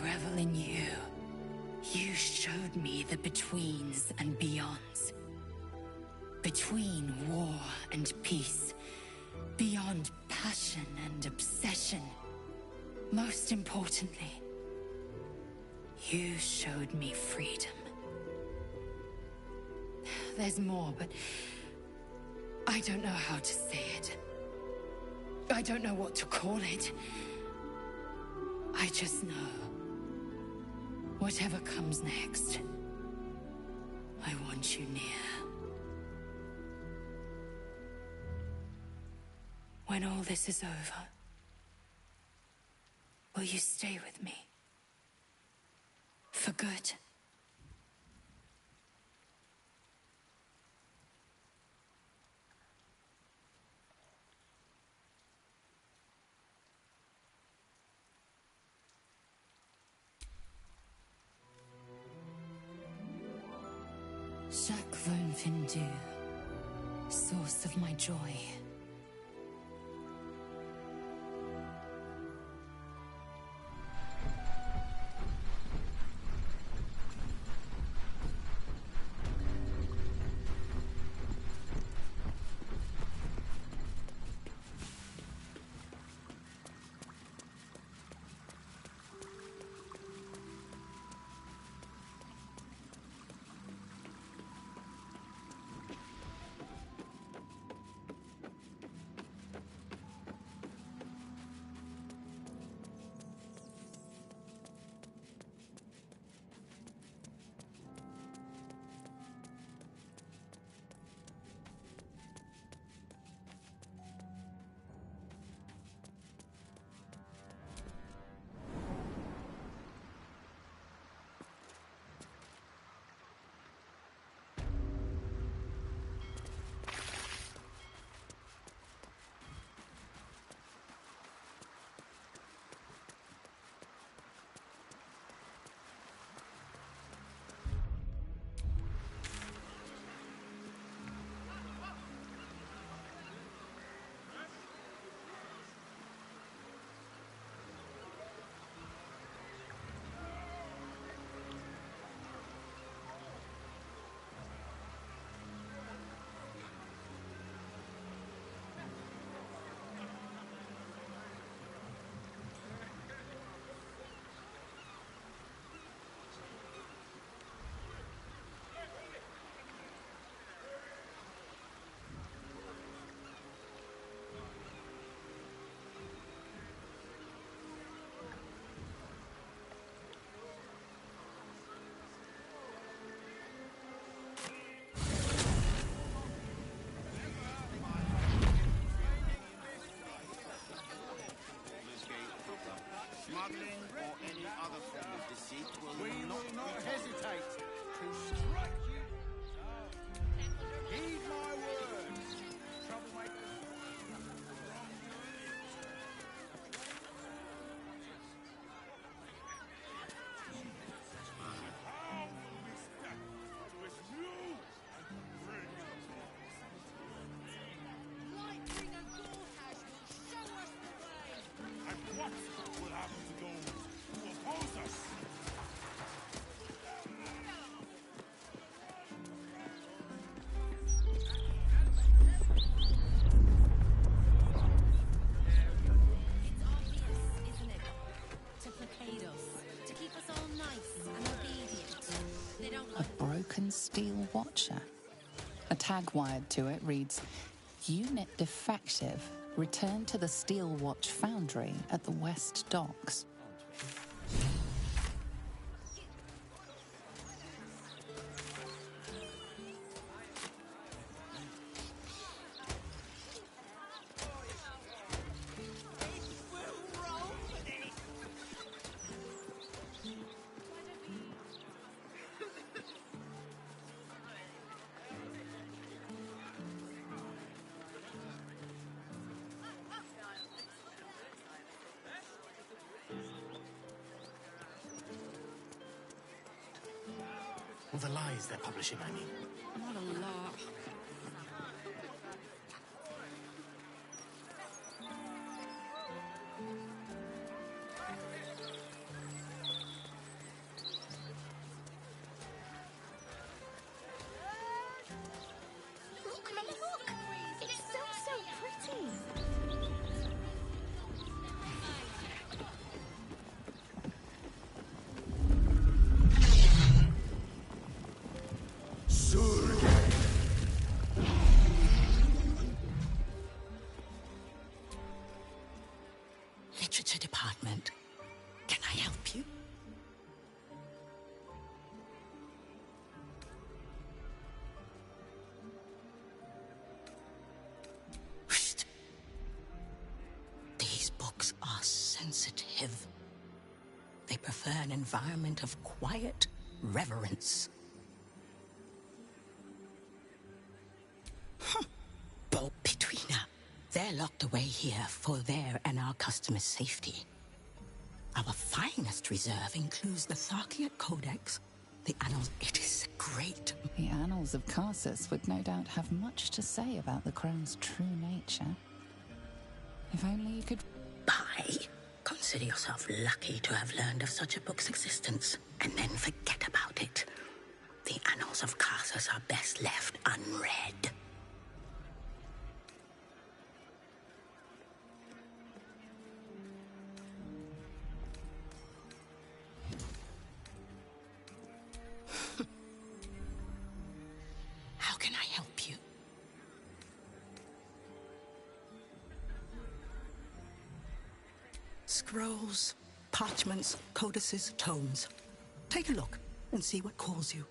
revel in you. You showed me the betweens and beyonds. Between war and peace. Beyond passion and obsession. Most importantly, you showed me freedom. There's more, but I don't know how to say it. I don't know what to call it. I just know. Whatever comes next, I want you near. When all this is over, will you stay with me? For good? Chaque von Findu, source of my joy. Smuggling or any other form of deceit will not hesitate to strike you. Heed my words, troublemakers. A broken steel watcher. A tag wired to it reads, Unit defective. Return to the Steel Watch Foundry at the West Docks. All the lies they're publishing, I mean. Not a lot. help you? Shh. These books are sensitive. They prefer an environment of quiet reverence. Between they're locked away here for their and our customers' safety. Our finest reserve includes the Tharkiot Codex, the Annals. It is great. The Annals of Karsus would no doubt have much to say about the crone's true nature. If only you could... Consider yourself lucky to have learned of such a book's existence, and then forget about it. The Annals of Karsus are best left unread. How can I help you? Scrolls, parchments, codices, tomes. Take a look and see what calls you.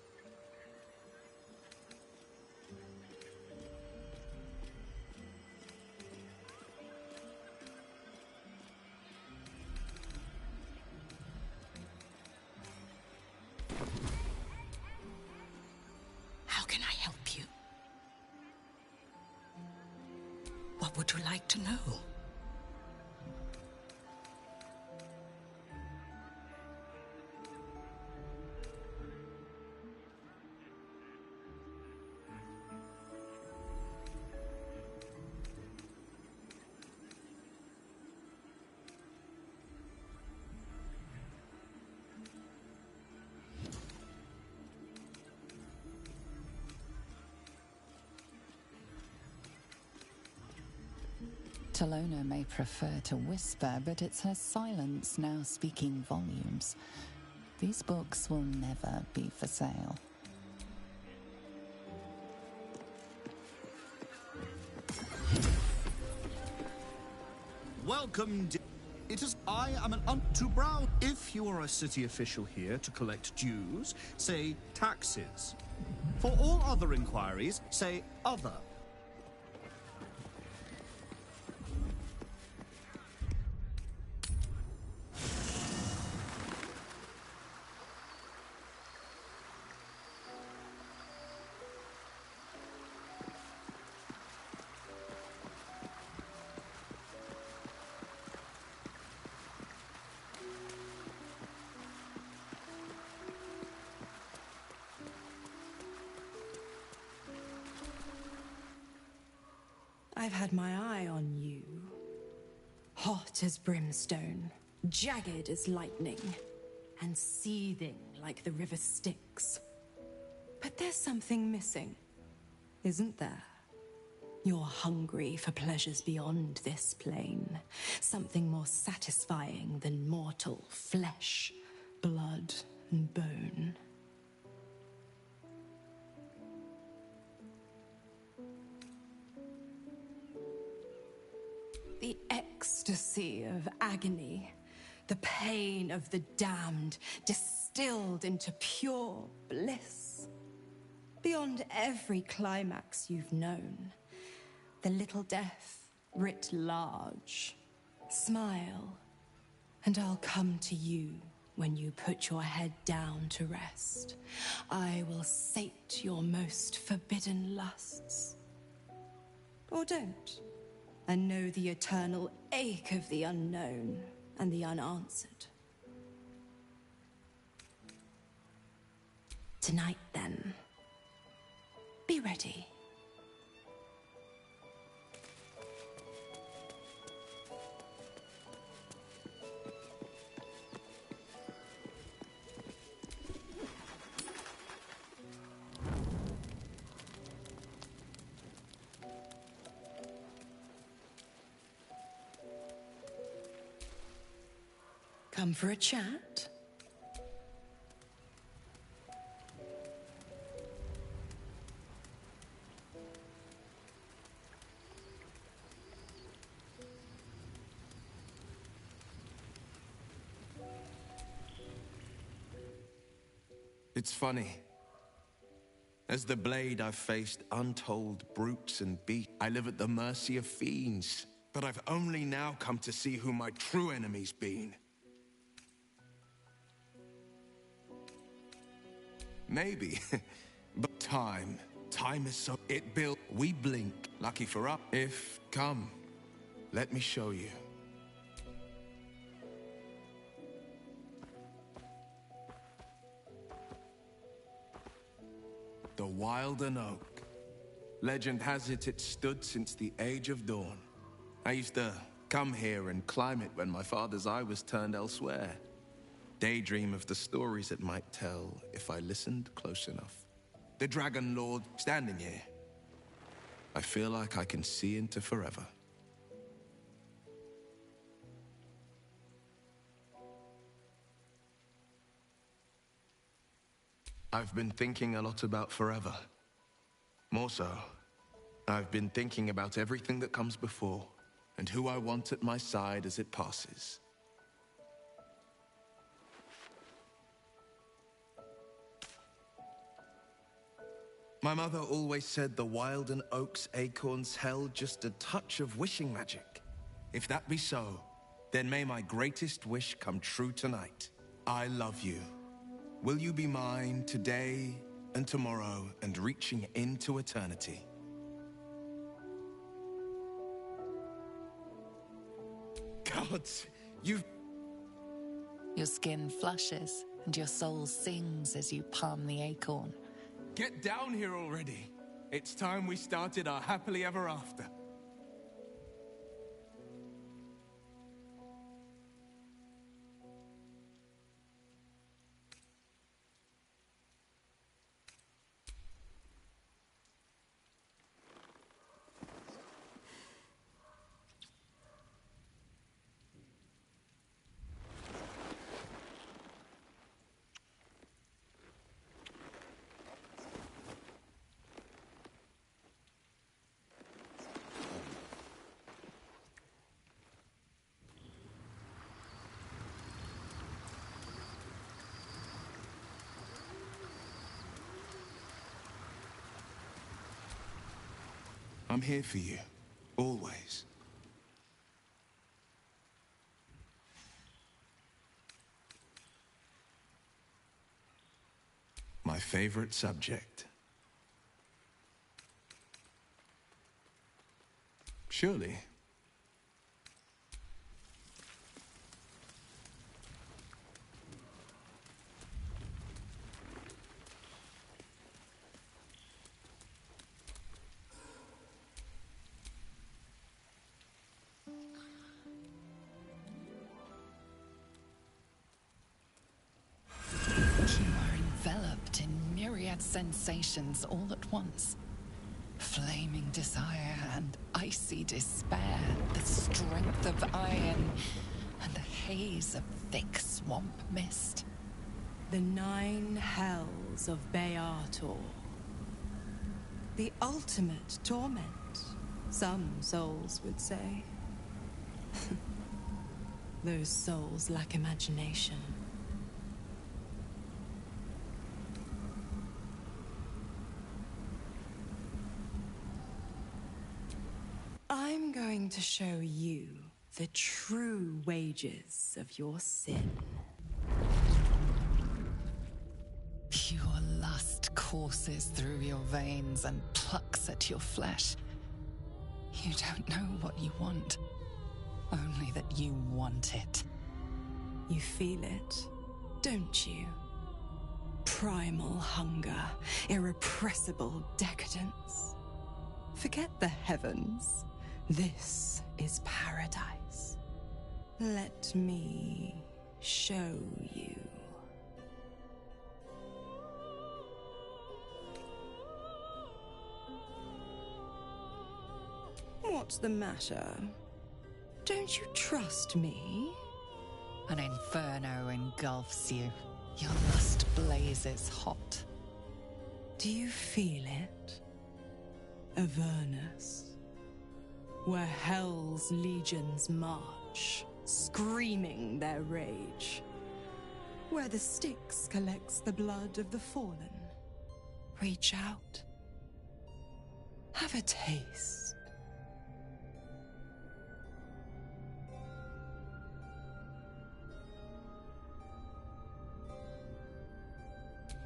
How can I help you? What would you like to know? Talona may prefer to whisper, but it's her silence now speaking volumes. These books will never be for sale. Welcome. It is I am an to brow. If you are a city official here to collect dues, say taxes. For all other inquiries, say other. I've had my eye on you. Hot as brimstone, jagged as lightning, and seething like the river Styx. But there's something missing, isn't there? You're hungry for pleasures beyond this plane. Something more satisfying than mortal flesh, blood, and bone. The ecstasy of agony, the pain of the damned, distilled into pure bliss. Beyond every climax you've known, the little death writ large. Smile, and I'll come to you when you put your head down to rest. I will sate your most forbidden lusts. Or don't. And know the eternal ache of the unknown and the unanswered. Tonight, then, be ready. Come for a chat? It's funny. As the blade, I've faced untold brutes and beasts. I live at the mercy of fiends, but I've only now come to see who my true enemy's been. Maybe, but time is so... It built... We blink. Lucky for us. Come, let me show you. The Wilden Oak. Legend has it stood since the Age of Dawn. I used to come here and climb it when my father's eye was turned elsewhere. Daydream of the stories it might tell if I listened close enough. The Dragon Lord standing here. I feel like I can see into forever. I've been thinking a lot about forever. More so, I've been thinking about everything that comes before and who I want at my side as it passes. My mother always said the Wilden Oak's acorns held just a touch of wishing magic. If that be so, then may my greatest wish come true tonight. I love you. Will you be mine today and tomorrow and reaching into eternity? Gods, you've... Your skin flushes and your soul sings as you palm the acorn. Get down here already. It's time we started our happily ever after. I'm here for you, always. My favorite subject. Surely. Enveloped in myriad sensations all at once. Flaming desire and icy despair, the strength of iron and the haze of thick swamp mist. The 9 hells of Baldur. The ultimate torment, some souls would say. Those souls lack imagination. I'm going to show you the true wages of your sin. Pure lust courses through your veins and plucks at your flesh. You don't know what you want, only that you want it. You feel it, don't you? Primal hunger, irrepressible decadence. Forget the heavens. This is paradise. Let me show you. What's the matter? Don't you trust me? An inferno engulfs you. Your lust blazes hot. Do you feel it? Avernus. Where hell's legions march, screaming their rage. where the Styx collects the blood of the fallen. Reach out. Have a taste.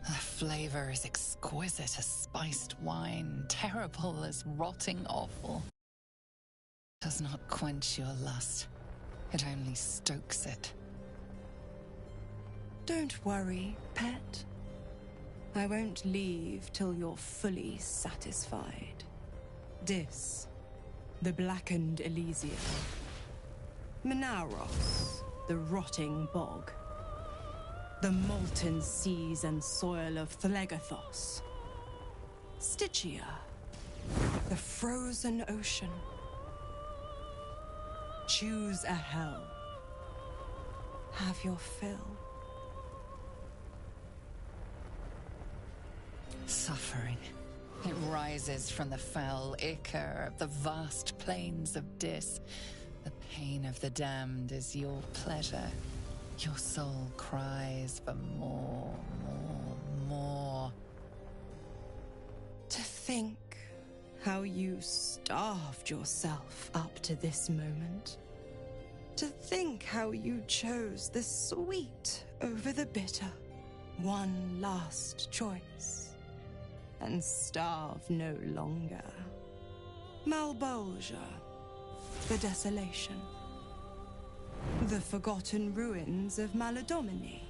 The flavor is exquisite as spiced wine, terrible as rotting offal. Does not quench your lust. It only stokes it. Don't worry, pet. I won't leave till you're fully satisfied. Dis, the blackened Elysium. Menaros, the rotting bog. The molten seas and soil of Thlegathos. Stygia, the frozen ocean. Choose a hell. Have your fill. Suffering. It rises from the foul ichor of the vast plains of Dis. The pain of the damned is your pleasure. Your soul cries for more, more, more. To think how you starved yourself up to this moment. To think how you chose the sweet over the bitter. One last choice. And starve no longer. Malbolgia, the desolation. The forgotten ruins of Maladomini.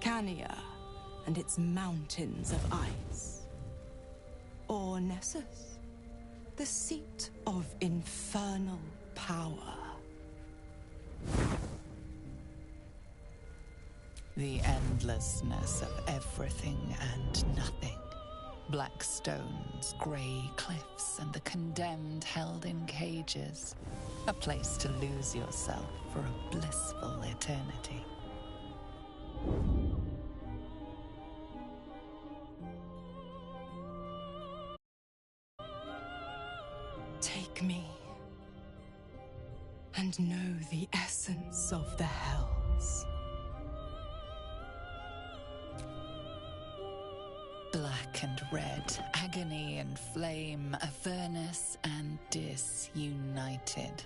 Cania and its mountains of ice. Or Nessus, the seat of infernal power. The endlessness of everything and nothing. Black stones, grey cliffs, and the condemned held in cages. A place to lose yourself for a blissful eternity. Take me, and know the essence of the hells. Black and red, agony and flame, Avernus and Dis united.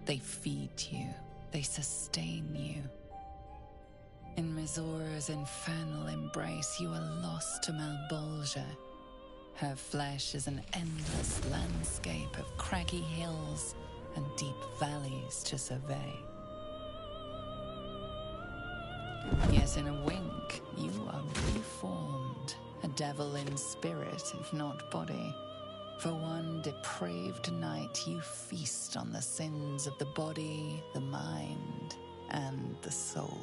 They feed you, they sustain you. In Mizor's infernal embrace, you are lost to Malbolgia. Her flesh is an endless landscape of craggy hills and deep valleys to survey. Yet in a wink, you are reformed. A devil in spirit, if not body. For one depraved night, you feast on the sins of the body, the mind, and the soul.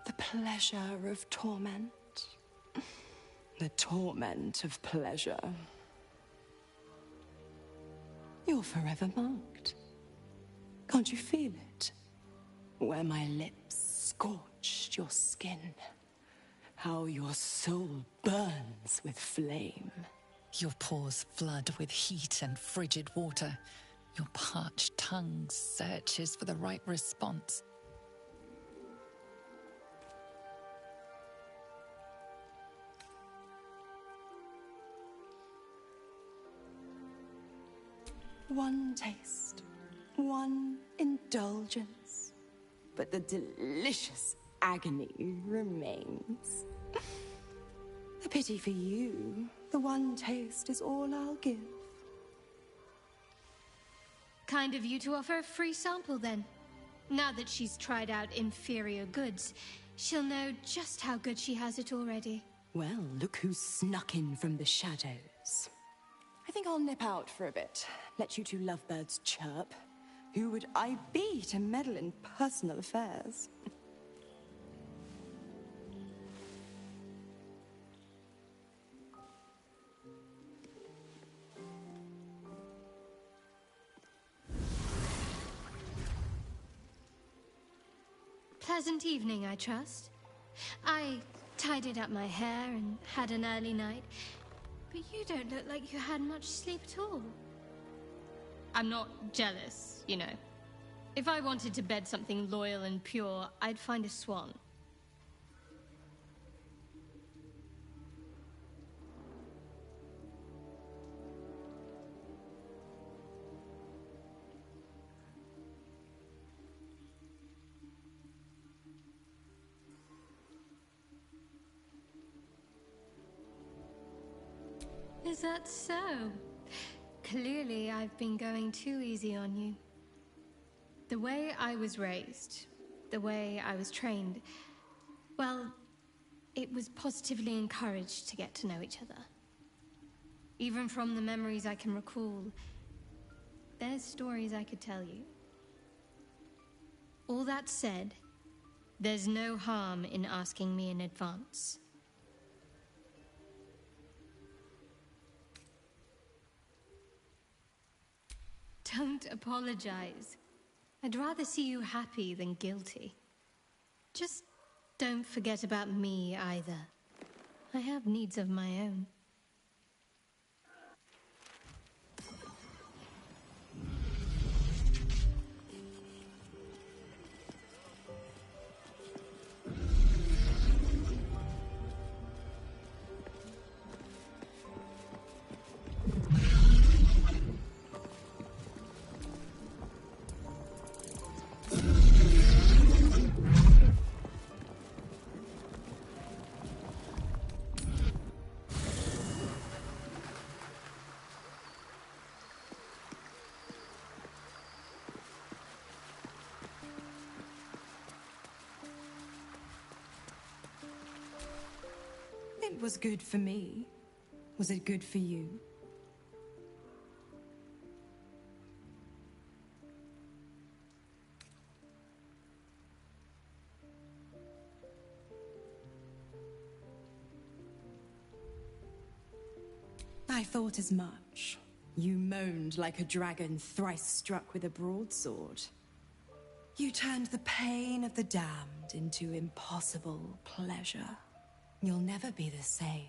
The pleasure of torment. The torment of pleasure. You're forever marked. Can't you feel it? Where my lips scorched your skin. How your soul burns with flame. Your pores flood with heat and frigid water. Your parched tongue searches for the right response. One taste, one indulgence, but the delicious agony remains. A pity for you, the one taste is all I'll give. Kind of you to offer a free sample, then. Now that she's tried out inferior goods, she'll know just how good she has it already. Well, look who's snuck in from the shadows. I think I'll nip out for a bit. Let you two lovebirds chirp. Who would I be to meddle in personal affairs? pleasant evening, I trust. I tidied up my hair and had an early night, but you don't look like you had much sleep at all. I'm not jealous, you know. If I wanted to bed something loyal and pure, I'd find a swan. Is that so? Clearly, I've been going too easy on you. The way I was raised, the way I was trained, well, it was positively encouraged to get to know each other. Even from the memories I can recall, there's stories I could tell you. All that said, there's no harm in asking me in advance. Don't apologize. I'd rather see you happy than guilty. Just don't forget about me either. I have needs of my own. It was good for me. Was it good for you? I thought as much. You moaned like a dragon thrice struck with a broadsword. You turned the pain of the damned into impossible pleasure. You'll never be the same.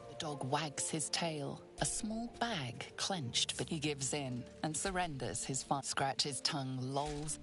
The dog wags his tail, a small bag clenched, but he gives in and surrenders his fun. Scratch his tongue, lolls.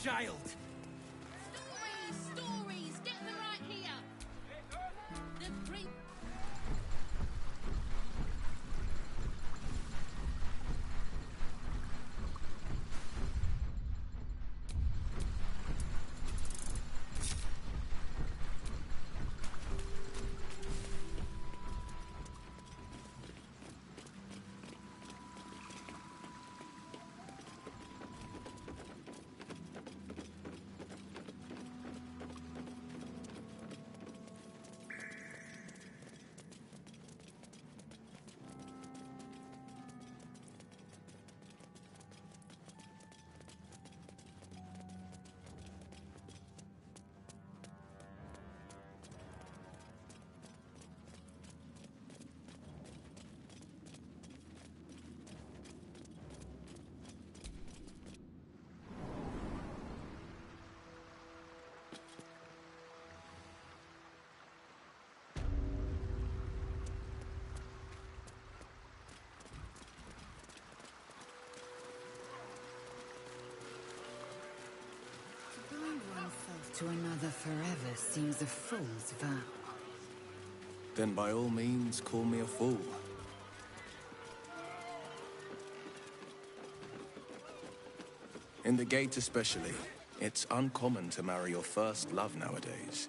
Child. Stories! Get them right here! The prince... To another forever seems a fool's vow. Then by all means, call me a fool. In the Gate especially, it's uncommon to marry your first love nowadays.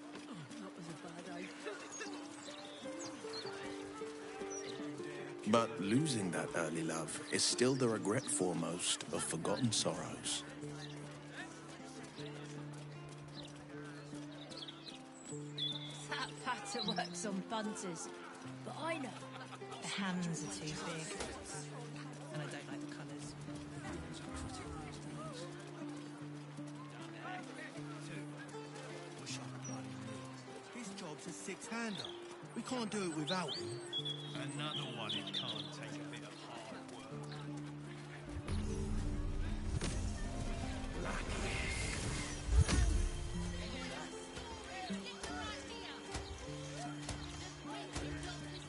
But losing that early love is still the regret foremost of forgotten sorrows. That patter works on bunters, but I know the hands are too big. And I don't like the colours. His job's a six-hander. We can't do it without him. Another one who can't take a bit of hard work.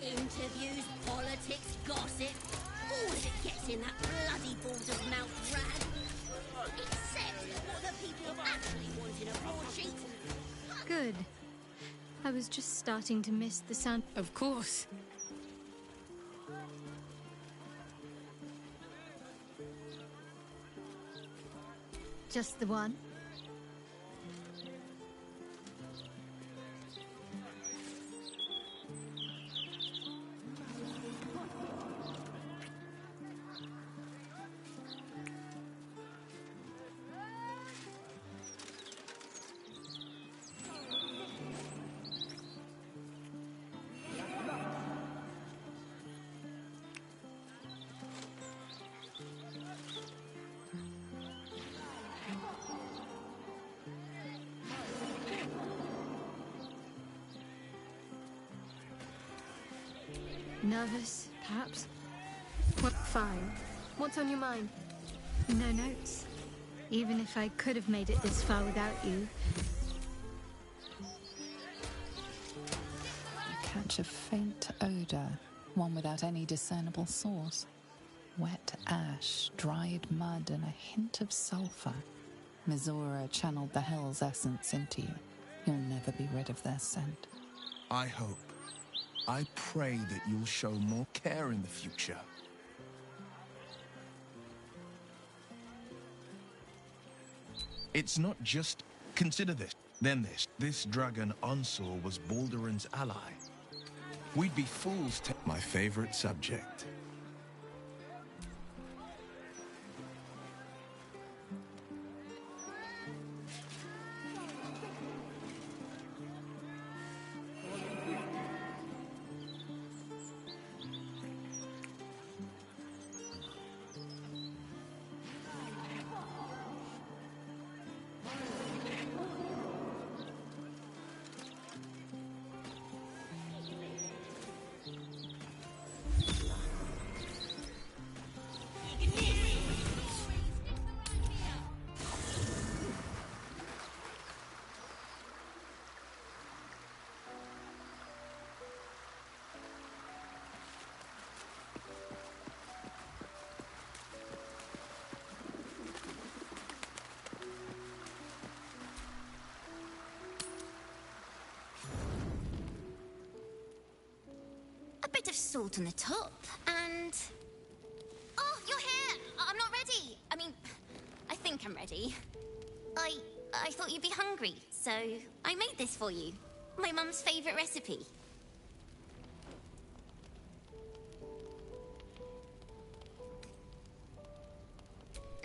Interviews, politics, gossip. All of it gets in that bloody Baldur's mouth rag. Except what the people actually want in a broadsheet. Good. I was just starting to miss the sound. Of course. Just the one? Nervous, perhaps? What? Fine. What's on your mind? No notes. Even if I could have made it this far without you. I catch a faint odor, one without any discernible source. Wet ash, dried mud, and a hint of sulfur. Mizora channeled the hell's essence into you. You'll never be rid of their scent. I hope. I pray that you'll show more care in the future. It's not just... Consider this, then this. This dragon Unsur was Balduran's ally. We'd be fools to... My favorite subject. A bit of salt on the top, and... Oh, you're here! I'm not ready! I mean, I think I'm ready. I thought you'd be hungry, so I made this for you. My mum's favourite recipe.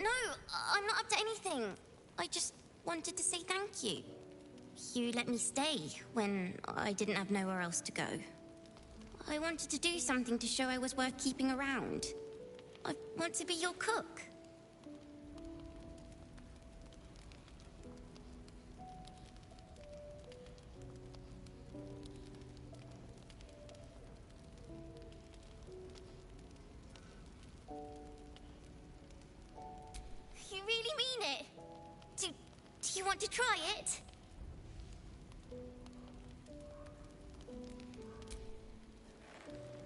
No, I'm not up to anything. I just wanted to say thank you. You let me stay when I didn't have nowhere else to go. I wanted to do something to show I was worth keeping around. I want to be your cook. You really mean it? Do you want to try it?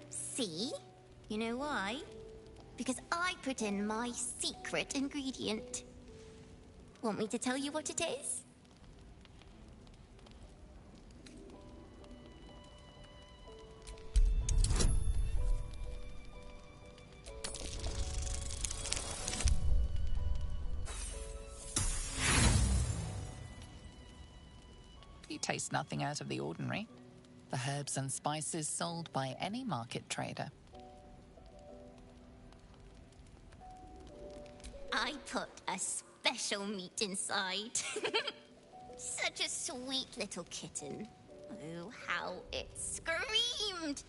See? You know why? Because I put in my secret ingredient. Want me to tell you what it is? taste nothing out of the ordinary. The herbs and spices sold by any market trader. I put a special meat inside. Such a sweet little kitten. Oh, how it screamed!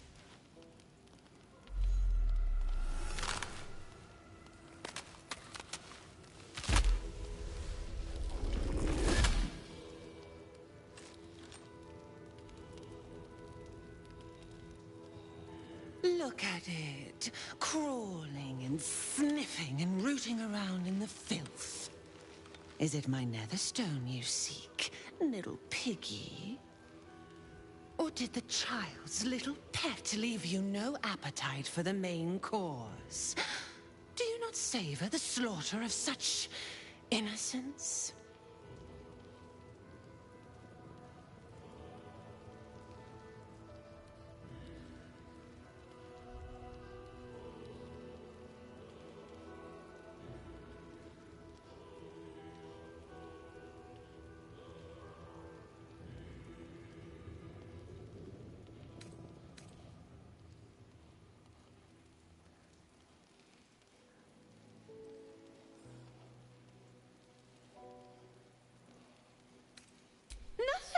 Look at it, crawling and sniffing and rooting around in the filth. Is it my netherstone you seek, little piggy? Or did the child's little pet leave you no appetite for the main course? Do you not savor the slaughter of such innocence?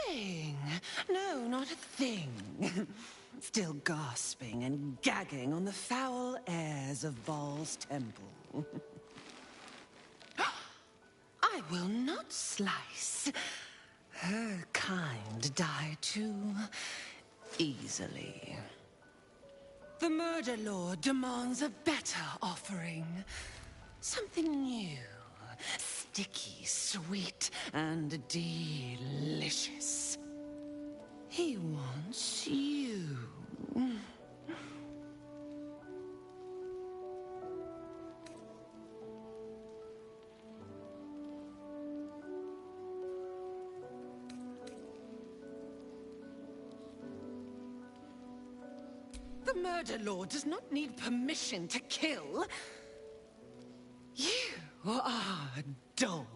Nothing. No, not a thing. Still gasping and gagging on the foul airs of Baal's temple. I will not slice. Her kind die too easily. The Murder Lord demands a better offering. Something new. Sticky, sweet, and delicious. He wants you. The Murder Lord does not need permission to kill. You are dull.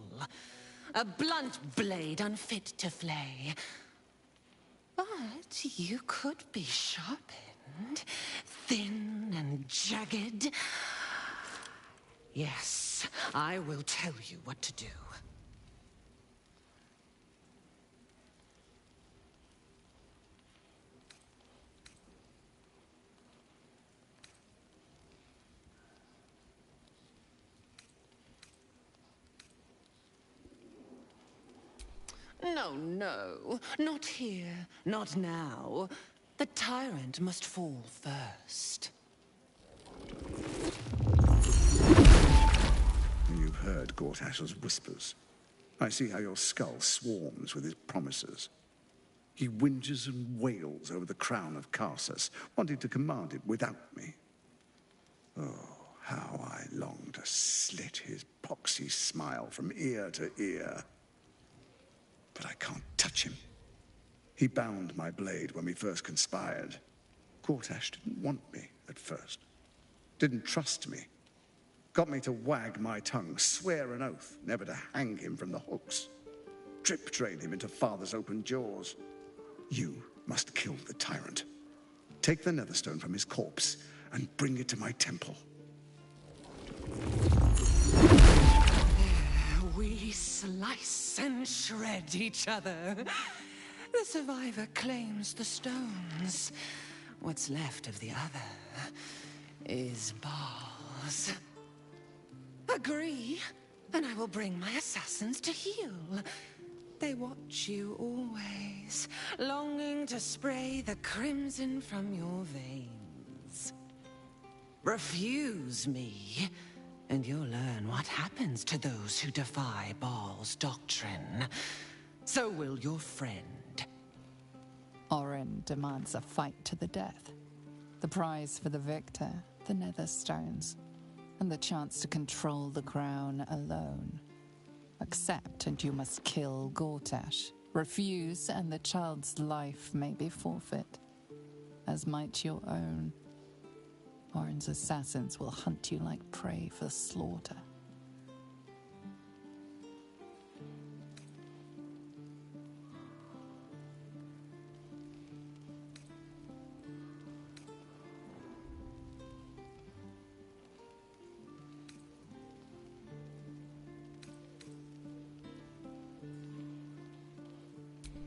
A blunt blade unfit to flay. But you could be sharpened, thin and jagged. Yes, I will tell you what to do. No, no, not here, not now. The tyrant must fall first. You've heard Gortash's whispers. I see how your skull swarms with his promises. He whinges and wails over the crown of Karsus, wanting to command it without me. Oh, how I long to slit his poxy smile from ear to ear. But I can't touch him. He bound my blade when we first conspired. Gortash didn't want me at first. Didn't trust me. Got me to wag my tongue, swear an oath never to hang him from the hooks. Drip train him into father's open jaws. You must kill the tyrant. Take the netherstone from his corpse and bring it to my temple. We slice and shred each other. The survivor claims the stones. What's left of the other is Baal's. Agree, and I will bring my assassins to heal. They watch you always, longing to spray the crimson from your veins. Refuse me, and you'll learn what happens to those who defy Baal's doctrine. So will your friend. Orin demands a fight to the death. The prize for the victor, the Netherstones, and the chance to control the crown alone. Accept and you must kill Gortash. Refuse and the child's life may be forfeit, as might your own. Orin's assassins will hunt you like prey for slaughter.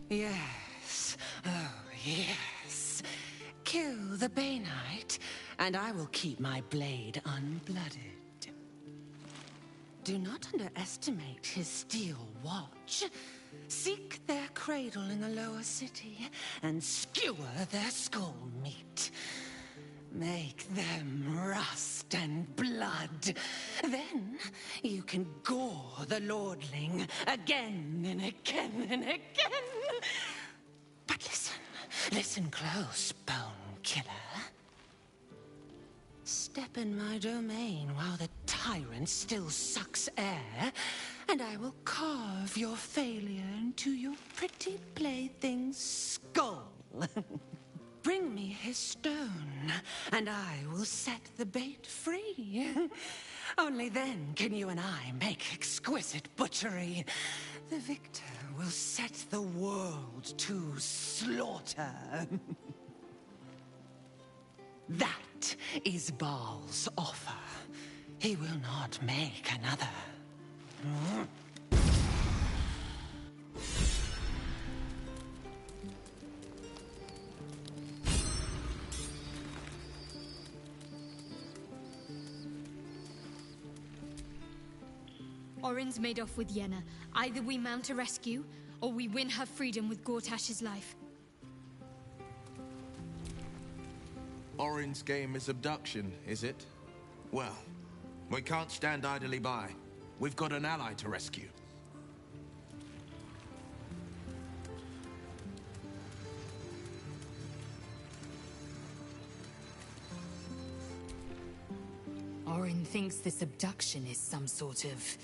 Yes. Oh, yes. Kill the Bay Knight, and I will keep my blade unblooded. Do not underestimate his steel watch. Seek their cradle in the lower city and skewer their skull meat. Make them rust and blood. Then you can gore the lordling again and again and again. But listen close, Bone Killer. Step in my domain while the tyrant still sucks air, and I will carve your failure into your pretty plaything's skull. Bring me his stone, and I will set the bait free. Only then can you and I make exquisite butchery. The victor will set the world to slaughter. That is Baal's offer. He will not make another. Orin's made off with Yenna. Either we mount a rescue, or we win her freedom with Gortash's life. Orin's game is abduction, is it? Well, we can't stand idly by. We've got an ally to rescue. Orin thinks this abduction is some sort of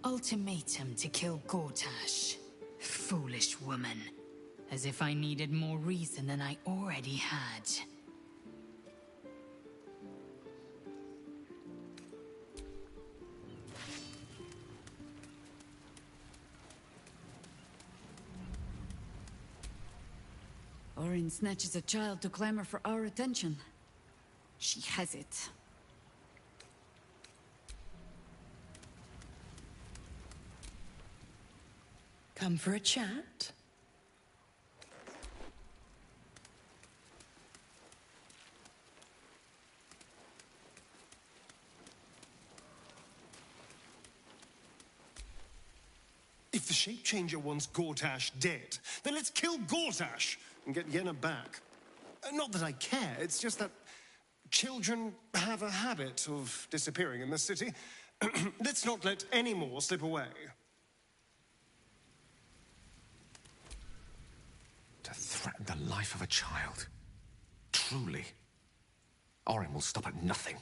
ultimatum to kill Gortash. Foolish woman. As if I needed more reason than I already had. Orin snatches a child to clamor for our attention. She has it. Come for a chat? If the shape-changer wants Gortash dead, then let's kill Gortash and get Yenna back. Not that I care, it's just that children have a habit of disappearing in the city. Let's not let any more slip away. To threaten the life of a child. Truly. Orin will stop at nothing.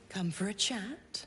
Come for a chat?